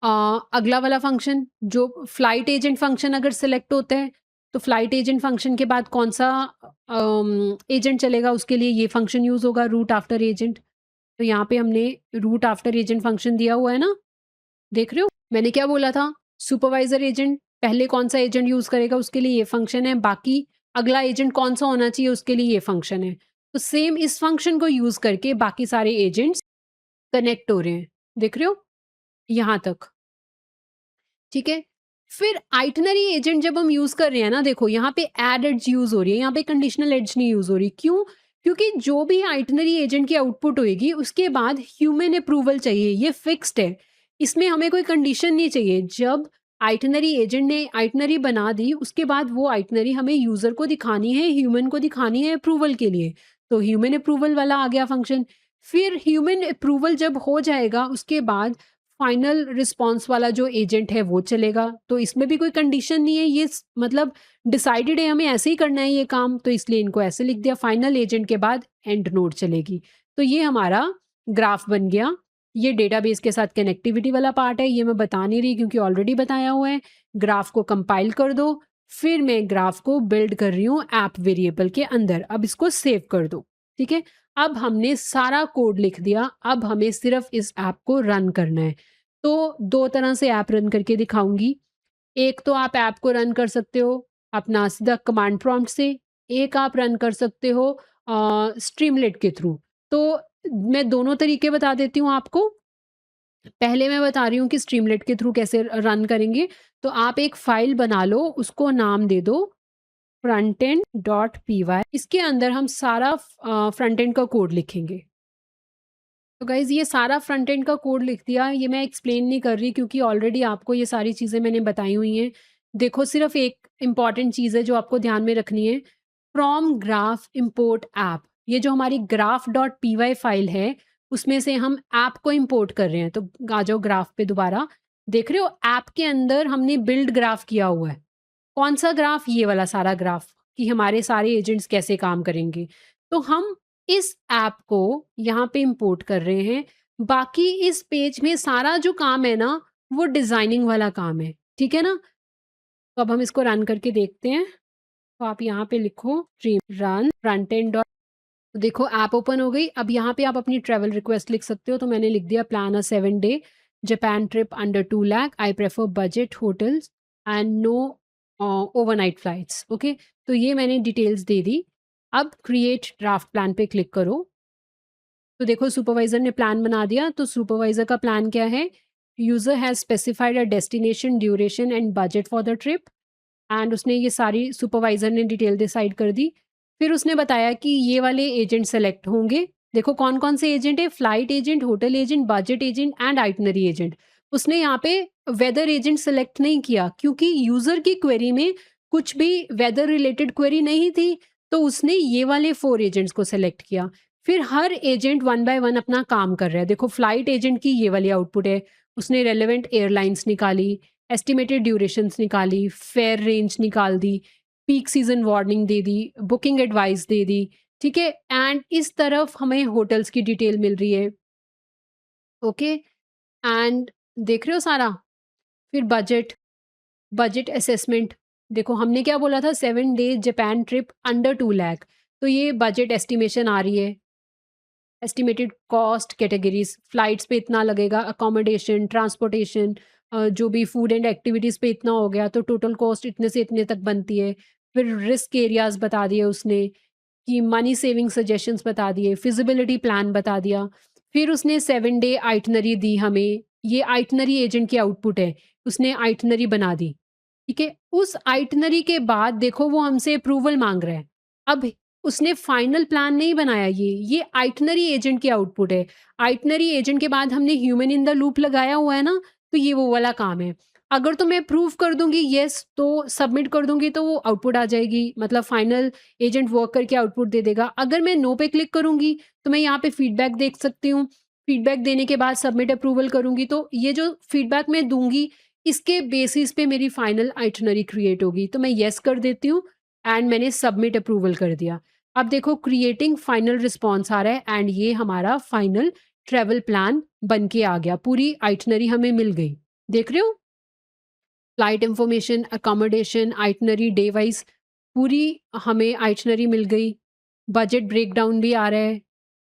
अगला वाला फंक्शन जो फ्लाइट एजेंट फंक्शन अगर सेलेक्ट होता है, तो फ्लाइट एजेंट फंक्शन के बाद कौन सा एजेंट चलेगा, उसके लिए ये फंक्शन यूज होगा, रूट आफ्टर एजेंट। तो यहाँ पे हमने रूट आफ्टर एजेंट फंक्शन दिया हुआ है ना, देख रहे हो मैंने क्या बोला था, सुपरवाइजर एजेंट पहले कौन सा एजेंट यूज करेगा उसके लिए ये फंक्शन है, बाकी अगला एजेंट कौन सा होना चाहिए उसके लिए ये फंक्शन है। तो सेम इस फंक्शन को यूज करके बाकी सारे एजेंट्स कनेक्ट हो रहे हैं, देख रहे हो यहां तक, ठीक है। फिर आइटनरी एजेंट जब हम यूज कर रहे हैं ना, देखो यहाँ पे एड एड्स यूज हो रही है, यहाँ पे कंडीशनल एड्स नहीं यूज हो रही, क्यों, क्योंकि जो भी आइटनरी एजेंट की आउटपुट होएगी उसके बाद ह्यूमन अप्रूवल चाहिए, ये फिक्स्ड है, इसमें हमें कोई कंडीशन नहीं चाहिए। जब आइटनरी एजेंट ने आइटनरी बना दी उसके बाद वो आइटनरी हमें यूजर को दिखानी है, ह्यूमन को दिखानी है अप्रूवल के लिए, तो ह्यूमन अप्रूवल वाला आ गया फंक्शन। फिर ह्यूमन अप्रूवल जब हो जाएगा उसके बाद फाइनल रिस्पॉन्स वाला जो एजेंट है वो चलेगा, तो इसमें भी कोई कंडीशन नहीं है, ये मतलब डिसाइडेड है हमें ऐसे ही करना है ये काम, तो इसलिए इनको ऐसे लिख दिया, फाइनल एजेंट के बाद एंड नोड चलेगी। तो ये हमारा ग्राफ बन गया। ये डेटाबेस के साथ कनेक्टिविटी वाला पार्ट है, ये मैं बता नहीं रही क्योंकि ऑलरेडी बताया हुआ है। ग्राफ को कंपाइल कर दो, फिर मैं ग्राफ को बिल्ड कर रही हूँ ऐप वेरिएबल के अंदर, अब इसको सेव कर दो, ठीक है। अब हमने सारा कोड लिख दिया, अब हमें सिर्फ इस ऐप को रन करना है। तो दो तरह से ऐप रन करके दिखाऊंगी, एक तो आप ऐप को रन कर सकते हो अपना सीधा कमांड प्रॉम्प्ट से, एक आप रन कर सकते हो स्ट्रीमलेट के थ्रू। तो मैं दोनों तरीके बता देती हूँ आपको। पहले मैं बता रही हूँ कि स्ट्रीमलेट के थ्रू कैसे रन करेंगे। तो आप एक फाइल बना लो, उसको नाम दे दो frontend.py, इसके अंदर हम सारा फ्रंट एंड का कोड लिखेंगे। तो गाइज़ ये सारा फ्रंट एंड का कोड लिख दिया, ये मैं एक्सप्लेन नहीं कर रही क्योंकि ऑलरेडी आपको ये सारी चीज़ें मैंने बताई हुई हैं। देखो सिर्फ एक इम्पॉर्टेंट चीज़ है जो आपको ध्यान में रखनी है, फ्रॉम ग्राफ इम्पोर्ट ऐप, ये जो हमारी graph dot P Y file है उसमें से हम ऐप को इम्पोर्ट कर रहे हैं। तो आ जाओ ग्राफ पे दोबारा, देख रहे हो ऐप के अंदर हमने बिल्ड ग्राफ किया हुआ है, कौन सा ग्राफ, ये वाला सारा ग्राफ, कि हमारे सारे एजेंट्स कैसे काम करेंगे। तो हम इस ऐप को यहाँ पे इंपोर्ट कर रहे हैं, बाकी इस पेज में सारा जो काम है ना वो डिजाइनिंग वाला काम है, ठीक है ना। तो अब हम इसको रन करके देखते हैं। तो आप यहाँ पे लिखो stream run front end dot, देखो ऐप ओपन हो गई। अब यहाँ पे आप अपनी ट्रैवल रिक्वेस्ट लिख सकते हो, तो मैंने लिख दिया plan a 7-day Japan trip under 2 lakh, I prefer budget hotels and no overnight flights, okay. तो ये मैंने डिटेल्स दे दी। अब क्रिएट ड्राफ्ट प्लान पे क्लिक करो। तो देखो सुपरवाइजर ने प्लान बना दिया। तो सुपरवाइजर का प्लान क्या है, user has specified a destination, duration and budget for the trip, and उसने ये सारी सुपरवाइजर ने डिटेल डिसाइड कर दी। फिर उसने बताया कि ये वाले एजेंट सेलेक्ट होंगे देखो कौन-कौन से एजेंट है, flight agent, hotel agent, budget agent and itinerary agent. उसने यहाँ पे वेदर एजेंट सेलेक्ट नहीं किया क्योंकि यूज़र की क्वेरी में कुछ भी वेदर रिलेटेड क्वेरी नहीं थी, तो उसने ये वाले 4 एजेंट्स को सेलेक्ट किया। फिर हर एजेंट वन बाय वन अपना काम कर रहा है। देखो फ्लाइट एजेंट की ये वाली आउटपुट है, उसने रेलेवेंट एयरलाइंस निकाली, एस्टिमेटेड ड्यूरेशंस निकाली, फेयर रेंज निकाल दी, पीक सीज़न वार्निंग दे दी, बुकिंग एडवाइस दे दी, ठीक है? एंड इस तरफ हमें होटल्स की डिटेल मिल रही है, ओके? एंड देख रहे हो सारा? फिर बजट, बजट असेसमेंट, देखो हमने क्या बोला था 7 days Japan trip under 2 lakh, तो ये बजट एस्टिमेशन आ रही है। एस्टिमेटेड कॉस्ट कैटेगरीज़, फ्लाइट्स पे इतना लगेगा, अकोमोडेशन, ट्रांसपोर्टेशन, जो भी फूड एंड एक्टिविटीज़ पे इतना हो गया, तो टोटल कॉस्ट इतने से इतने तक बनती है। फिर रिस्क एरियाज़ बता दिए उसने कि मनी सेविंग सजेशंस बता दिए, फिज़िबिलिटी प्लान बता दिया। फिर उसने 7 डे आइटनरी दी हमें, ये आइटनरी एजेंट की आउटपुट है, उसने आइटनरी बना दी, ठीक है? उस आइटनरी के बाद देखो वो हमसे अप्रूवल माँग रहा है। अब उसने फाइनल प्लान नहीं बनाया ये आइटनरी एजेंट की आउटपुट है। आइटनरी एजेंट के बाद हमने ह्यूमन इन द लूप लगाया हुआ है ना, तो ये वो वाला काम है। अगर तो मैं अप्रूव कर दूँगी येस, तो सबमिट कर दूँगी तो वो आउटपुट आ जाएगी, मतलब फाइनल एजेंट वर्क करके आउटपुट दे देगा। अगर मैं नो पे क्लिक करूँगी, तो मैं यहाँ पे फीडबैक देख सकती हूँ। फीडबैक देने के बाद सबमिट अप्रूवल करूँगी, तो ये जो फीडबैक मैं दूँगी, इसके बेसिस पे मेरी फाइनल आइटनरी क्रिएट होगी। तो मैं येस कर देती हूँ एंड मैंने सबमिट अप्रूवल कर दिया। अब देखो क्रिएटिंग फाइनल रिस्पॉन्स आ रहा है एंड ये हमारा फाइनल ट्रैवल प्लान बन के आ गया। पूरी आइटनरी हमें मिल गई। देख रहे हो? Flight information, accommodation, itinerary, day wise पूरी हमें आइटनरी मिल गई। बजट ब्रेकडाउन भी आ रहा है।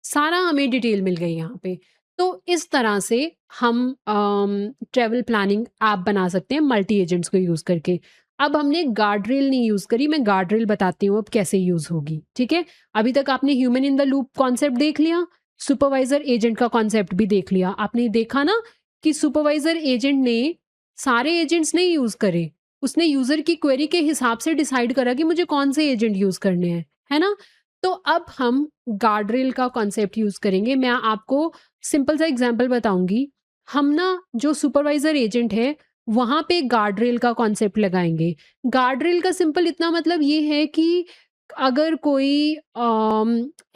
सारा हमें डिटेल मिल गई यहाँ पे। तो इस तरह से हम ट्रैवल प्लानिंग ऐप बना सकते हैं मल्टी एजेंट्स को यूज़ करके। अब हमने गार्डरेल नहीं यूज़ करी, मैं गार्डरेल बताती हूँ अब कैसे यूज़ होगी, ठीक है? अभी तक आपने human in the loop concept देख लिया, सुपरवाइज़र एजेंट का कॉन्सेप्ट भी देख लिया। आपने देखा ना कि सुपरवाइज़र एजेंट ने सारे एजेंट्स नहीं यूज़ करे, उसने यूज़र की क्वेरी के हिसाब से डिसाइड करा कि मुझे कौन से एजेंट यूज़ करने हैं, है ना? तो अब हम गार्डरेल का कॉन्सेप्ट यूज़ करेंगे। मैं आपको सिंपल सा एग्जांपल बताऊँगी। हम ना जो सुपरवाइज़र एजेंट है, वहाँ पे गार्डरेल का कॉन्सेप्ट लगाएँगे। गार्डरेल का सिंपल इतना मतलब ये है कि अगर कोई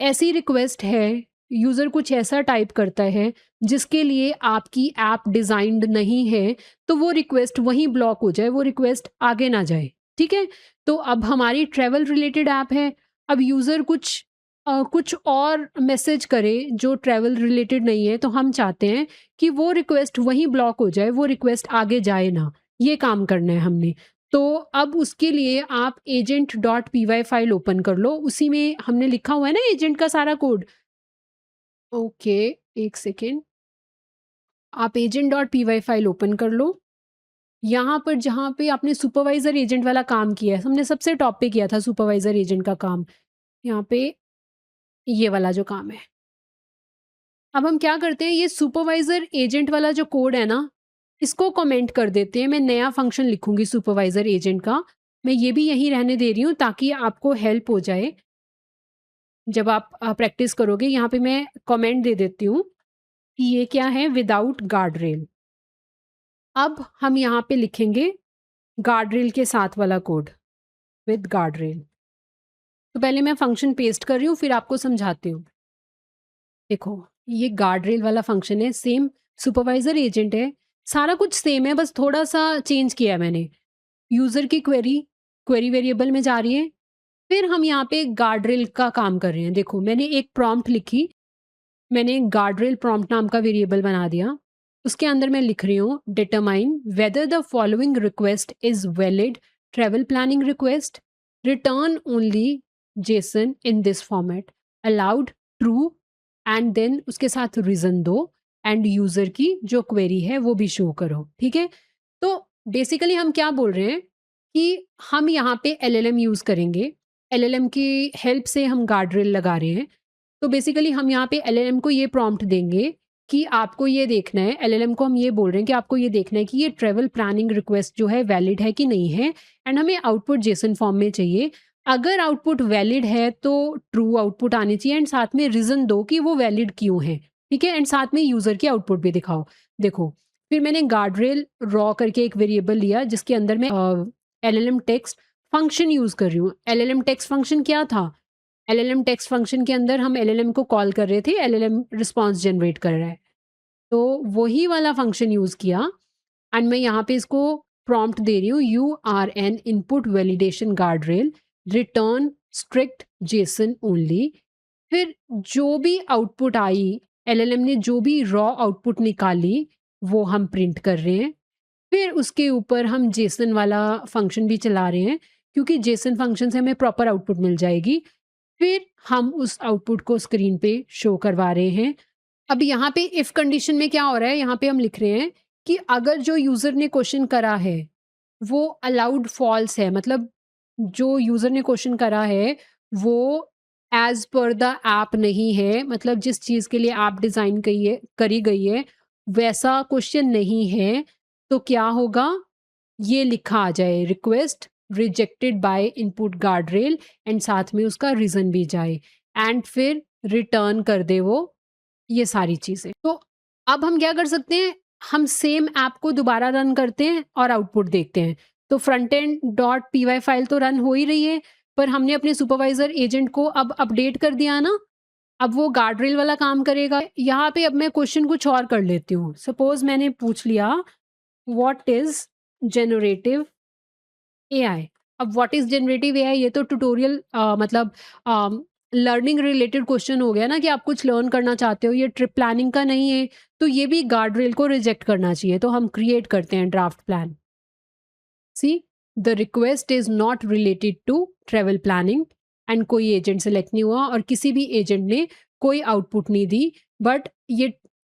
ऐसी रिक्वेस्ट है, यूज़र कुछ ऐसा टाइप करता है, जिसके लिए आपकी ऐप डिज़ाइन्ड नहीं है, तो वो रिक्वेस्ट वहीं ब्लॉक हो जाए, वो रिक्वेस्ट आगे ना जाए, ठीक है? तो अब हमारी ट्रैवल रिलेटेड ऐप है, अब यूज़र कुछ और मैसेज करे जो ट्रैवल रिलेटेड नहीं है, तो हम चाहते हैं कि वो रिक्वेस्ट वहीं ब्लॉक हो जाए, वो रिक्वेस्ट आगे जाए ना, ये काम करना है हमने। तो अब उसके लिए आप agent.py फाइल ओपन कर लो, उसी में हमने लिखा हुआ है ना एजेंट का सारा कोड। Okay, 1 second. आप agent.py फाइल ओपन कर लो। यहाँ पर जहाँ पे आपने सुपरवाइज़र एजेंट वाला काम किया है, हमने सबसे टॉप पे किया था सुपरवाइज़र एजेंट का काम। यहाँ पे ये वाला जो काम है। अब हम क्या करते हैं, ये सुपरवाइज़र एजेंट वाला जो कोड है ना, इसको कमेंट कर देते हैं। मैं नया फंक्शन लिखूँगी सुपरवाइज़र एजेंट का। मैं ये भी यहीं रहने दे रही हूँ ताकि आपको हेल्प हो जाए जब आप प्रैक्टिस करोगे। यहाँ पे मैं कमेंट दे देती हूँ कि ये क्या है, विदाउट गार्डरेल। अब हम यहाँ पे लिखेंगे गार्डरेल के साथ वाला कोड, विद गार्डरेल। तो पहले मैं फंक्शन पेस्ट कर रही हूँ, फिर आपको समझाती हूँ। देखो, ये गार्डरेल वाला फंक्शन है, सेम सुपरवाइज़र एजेंट है, सारा कुछ सेम है, बस थोड़ा-सा चेंज किया है मैंने। यूज़र की क्वेरी वेरिएबल में जा रही है, फिर हम यहाँ पे गार्डरेल का काम कर रहे हैं। देखो, मैंने एक प्रॉम्प्ट लिखी, मैंने गार्डरेल प्रॉम्प्ट नाम का वेरिएबल बना दिया। उसके अंदर मैं लिख रही हूँ determine whether the following request is valid travel planning request, return only JSON in this format, allowed true and then उसके साथ रीज़न दो एंड यूज़र की जो क्वेरी है वो भी शो करो, ठीक है? तो बेसिकली हम क्या बोल रहे हैं कि हम यहाँ पे एलएलएम यूज़ करेंगे। एलएलएम की हेल्प से हम गार्डरेल लगा रहे हैं। तो बेसिकली हम यहाँ पे एलएलएम को ये प्रॉम्प्ट देंगे कि आपको ये देखना है, एलएलएम को हम ये बोल रहे हैं कि आपको ये देखना है कि ये ट्रैवल प्लानिंग रिक्वेस्ट जो है वैलिड है कि नहीं है, एंड हमें आउटपुट जेसन फॉर्म में चाहिए। अगर आउटपुट वैलिड है तो ट्रू आउटपुट आनी चाहिए एंड साथ में रीज़न दो कि वो वैलिड क्यों है, ठीक है? एंड साथ में यूज़र की आउटपुट भी दिखाओ। देखो, फिर मैंने गार्डरेल रॉ करके एक वेरिएबल लिया जिसके अंदर मैं एलएलएम टेक्स्ट फंक्शन यूज़ कर रही हूँ। एलएलएम टेक्स्ट फंक्शन क्या था? एलएलएम टेक्स्ट फंक्शन के अंदर हम एलएलएम को कॉल कर रहे थे, एलएलएम रिस्पॉन्स जनरेट कर रहा है। तो वही वाला फंक्शन यूज़ किया एंड मैं यहाँ पे इसको प्रॉम्प्ट दे रही हूँ, you are an input validation guardrail return strict JSON only. फिर जो भी आउटपुट आई, एलएलएम ने जो भी रॉ आउटपुट निकाली वो हम प्रिंट कर रहे हैं। फिर उसके ऊपर हम जेसन वाला फंक्शन भी चला रहे हैं क्योंकि जेसन फंक्शन से हमें प्रॉपर आउटपुट मिल जाएगी। फिर हम उस आउटपुट को स्क्रीन पे शो करवा रहे हैं। अब यहाँ पे इफ कंडीशन में क्या हो रहा है, यहाँ पे हम लिख रहे हैं कि अगर जो यूज़र ने क्वेश्चन करा है वो अलाउड फॉल्स है, मतलब जो यूज़र ने क्वेश्चन करा है वो एज़ पर द ऐप नहीं है, मतलब जिस चीज़ के लिए ऐप डिज़ाइन करी गई है वैसा क्वेश्चन नहीं है, तो क्या होगा? ये लिखा आ जाए request rejected by input guardrail and साथ में उसका रीज़न भी जाए एंड फिर रिटर्न कर दे वो ये सारी चीज़ें। तो अब हम क्या कर सकते हैं, हम सेम ऐप को दोबारा रन करते हैं और आउटपुट देखते हैं। तो front end dot P Y file तो रन हो ही रही है, पर हमने अपने सुपरवाइज़र एजेंट को अब अपडेट कर दिया ना, अब वो गार्डरेल वाला काम करेगा। यहाँ पे अब मैं क्वेश्चन कुछ और कर लेती हूँ। सपोज़ मैंने पूछ लिया व्हाट इज़ जनरेटिव एआई। अब व्हाट इज़ जनरेटिव एआई ये तो ट्यूटोरियल मतलब लर्निंग रिलेटेड क्वेश्चन हो गया ना कि आप कुछ लर्न करना चाहते हो, ये ट्रिप प्लानिंग का नहीं है, तो ये भी गार्डरेल को रिजेक्ट करना चाहिए। तो हम क्रिएट करते हैं draft plan. See the request is not related to travel planning and कोई एजेंट सेलेक्ट नहीं हुआ और किसी भी एजेंट ने कोई आउटपुट नहीं दी, बट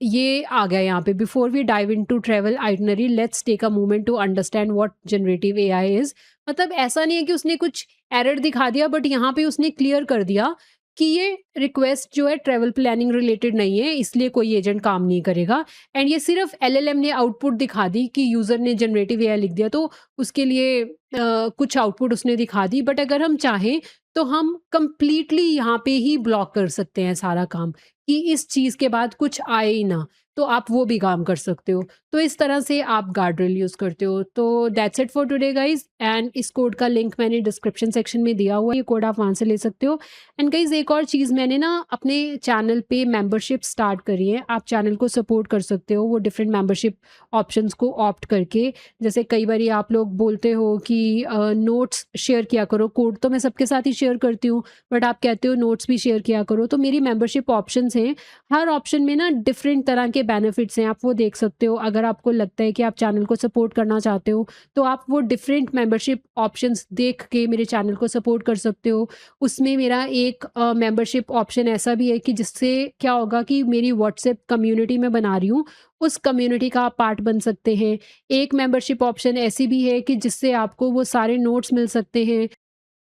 ये आ गया यहाँ पे before we dive into travel itinerary let's take a moment to understand what generative AI is. मतलब ऐसा नहीं है कि उसने कुछ एरर दिखा दिया, बट यहाँ पे उसने क्लियर कर दिया कि ये रिक्वेस्ट जो है ट्रेवल प्लानिंग रिलेटेड नहीं है, इसलिए कोई एजेंट काम नहीं करेगा। एंड ये सिर्फ एलएलएम ने आउटपुट दिखा दी कि यूजर ने जनरेटिव एआई लिख दिया तो उसके लिए कुछ आउटपुट उसने दिखा दी, बट अगर हम चाहें तो हम कंप्लीटली यहाँ पे ही ब्लॉक कर सकते हैं सारा काम कि इस चीज़ के बाद कुछ आए ही ना, तो आप वो भी काम कर सकते हो। तो इस तरह से आप गार्डरेल यूज़ करते हो। तो that's it for today guys and इस कोड का लिंक मैंने डिस्क्रिप्शन सेक्शन में दिया हुआ है, ये कोड आप वहाँ से ले सकते हो। एंड गाइज़ एक और चीज़ मैंने ना अपने चैनल पे मेंबरशिप स्टार्ट करी है, आप चैनल को सपोर्ट कर सकते हो वो डिफरेंट मेंबरशिप ऑप्शंस को ऑप्ट करके। जैसे कई बारी आप लोग बोलते हो कि नोट्स शेयर किया करो, कोड तो मैं सबके साथ ही शेयर करती हूँ, बट आप कहते हो नोट्स भी शेयर किया करो, तो मेरी मेंबरशिप ऑप्शंस हैं। हर ऑप्शन में ना डिफरेंट तरह के बेनिफिट्स हैं, आप वो देख सकते हो। अगर आपको लगता है कि आप चैनल को सपोर्ट करना चाहते हो तो आप वो डिफरेंट मेंबरशिप ऑप्शंस देख के मेरे चैनल को सपोर्ट कर सकते हो। उसमें मेरा एक मेंबरशिप ऑप्शन ऐसा भी है कि जिससे क्या होगा कि मेरी व्हाट्सएप कम्युनिटी में बना रही हूँ, उस कम्युनिटी का आप पार्ट बन सकते हैं। एक मेंबरशिप ऑप्शन ऐसी भी है कि जिससे आपको वो सारे नोट्स मिल सकते हैं।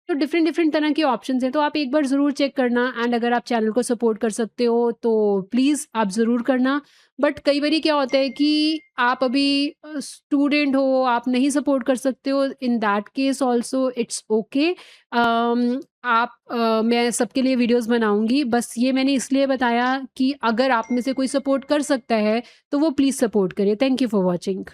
तो डिफरेंट डिफरेंट तरह के ऑप्शंस हैं, तो आप एक बार ज़रूर चेक करना एंड अगर आप चैनल को सपोर्ट कर सकते हो तो प्लीज़ आप ज़रूर करना। बट कई बारी क्या होता है कि आप अभी स्टूडेंट हो, आप नहीं सपोर्ट कर सकते हो, in that case also it's okay. मैं सबके लिए वीडियोस बनाऊंगी, बस ये मैंने इसलिए बताया कि अगर आप में से कोई सपोर्ट कर सकता है तो वो प्लीज़ सपोर्ट करिए। Thank you for watching.